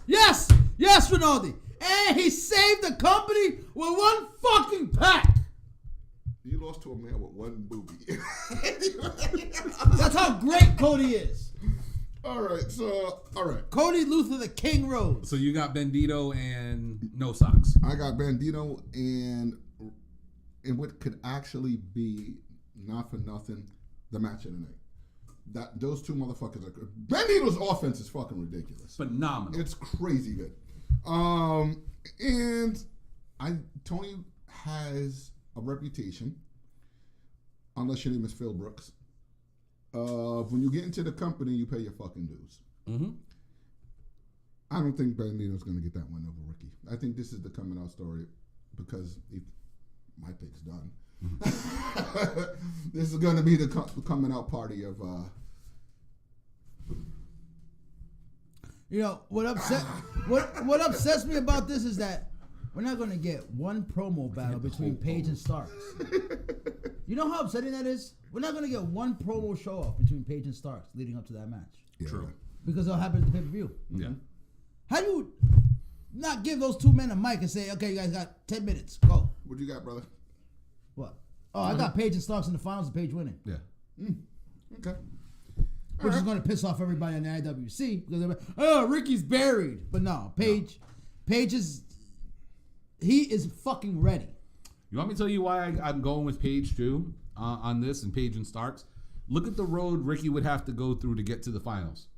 Yes, Rinaldi. And he saved the company with one fucking pack. You lost to a man with one boobie. That's how great Cody is. All right. Cody Luther, the King Rose. So you got Bandito and no socks. I got Bandito and what could actually be, not for nothing, the match of the night. Those two motherfuckers are good. Bandito's offense is fucking ridiculous. Phenomenal. It's crazy good. And Tony has a reputation, unless your name is Phil Brooks, when you get into the company, you pay your fucking dues. Mm-hmm. I don't think Bandito's going to get that one over Ricky. I think this is the coming out story because my pick's done. This is going to be the coming out party of. What upsets me about this is that we're not going to get one promo battle between Paige and Starks. You know how upsetting that is? We're not going to get one promo show off between Paige and Starks leading up to that match. Yeah. True. Because it'll happen at the pay-per-view. Yeah. How do you not give those two men a mic and say, okay, you guys got 10 minutes, go? What you got, brother? What? Oh, I got Paige and Starks in the finals and Paige winning. Yeah. Okay. Which is going to piss off everybody on the IWC because they're like, Ricky's buried. But no, Paige is, he is fucking ready. You want me to tell you why I'm going with Paige too on this and Paige and Starks? Look at the road Ricky would have to go through to get to the finals.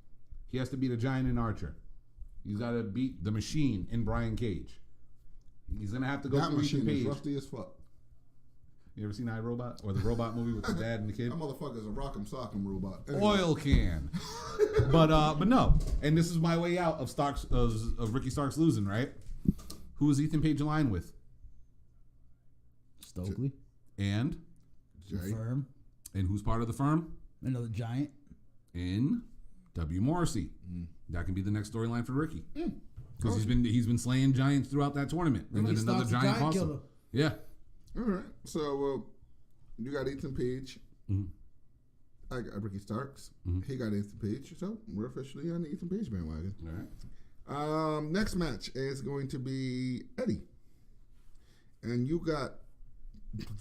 He has to beat a Giant in Archer. He's got to beat the Machine in Brian Cage. He's going to have to go through Machine Page. is rusty as fuck. You ever seen iRobot or the robot movie with the dad and the kid? That motherfucker's a rock'em sock'em robot. Anyway. Oil can. but no. And this is my way out of Starks of Ricky Starks losing, right? Who is Ethan Page aligned with? Stokely. And? Jay. Firm. And who's part of the firm? Another Giant. In W. Morrissey. That can be the next storyline for Ricky. Because he's been slaying giants throughout that tournament. And then another giant also. Yeah. All right. So you got Ethan Page. Mm-hmm. I got Ricky Starks. Mm-hmm. He got Ethan Page. So we're officially on the Ethan Page bandwagon. All right. Next match is going to be Eddie. And you got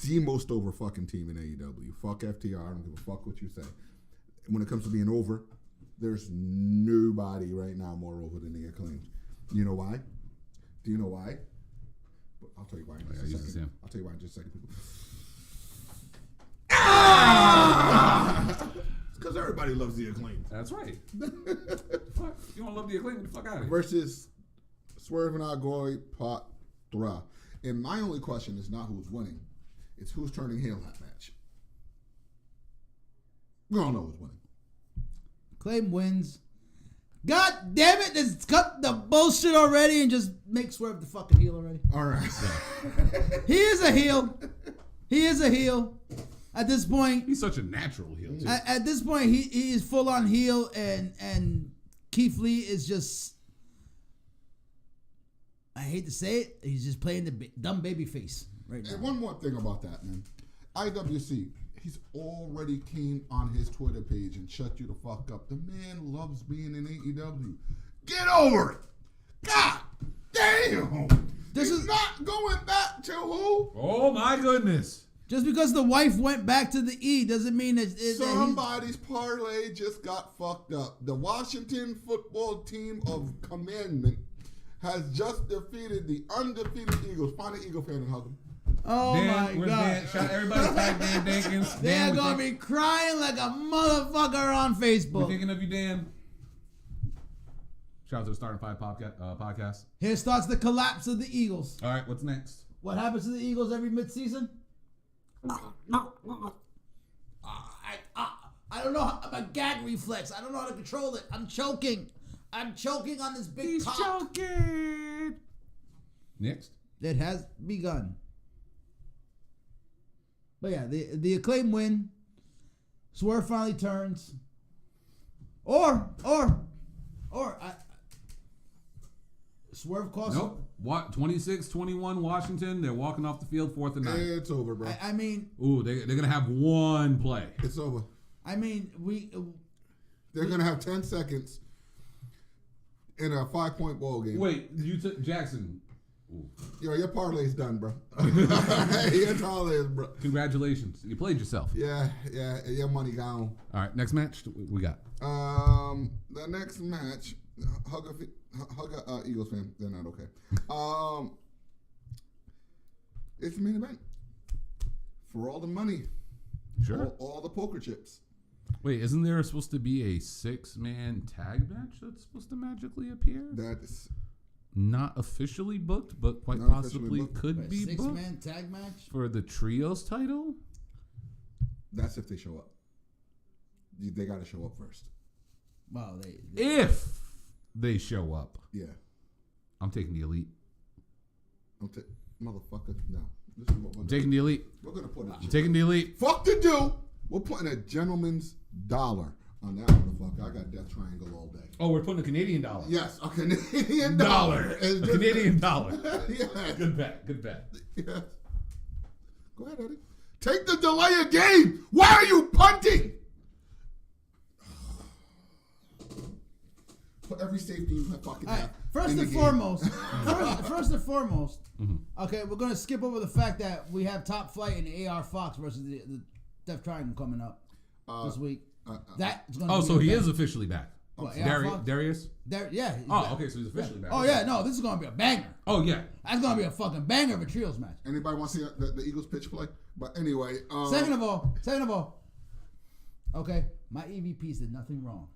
the most over fucking team in AEW. Fuck FTR. I don't give a fuck what you say. When it comes to being over, there's nobody right now more over than the Acclaimed. You know why? Do you know why? I'll tell you why in just a second. I'll tell you why in just a second. It's because everybody loves the Acclaimed. That's right. Fuck. You don't love the Acclaimed? Get the fuck out of here. Versus Swerve and Agoy Patra. And my only question is not who's winning. It's who's turning heel in that match. We all know who's winning. Claim wins. God damn it, just cut the bullshit already and just make Swerve the fucking heel already. All right. He is a heel. He is a heel. At this point, he's such a natural heel too. At this point, he is full on heel, and Keith Lee is just, I hate to say it, he's just playing the dumb baby face right now. And one more thing about that, man. IWC, he's already came on his Twitter page and shut you the fuck up. The man loves being in AEW. Get over it. God damn. This is not going back to who? Oh my goodness. Just because the wife went back to the E doesn't mean that somebody's parlay just got fucked up. The Washington football team of commandment has just defeated the undefeated Eagles. Find an Eagle fan and hug them. Oh Dan, my God. Dan? Shout everybody tag Dan Dankins. They're going to be crying like a motherfucker on Facebook. We're thinking of you, Dan. Shout out to the Starting Five podcast. Here starts the collapse of the Eagles. All right, what's next? What happens to the Eagles every midseason? I don't know. I'm a gag reflex. I don't know how to control it. I'm choking. I'm choking on this big cock. He's choking. Next. It has begun. But yeah, the Acclaim win. Swerve finally turns. Swerve costs. Nope. What? 26-21 Washington. They're walking off the field 4th and 9. It's over, bro. I mean. Ooh, they're going to have one play. It's over. I mean, they're going to have 10 seconds in a 5-point ball game. Wait, you took Jackson. Yo, your parlay's done, bro. Your parlay is, bro. Congratulations. You played yourself. Yeah, your money gone. All right, next match we got. The next match, hug a Eagles fan. They're not okay. It's the main event. For all the money. Sure. All the poker chips. Wait, isn't there supposed to be a 6-man tag match that's supposed to magically appear? That's not officially booked, but quite Not possibly officially booked. could be booked 6-man tag match for the trios title. That's if they show up. They got to show up first. Well, If they show up, Yeah. I'm taking the Elite. Motherfucker, no. This is what I'm taking the Elite. we're gonna put I'm taking the Elite. Fuck to do. We're putting a gentleman's dollar on that motherfucker. I got Death Triangle all day. Oh, we're putting a Canadian dollar. Yes, a Canadian dollar. A Canadian dollar. Yes. Good bet. Good bet. Yes. Go ahead, Eddie. Take the delay of game. Why are you punting? Put every safety you fucking have. First and foremost, okay, we're gonna skip over the fact that we have Top Flight and AR Fox versus the Death Triangle coming up this week. That's gonna. So he is officially back. What, Darius? Yeah. Okay, so he's officially back. Oh yeah, no, this is gonna be a banger. Oh yeah. That's gonna be a fucking banger of a trios match. Anybody want to see the Eagles pitch play? But anyway. Second of all, okay, my EVPs did nothing wrong.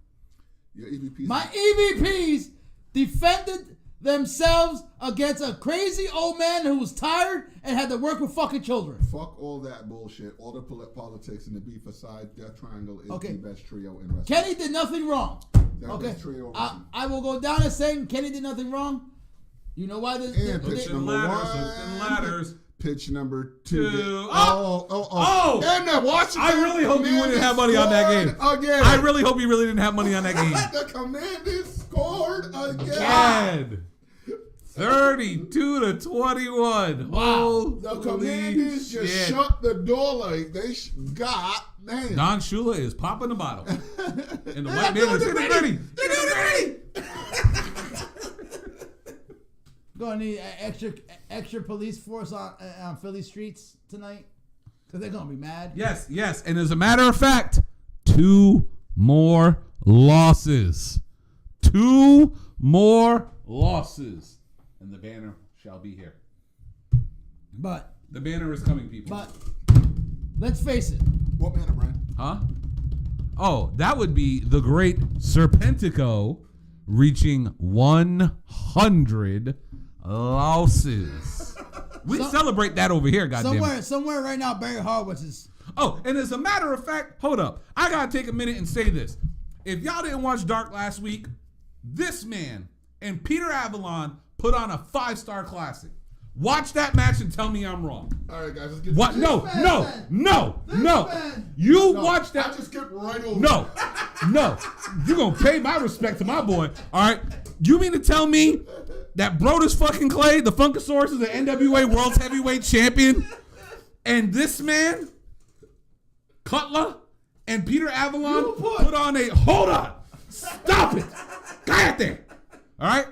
Your EVPs. My EVPs defended themselves against a crazy old man who was tired and had to work with fucking children. Fuck all that bullshit. All the politics and the beef aside, Death Triangle is Okay. the best trio in wrestling. Kenny did nothing wrong. That Okay, best trio in I wrestling. will go down and saying Kenny did nothing wrong. You know why? And pitch Pitching number ladders, one. pitching ladders. Pitch number two. Oh! And the Washington. I really hope you wouldn't have money on that game. Again. I really hope you really didn't have money on that game. The Commanders scored again. God. 32-21. Wow. The Commanders just shut the door like they God damn. Don Shula is popping the bottle. And the white man is getting ready. They're doing it ready. Gonna need extra police force on Philly streets tonight because they're gonna be mad. Yes. And as a matter of fact, 2 more losses. 2 more losses. And the banner shall be here. But The banner is coming, people. But let's face it. What banner, Bryan? Huh? Oh, that would be the great Serpentico reaching 100 losses. We celebrate that over here, goddammit. Somewhere right now, Barry Horowitz is. Oh, and as a matter of fact, hold up. I gotta take a minute and say this. If y'all didn't watch Dark last week, this man and Peter Avalon put on a 5-star classic. Watch that match and tell me I'm wrong. All right, guys, let's get What? No. You watch that. I just skipped right over. No. You're going to pay my respect to my boy. All right. You mean to tell me that Brodus fucking Clay, the Funkasaurus, is the NWA World's Heavyweight Champion? And this man, Cutler, and Peter Avalon put on a... Hold on. Stop it. Cállate. All right?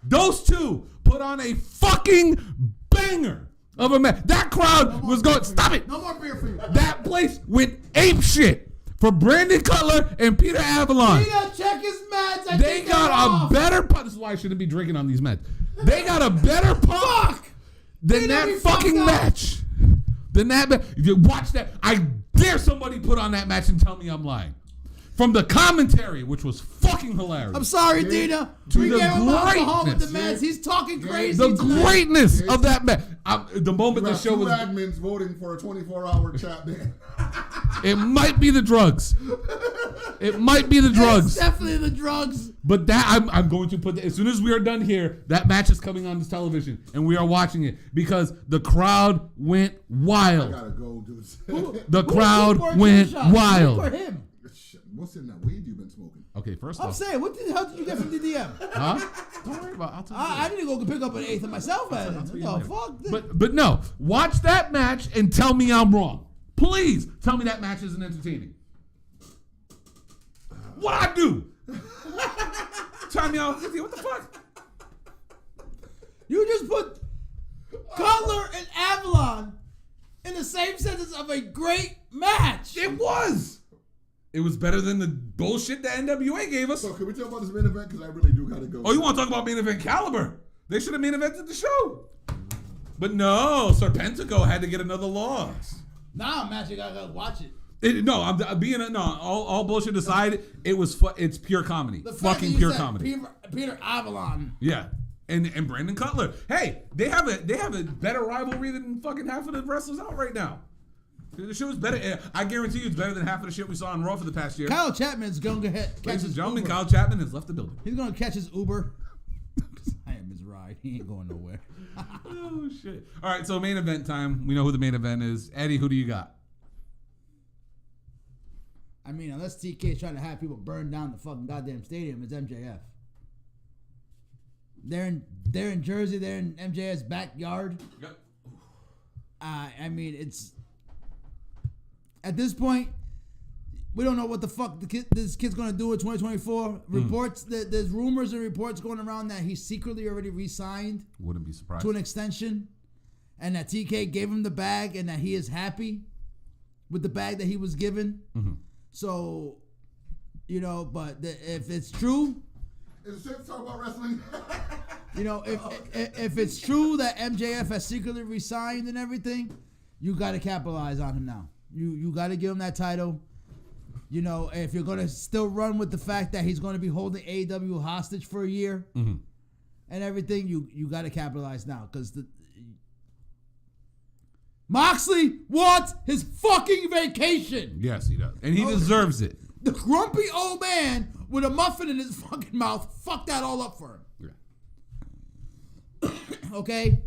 Those two put on a fucking banger of a match. That crowd was going... Stop it. No more beer for you. That place went ape shit for Brandon Cutler and Peter Avalon. Peter, check his meds. They got a better pump. This is why I shouldn't be drinking on these meds. They got a better pump than that fucking match. Than that. If you watch that, I dare somebody put on that match and tell me I'm lying. From the commentary, which was fucking hilarious. I'm sorry, Dina. To We the gave him alcohol with the greatness. meds. He's talking crazy. The tonight. greatness of that match. The moment You the have show two was... admins voting for a 24-hour chat ban. It might be the drugs. It might be the drugs. It's definitely the drugs. But that I'm going to put that, as soon as we are done here, that match is coming on this television and we are watching it because the crowd went I wild. gotta go do this. The crowd went wild. For him. What's in that weed you've been smoking? Okay, first I'm off, saying, what the hell did you get from DDM? huh? Don't worry about it. I'll tell you. I need to go pick up an eighth of myself. I'll tell you Oh, later. fuck. But no, watch that match and tell me I'm wrong. Please tell me that match isn't entertaining. What I do? Tell me out. What the fuck? You just put Cutler and Avalon in the same sentence of a great match. It was. It was better than the bullshit that NWA gave us. So can we talk about this main event? Because I really do got to go. Oh, you want to talk about main event caliber? They should have main evented the show. But no, Serpentico had to get another loss. Nah, I'm actually gotta watch it. All bullshit aside, it's pure comedy. The fact Fucking that you pure said comedy. Peter Avalon. Yeah. And Brandon Cutler. Hey, they have a better rivalry than fucking half of the wrestlers out right now. The show is better. I guarantee you it's better than half of the shit we saw on Raw for the past year. Kyle Chapman's going to catch Ladies and his gentlemen, Uber. Kyle Chapman has left the building. He's going to catch his Uber. I am his ride. He ain't going nowhere. Oh, shit. All right, so main event time. We know who the main event is. Eddie, who do you got? I mean, unless TK is trying to have people burn down the fucking goddamn stadium, it's MJF. They're in Jersey. They're in MJF's backyard. Yep. I mean, it's at this point, we don't know what the fuck this kid's gonna do in 2024. Reports that there's rumors and reports going around that he secretly already re-signed. Wouldn't be surprised. To an extension, and that TK gave him the bag, and that he is happy with the bag that he was given. Mm-hmm. So, but if it's true. Is it safe to talk about wrestling? If it's true that MJF has secretly resigned and everything, you got to capitalize on him now. You got to give him that title. If you're going to still run with the fact that he's going to be holding AEW hostage for a year and everything, you got to capitalize now because Moxley wants his fucking vacation. Yes, he does. And he deserves it. The grumpy old man with a muffin in his fucking mouth fucked that all up for him. Yeah. Okay?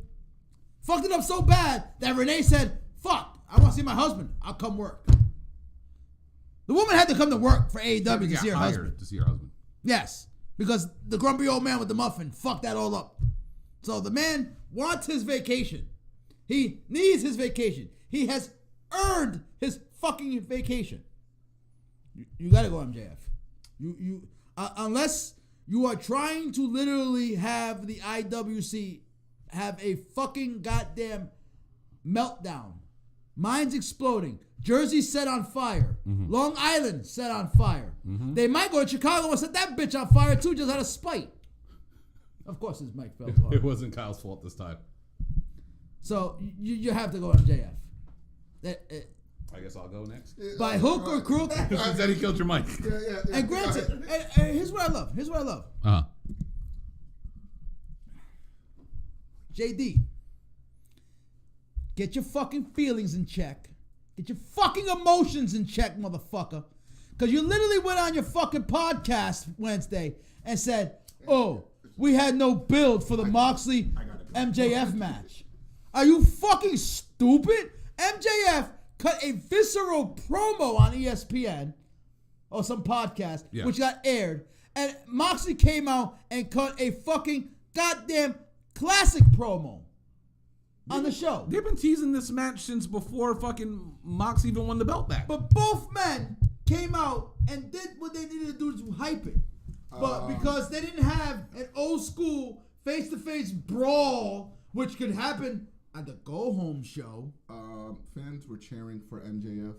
Fucked it up so bad that Renee said, fuck, I want to see my husband. I'll come work. The woman had to come to work for AEW to see her husband. To see her husband. Yes. Because the grumpy old man with the muffin fucked that all up. So the man wants his vacation. He needs his vacation. He has earned his fucking vacation. You gotta go, MJF. You unless you are trying to literally have the IWC have a fucking goddamn meltdown. Mine's exploding. Jersey set on fire. Mm-hmm. Long Island set on fire. Mm-hmm. They might go to Chicago and set that bitch on fire too, just out of spite. Of course, it's Mike Feld's fault. It wasn't Kyle's fault this time. So you have to go MJF. I guess I'll go next. By hook or crook. Since Eddie killed your mic. Yeah. And granted, and here's what I love. Uh-huh. JD, get your fucking feelings in check. Get your fucking emotions in check, motherfucker. Because you literally went on your fucking podcast Wednesday and said, oh, we had no build for the Moxley MJF match. Are you fucking stupid? MJF cut a visceral promo on ESPN or some podcast, which got aired. And Moxley came out and cut a fucking goddamn classic promo on the show. They've been teasing this match since before fucking Mox even won the belt back. But both men came out and did what they needed to do to hype it. But because they didn't have an old school face-to-face brawl, which could happen at the go-home show. Fans were cheering for MJF.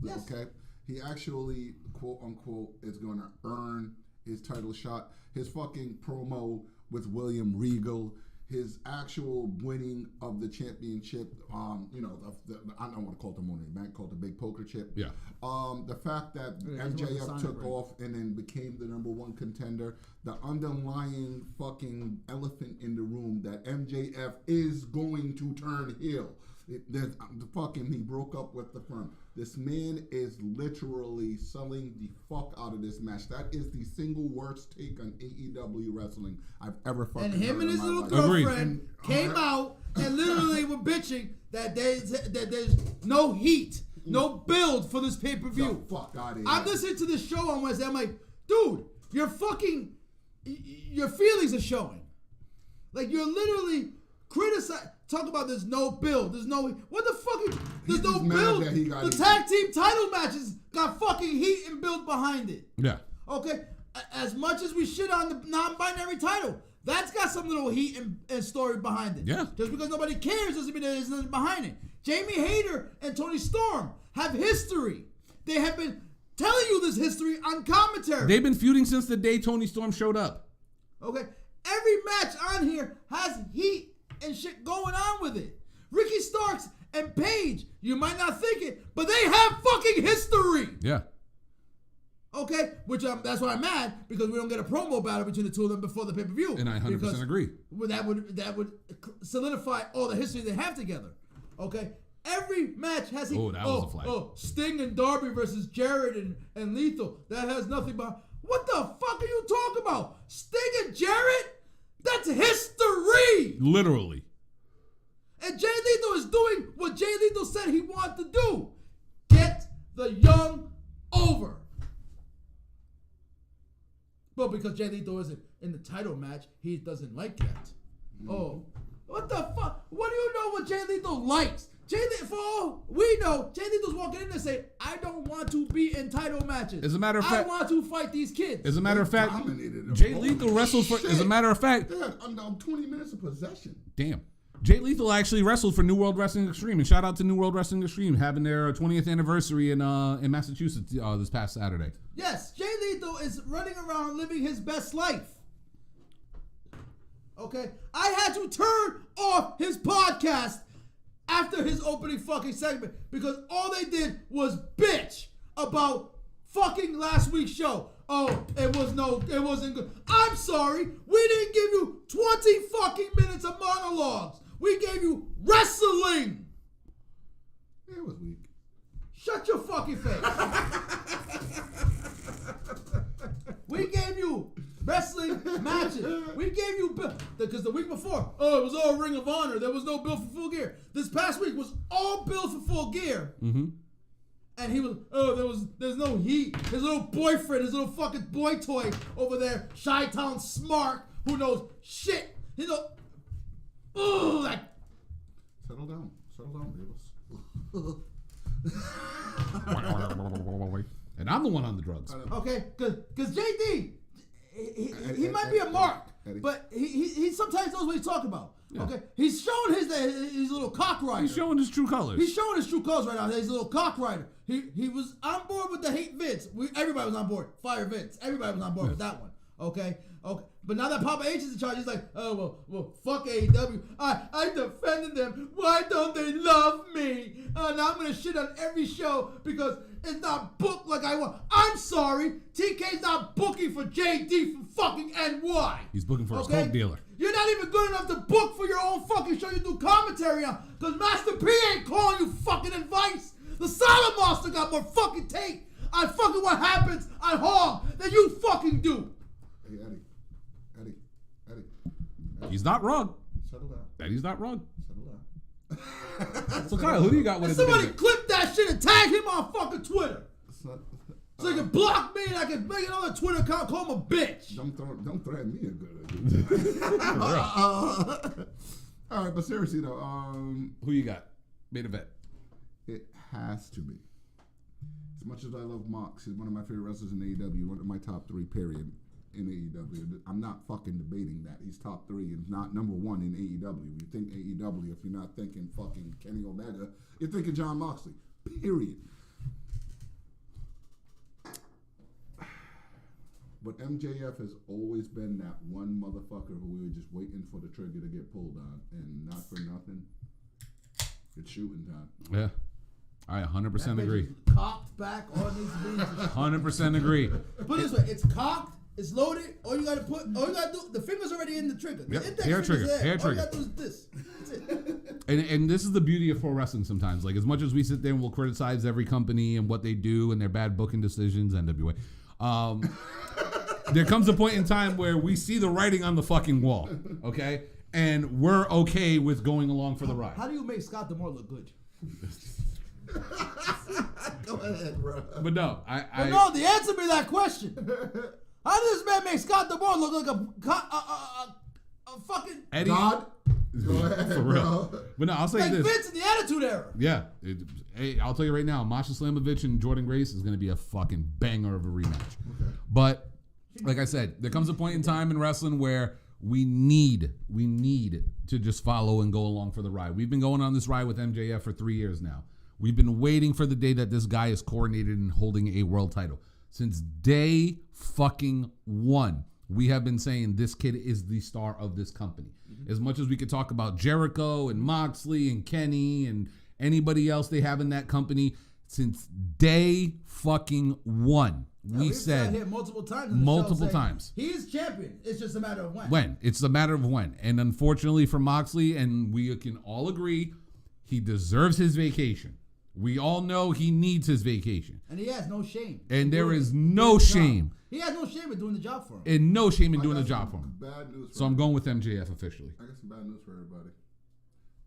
Yes. Okay. He actually, quote unquote, is going to earn his title shot. His fucking promo with William Regal, his actual winning of the championship. I don't want to call it the Money Bank, call it the Big Poker Chip. Yeah. The fact that MJF took off and then became the number one contender. The underlying fucking elephant in the room that MJF is going to turn heel. He broke up with the firm. This man is literally selling the fuck out of this match. That is the single worst take on AEW wrestling I've ever fucking heard. And him and his little girlfriend came out and literally were bitching that there's no heat, no build for this pay-per-view. The fuck out of here. I'm listening to the show on Wednesday. I'm like, dude, your feelings are showing. Like, you're literally criticizing. Talk about there's no build. There's no... What the fuck? There's no build. The tag team title matches got fucking heat and build behind it. Yeah. Okay? As much as we shit on the non-binary title, That's got some little heat and story behind it. Yeah. Just because nobody cares doesn't mean there's nothing behind it. Jamie Hayter and Tony Storm have history. They have been telling you this history on commentary. They've been feuding since the day Tony Storm showed up. Okay? Every match on here has heat and shit going on with it. Ricky Starks and Paige, you might not think it, but they have fucking history. Yeah. Okay? Which that's why I'm mad, because we don't get a promo battle between the two of them before the pay-per-view. And I 100% agree. That would solidify all the history they have together. Okay? Every match has heat. Oh, that was a flag. Sting and Darby versus Jarrett and Lethal. That has nothing but... What the fuck are you talking about? Sting and Jarrett? That's history! Literally. And Jay Lethal is doing what Jay Lethal said he wanted to do. Get the young over. But because Jay Lethal isn't in the title match, he doesn't like that. Oh, what the fuck? What do you know what Jay Lethal likes? For all we know, Jay Lethal's walking in and saying, I don't want to be in title matches. As a matter of fact, I want to fight these kids. As a matter of fact, Jay Lethal wrestled for, as a matter of fact, they had under 20 minutes of possession. Damn. Jay Lethal actually wrestled for New World Wrestling Extreme, and shout out to New World Wrestling Extreme having their 20th anniversary in Massachusetts this past Saturday. Yes, Jay Lethal is running around living his best life. Okay, I had to turn off his podcast after his opening fucking segment because all they did was bitch about fucking last week's show. Oh, it wasn't good. I'm sorry, we didn't give you 20 fucking minutes of monologues. We gave you wrestling. It was weak. Shut your fucking face. We gave you wrestling matches. We gave you because the week before, it was all Ring of Honor. There was no bill for Full Gear. This past week was all bill for Full Gear. Mm-hmm. And he was, there's no heat. His little boyfriend, his little fucking boy toy over there, Chi-Town Smart, who knows shit. He knows, like. Settle down, Davis. And I'm the one on the drugs. Okay, because JD, he might be a mark, but he sometimes knows what he's talking about. Yeah. Okay, he's showing his little cock rider. He's showing his true colors. He's showing his true colors right now. He's a little cock rider. He was on board with the hate Vince. Everybody was on board. Fire Vince. Everybody was on board with that one. Okay. But now that Papa H is in charge, he's like, oh, well, fuck AEW. I defended them. Why don't they love me? Now I'm going to shit on every show because it's not booked like I want. I'm sorry. TK's not booking for JD from fucking NY. He's booking for his coke dealer. You're not even good enough to book for your own fucking show you do commentary on because Master P ain't calling you fucking advice. The Silent Monster got more fucking take on fucking what happens on Hog than you fucking do. Hey, Eddie. He's not wrong. Settle down. Eddie's not wrong. Settle down. So Kyle, who do you got? Somebody clip that shit and tag him on fucking Twitter. So he can block me and I can make another Twitter account, call him a bitch. Don't threaten me a good idea. All right, but seriously though, who you got? Main event. It has to be. As much as I love Mox, he's one of my favorite wrestlers in AEW, one of my top 3, period, in AEW. I'm not fucking debating that. He's top 3 and not number 1 in AEW. You think AEW, if you're not thinking fucking Kenny Omega, you're thinking Jon Moxley, period. But MJF has always been that one motherfucker who we were just waiting for the trigger to get pulled on, and not for nothing, it's shooting time. Yeah. I 100% agree. Cocked back on his knees. 100% agree. Put it this way, it's cocked, it's loaded, all you gotta do, the finger's already in the trigger. Yep. The index Hair trigger. there. Hair all trigger. you gotta do is this. That's it. And this is the beauty of pro wrestling sometimes. Like, as much as we sit there and we'll criticize every company and what they do and their bad booking decisions, NWA, there comes a point in time where we see the writing on the fucking wall, okay? And we're okay with going along for the ride. How do you make Scott D'Amore look good? Go ahead, bro. But no, no, the answer to that question. How does this man make Scott D'Amore look like a fucking Eddie? God? Go ahead, for real. bro. But no, I'll say like this. Vince in the Attitude Era. Yeah. Hey, I'll tell you right now, Masha Slamovich and Jordan Grace is going to be a fucking banger of a rematch. Okay. But like I said, there comes a point in time in wrestling where we need to just follow and go along for the ride. We've been going on this ride with MJF for 3 years now. We've been waiting for the day that this guy is coronated and holding a world title. Since day fucking one, we have been saying this kid is the star of this company. Mm-hmm. As much as we could talk about Jericho and Moxley and Kenny and anybody else they have in that company, since day fucking one, we said here multiple times. He is champion. It's just a matter of when. It's a matter of when. And unfortunately for Moxley, and we can all agree, he deserves his vacation. We all know he needs his vacation. And he has no shame. And there is no shame. He has no shame in doing the job for him. And no shame in doing the job for him. Bad news. So I'm going with MJF officially. I got some bad news for everybody.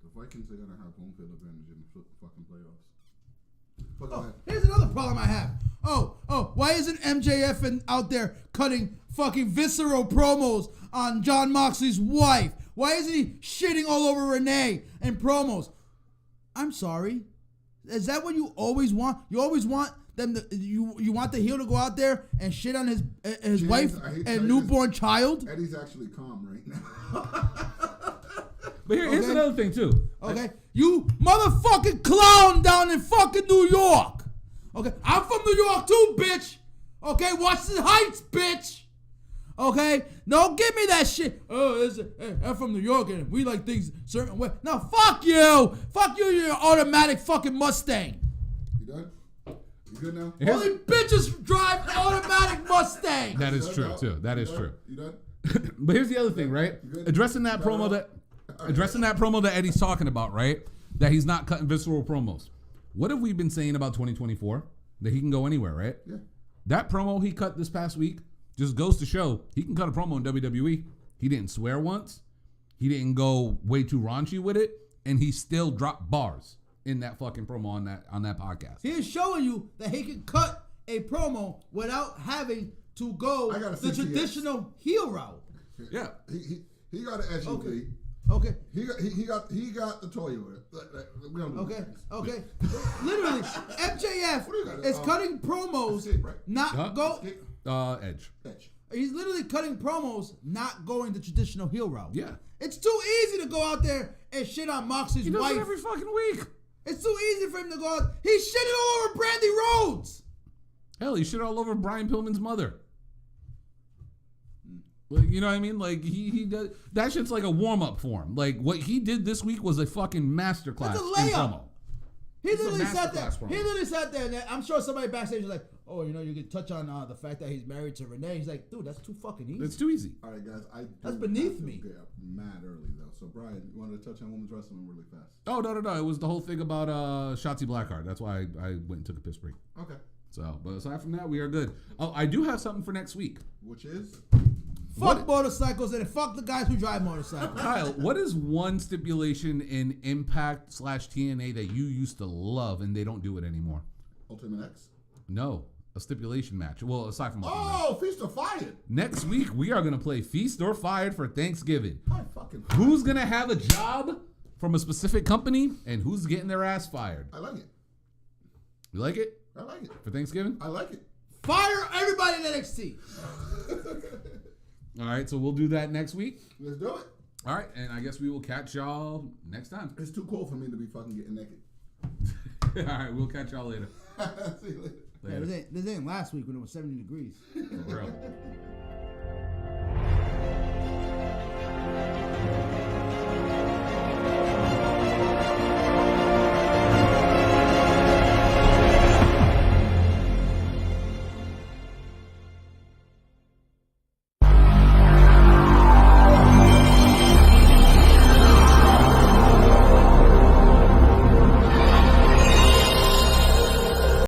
The Vikings are going to have home field advantage in the fucking playoffs. Here's another problem I have. Why isn't MJF out there cutting fucking visceral promos on John Moxley's wife? Why isn't he shitting all over Renee in promos? I'm sorry. Is that what you always want? You always want them to, you want the heel to go out there and shit on his James, wife and newborn child? Eddie's actually calm right now. But here's another thing too. Okay, you motherfucking clown down in fucking New York. Okay, I'm from New York too, bitch. Okay, Washington Heights, bitch. Okay, no, give me that shit. I'm from New York and we like things a certain way. No, fuck you. Fuck you, your automatic fucking Mustang. You done? You good now? Only bitches drive automatic Mustang. That is true too. That is true. You done? But here's the other thing, right? Addressing that promo that Eddie's talking about, right? That he's not cutting visceral promos. What have we been saying about 2024? That he can go anywhere, right? Yeah. That promo he cut this past week just goes to show he can cut a promo in WWE. He didn't swear once. He didn't go way too raunchy with it, and he still dropped bars in that fucking promo on that podcast. He is showing you that he can cut a promo without having to go the traditional heel route. Yeah. He got an SUV. Okay. He got the Toyota. We don't do Okay. Literally, MJF is cutting promos, Edge. He's literally cutting promos, not going the traditional heel route. Yeah. It's too easy to go out there and shit on Moxley's wife. He does it every fucking week. It's too easy for him to go out. He shitted all over Brandy Rhodes. Hell, he shit all over Brian Pillman's mother. Like, you know what I mean? Like he does that shit's like a warm up for him. Like what he did this week was a fucking masterclass. That's a layup. In promo. He literally sat there. And I'm sure somebody backstage was like, "Oh, you can touch on the fact that he's married to Renee." He's like, "Dude, that's too fucking easy." It's too easy. All right, guys. That's beneath me. Get up mad early though. So Brian, you wanted to touch on women's wrestling really fast? Oh no! It was the whole thing about Shotzi Blackheart. That's why I went and took a piss break. Okay. So, but aside from that, we are good. Oh, I do have something for next week. Which is? Fuck motorcycles and fuck the guys who drive motorcycles. Kyle, what is one stipulation in Impact / TNA that you used to love and they don't do it anymore? Ultimate X? No, a stipulation match. Well, aside from Feast or Fired. Next week, we are going to play Feast or Fired for Thanksgiving. Who's going to have a job from a specific company and who's getting their ass fired? I like it. You like it? I like it. For Thanksgiving? I like it. Fire everybody in NXT. All right, so we'll do that next week. Let's do it. All right, and I guess we will catch y'all next time. It's too cold for me to be fucking getting naked. All right, we'll catch y'all later. See you later. Yeah, this ain't last week when it was 70 degrees. For real.